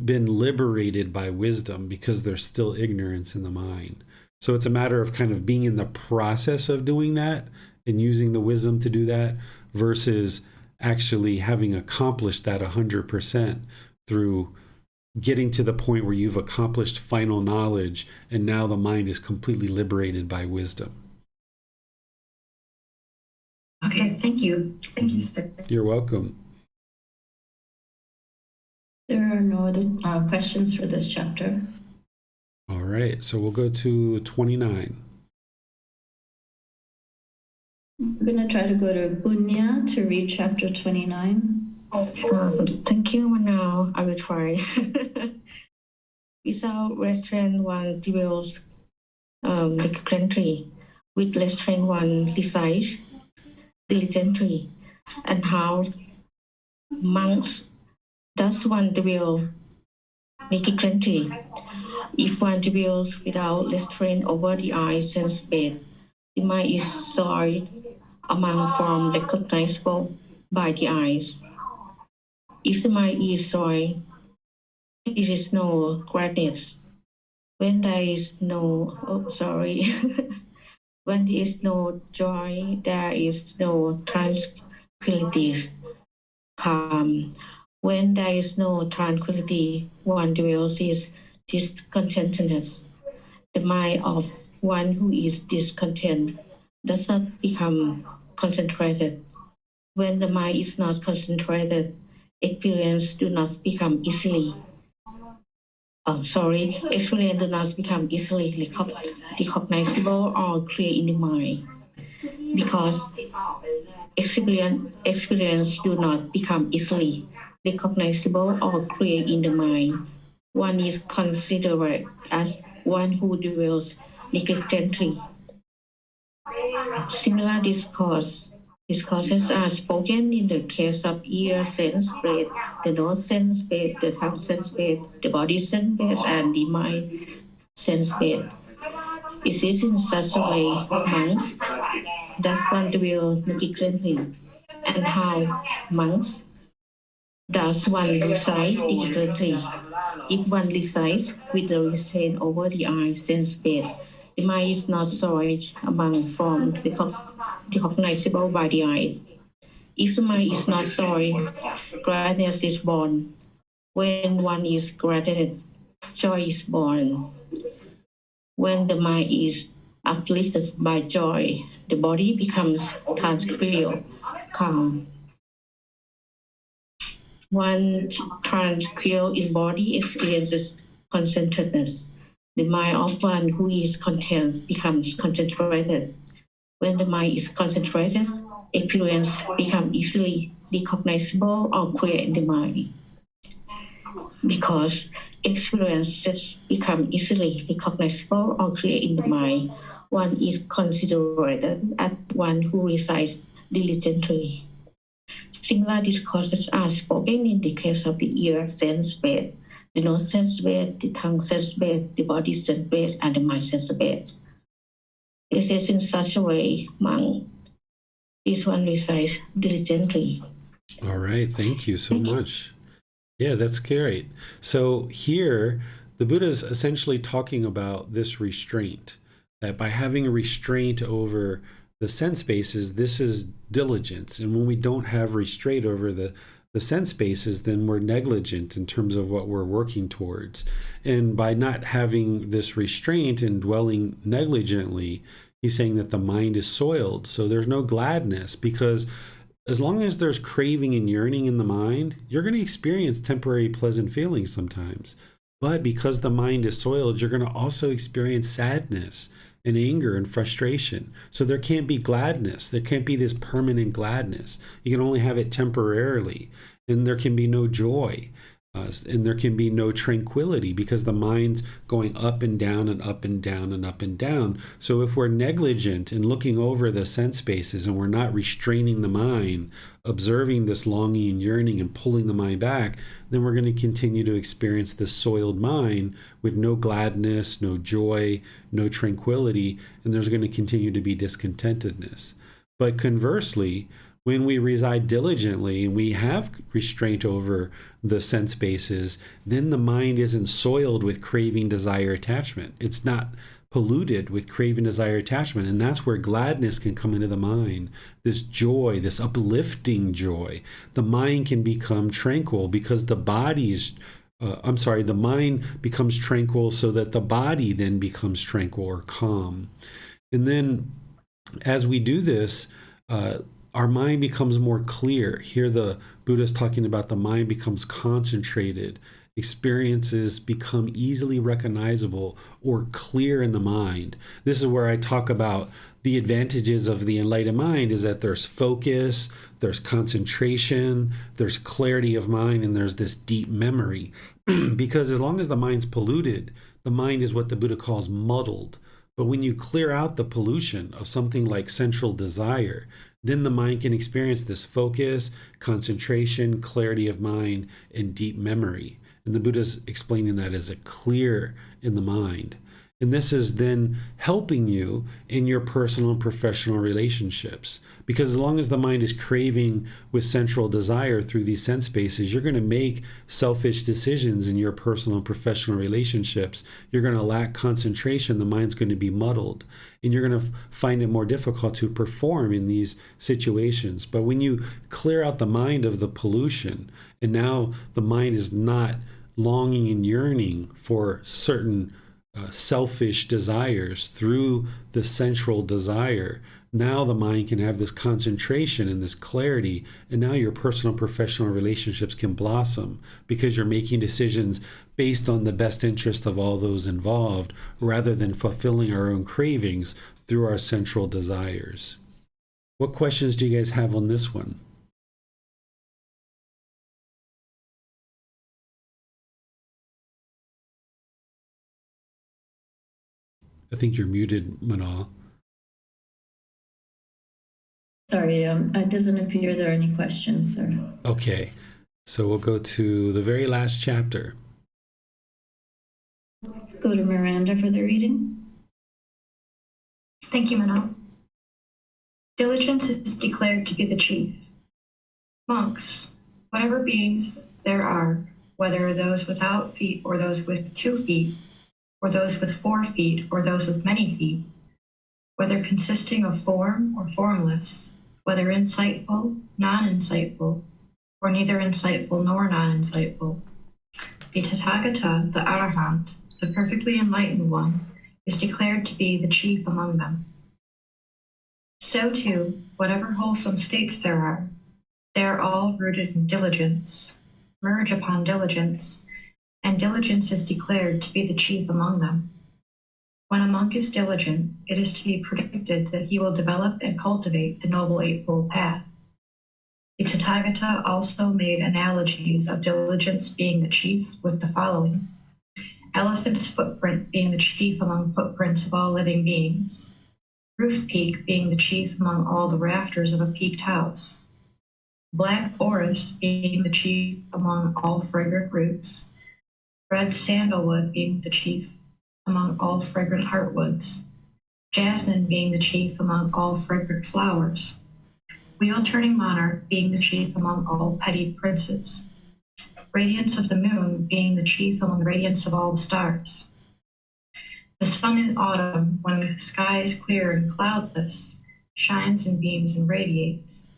been liberated by wisdom because there's still ignorance in the mind. So it's a matter of kind of being in the process of doing that and using the wisdom to do that versus actually having accomplished that 100% through getting to the point where you've accomplished final knowledge and now the mind is completely liberated by wisdom. Okay, thank you. Thank you, sir. You're welcome. There are no other questions for this chapter. All right, so we'll go to 29. We're going to try to go to Punya to read chapter 29. Thank you, Manal. I will try. Without restraint, one dwells diligently. With restraint, one recites diligently. And how monks does one dwell diligently? If one dwells without restraint over the eye sense bed, the mind is soiled among forms recognizable by the eyes. If the mind is soiled, there is no gladness. When there is no, when there is no joy, there is no tranquility, calm. When there is no tranquility, one dwells is discontentedness. The mind of one who is discontent does not become concentrated. When the mind is not concentrated, experience do not become easily. Experience do not become easily recognizable or clear in the mind, because experience do not become easily recognizable or clear in the mind. One is considered as one who dwells negligently. Similar discourses are spoken in the case of ear sense bed, the nose sense bed, the tongue sense bed, the body sense bed, and the mind sense bed. It is in such a way monks does one dwell negligently, and how monks does one recite negligently. If one recites with the restraint over the eye sense bed, the mind is not soiled among forms recognizable by the eye. If the mind is not soiled, gladness is born. When one is gladdened, joy is born. When the mind is afflicted by joy, the body becomes tranquil, calm. One tranquil in body experiences contentedness. The mind of one who is content becomes concentrated. When the mind is concentrated, experience becomes easily recognizable or clear in the mind. Because experiences become easily recognizable or clear in the mind, one is considered as one who resides diligently. Similar discourses are spoken in the case of the ear sense base, the nose sense base, the tongue sense base, the body sense base, and the mind sense base. It is in such a way, monk, this one resides diligently. All right, thank you so much. Yeah, that's great. So here, the Buddha is essentially talking about this restraint, that by having a restraint over the sense bases, this is diligence. And when we don't have restraint over the sense bases, then we're negligent in terms of what we're working towards. And by not having this restraint and dwelling negligently, he's saying that the mind is soiled. So there's no gladness, because as long as there's craving and yearning in the mind, you're going to experience temporary pleasant feelings sometimes. But because the mind is soiled, you're going to also experience sadness and anger and frustration. So there can't be gladness. There can't be this permanent gladness. You can only have it temporarily. And there can be no joy. And there can be no tranquility, because the mind's going up and down and up and down and up and down. So if we're negligent in looking over the sense bases and we're not restraining the mind, observing this longing and yearning and pulling the mind back, then we're going to continue to experience this soiled mind with no gladness, no joy, no tranquility, and there's going to continue to be discontentedness. But conversely, when we reside diligently and we have restraint over the sense bases, then the mind isn't soiled with craving, desire, attachment. It's not polluted with craving, desire, attachment. And that's where gladness can come into the mind. This joy, this uplifting joy. The mind can become tranquil because the mind becomes tranquil so that the body then becomes tranquil or calm. And then as we do this, our mind becomes more clear. Here the Buddha is talking about the mind becomes concentrated. Experiences become easily recognizable or clear in the mind. This is where I talk about the advantages of the enlightened mind, is that there's focus, there's concentration, there's clarity of mind, and there's this deep memory. Because as long as the mind's polluted, the mind is what the Buddha calls muddled. But when you clear out the pollution of something like sensual desire, then the mind can experience this focus, concentration, clarity of mind, and deep memory. And the Buddha's explaining that as a clear in the mind. And this is then helping you in your personal and professional relationships. Because as long as the mind is craving with sensual desire through these sense bases, you're going to make selfish decisions in your personal and professional relationships. You're going to lack concentration. The mind's going to be muddled. And you're going to find it more difficult to perform in these situations. But when you clear out the mind of the pollution, and now the mind is not longing and yearning for certain selfish desires through the sensual desire, now the mind can have this concentration and this clarity, and now your personal and professional relationships can blossom because you're making decisions based on the best interest of all those involved, rather than fulfilling our own cravings through our sensual desires. What questions do you guys have on this one? I think you're muted, Manal. Sorry, it doesn't appear there are any questions, sir. Okay, so we'll go to the very last chapter. Go to Miranda for the reading. Thank you, Mano. Diligence is declared to be the chief. Monks, whatever beings there are, whether those without feet or those with 2 feet, or those with 4 feet or those with many feet, whether consisting of form or formless, whether insightful, non-insightful, or neither insightful nor non-insightful, the Tathagata, the Arahant, the perfectly enlightened one, is declared to be the chief among them. So too, whatever wholesome states there are, they are all rooted in diligence, merge upon diligence, and diligence is declared to be the chief among them. When a monk is diligent, it is to be predicted that he will develop and cultivate the Noble Eightfold Path. The Tathagata also made analogies of diligence being the chief with the following. Elephant's footprint being the chief among footprints of all living beings. Roof peak being the chief among all the rafters of a peaked house. Black orris being the chief among all fragrant roots. Red sandalwood being the chief among all fragrant heartwoods. Jasmine being the chief among all fragrant flowers. Wheel-turning monarch being the chief among all petty princes. Radiance of the moon being the chief among the radiance of all the stars. The sun in autumn, when the sky is clear and cloudless, shines and beams and radiates.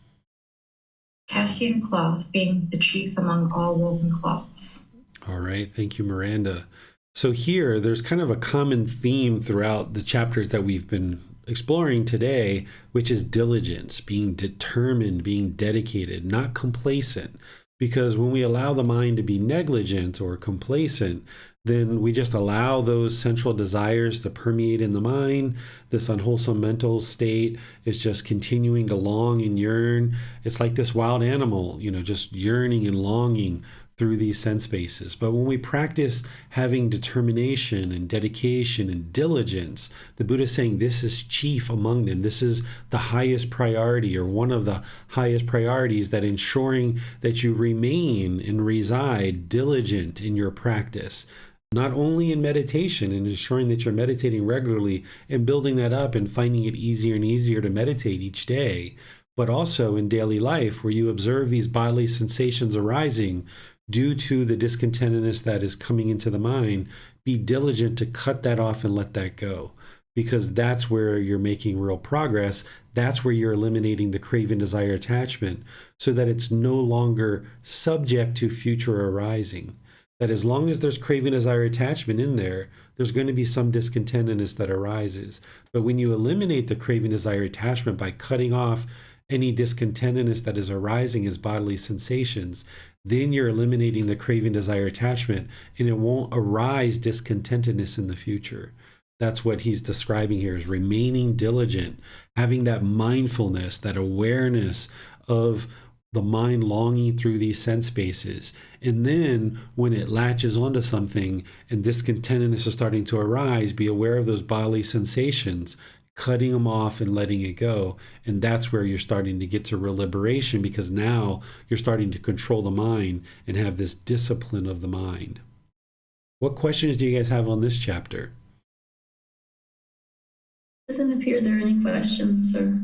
Cassian cloth being the chief among all woven cloths. All right. Thank you, Miranda. So here, there's kind of a common theme throughout the chapters that we've been exploring today, which is diligence, being determined, being dedicated, not complacent. Because when we allow the mind to be negligent or complacent, then we just allow those central desires to permeate in the mind. This unwholesome mental state is just continuing to long and yearn. It's like this wild animal, just yearning and longing through these sense spaces. But when we practice having determination and dedication and diligence, the Buddha is saying this is chief among them. This is the highest priority, or one of the highest priorities, that ensuring that you remain and reside diligent in your practice. Not only in meditation and ensuring that you're meditating regularly and building that up and finding it easier and easier to meditate each day, but also in daily life where you observe these bodily sensations arising due to the discontentedness that is coming into the mind. Be diligent to cut that off and let that go, because that's where you're making real progress. That's where you're eliminating the craving, desire, attachment, so that it's no longer subject to future arising. That as long as there's craving, desire, attachment in there, there's going to be some discontentedness that arises. But when you eliminate the craving, desire, attachment by cutting off any discontentedness that is arising as bodily sensations, then you're eliminating the craving, desire, attachment, and it won't arise discontentedness in the future. That's what he's describing here, is remaining diligent, having that mindfulness, that awareness of the mind longing through these sense spaces. And then when it latches onto something and discontentedness is starting to arise, be aware of those bodily sensations, cutting them off and letting it go. And that's where you're starting to get to real liberation, because now you're starting to control the mind and have this discipline of the mind. What questions do you guys have on this chapter? Doesn't appear there are any questions, sir.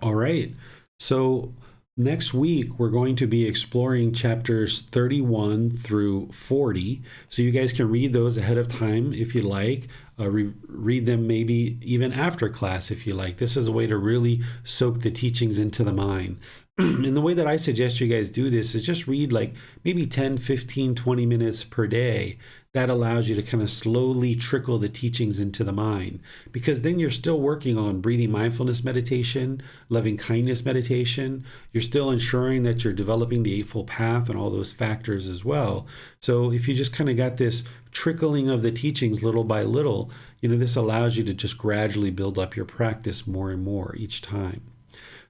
All right. So next week, we're going to be exploring chapters 31 through 40. So you guys can read those ahead of time if you like. Read them maybe even after class if you like. This is a way to really soak the teachings into the mind. And the way that I suggest you guys do this is just read like maybe 10, 15, 20 minutes per day. That allows you to kind of slowly trickle the teachings into the mind, because then you're still working on breathing mindfulness meditation, loving kindness meditation. You're still ensuring that you're developing the Eightfold Path and all those factors as well. So if you just kind of got this trickling of the teachings little by little, this allows you to just gradually build up your practice more and more each time.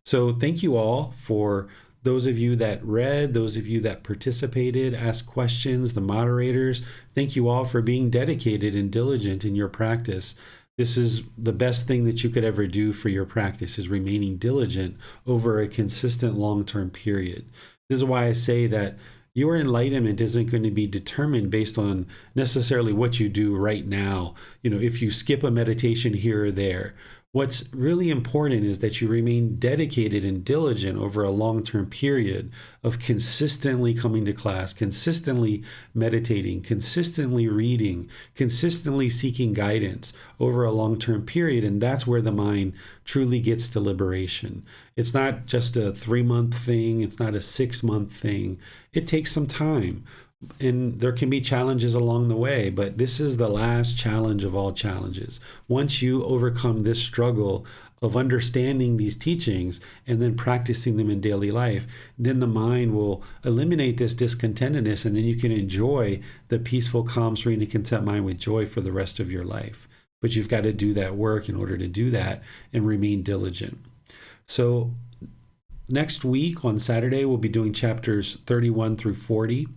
So thank you all for those of you that read, those of you that participated, asked questions, the moderators. Thank you all for being dedicated and diligent in your practice. This is the best thing that you could ever do for your practice, is remaining diligent over a consistent long-term period. This is why I say that your enlightenment isn't going to be determined based on necessarily what you do right now. If you skip a meditation here or there. What's really important is that you remain dedicated and diligent over a long-term period of consistently coming to class, consistently meditating, consistently reading, consistently seeking guidance over a long-term period. And that's where the mind truly gets to liberation. It's not just a 3-month thing. It's not a 6-month thing. It takes some time. And there can be challenges along the way, but this is the last challenge of all challenges. Once you overcome this struggle of understanding these teachings and then practicing them in daily life, then the mind will eliminate this discontentedness, and then you can enjoy the peaceful, calm, serene, and content mind with joy for the rest of your life. But you've got to do that work in order to do that and remain diligent. So Next week on Saturday, we'll be doing chapters 31 through 40.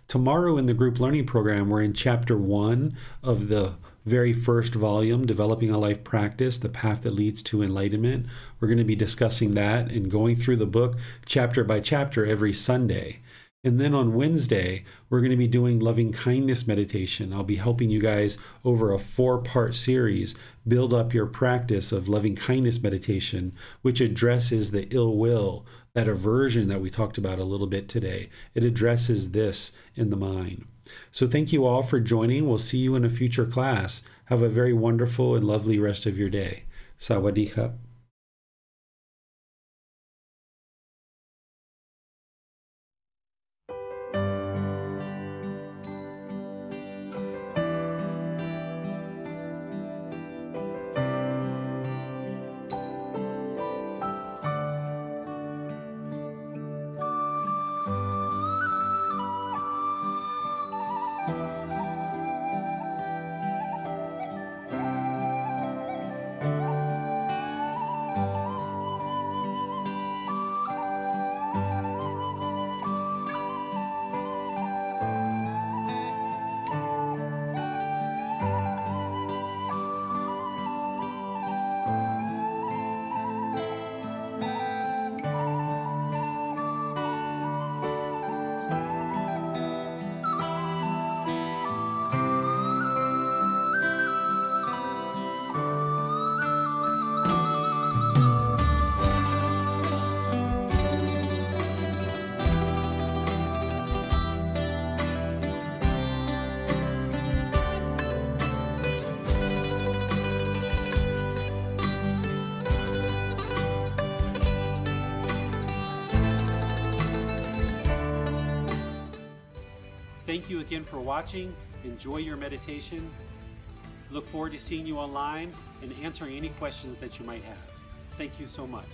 Tomorrow in the group learning program, we're in chapter 1 of the very first volume, Developing a Life Practice, The Path That Leads to Enlightenment. We're going to be discussing that and going through the book chapter by chapter every Sunday. And then on Wednesday, we're going to be doing loving kindness meditation. I'll be helping you guys over a 4-part series build up your practice of loving kindness meditation, which addresses the ill will, that aversion that we talked about a little bit today. It addresses this in the mind. So thank you all for joining. We'll see you in a future class. Have a very wonderful and lovely rest of your day. Sawadee khap. Thank you again for watching. Enjoy your meditation. Look forward to seeing you online and answering any questions that you might have. Thank you so much.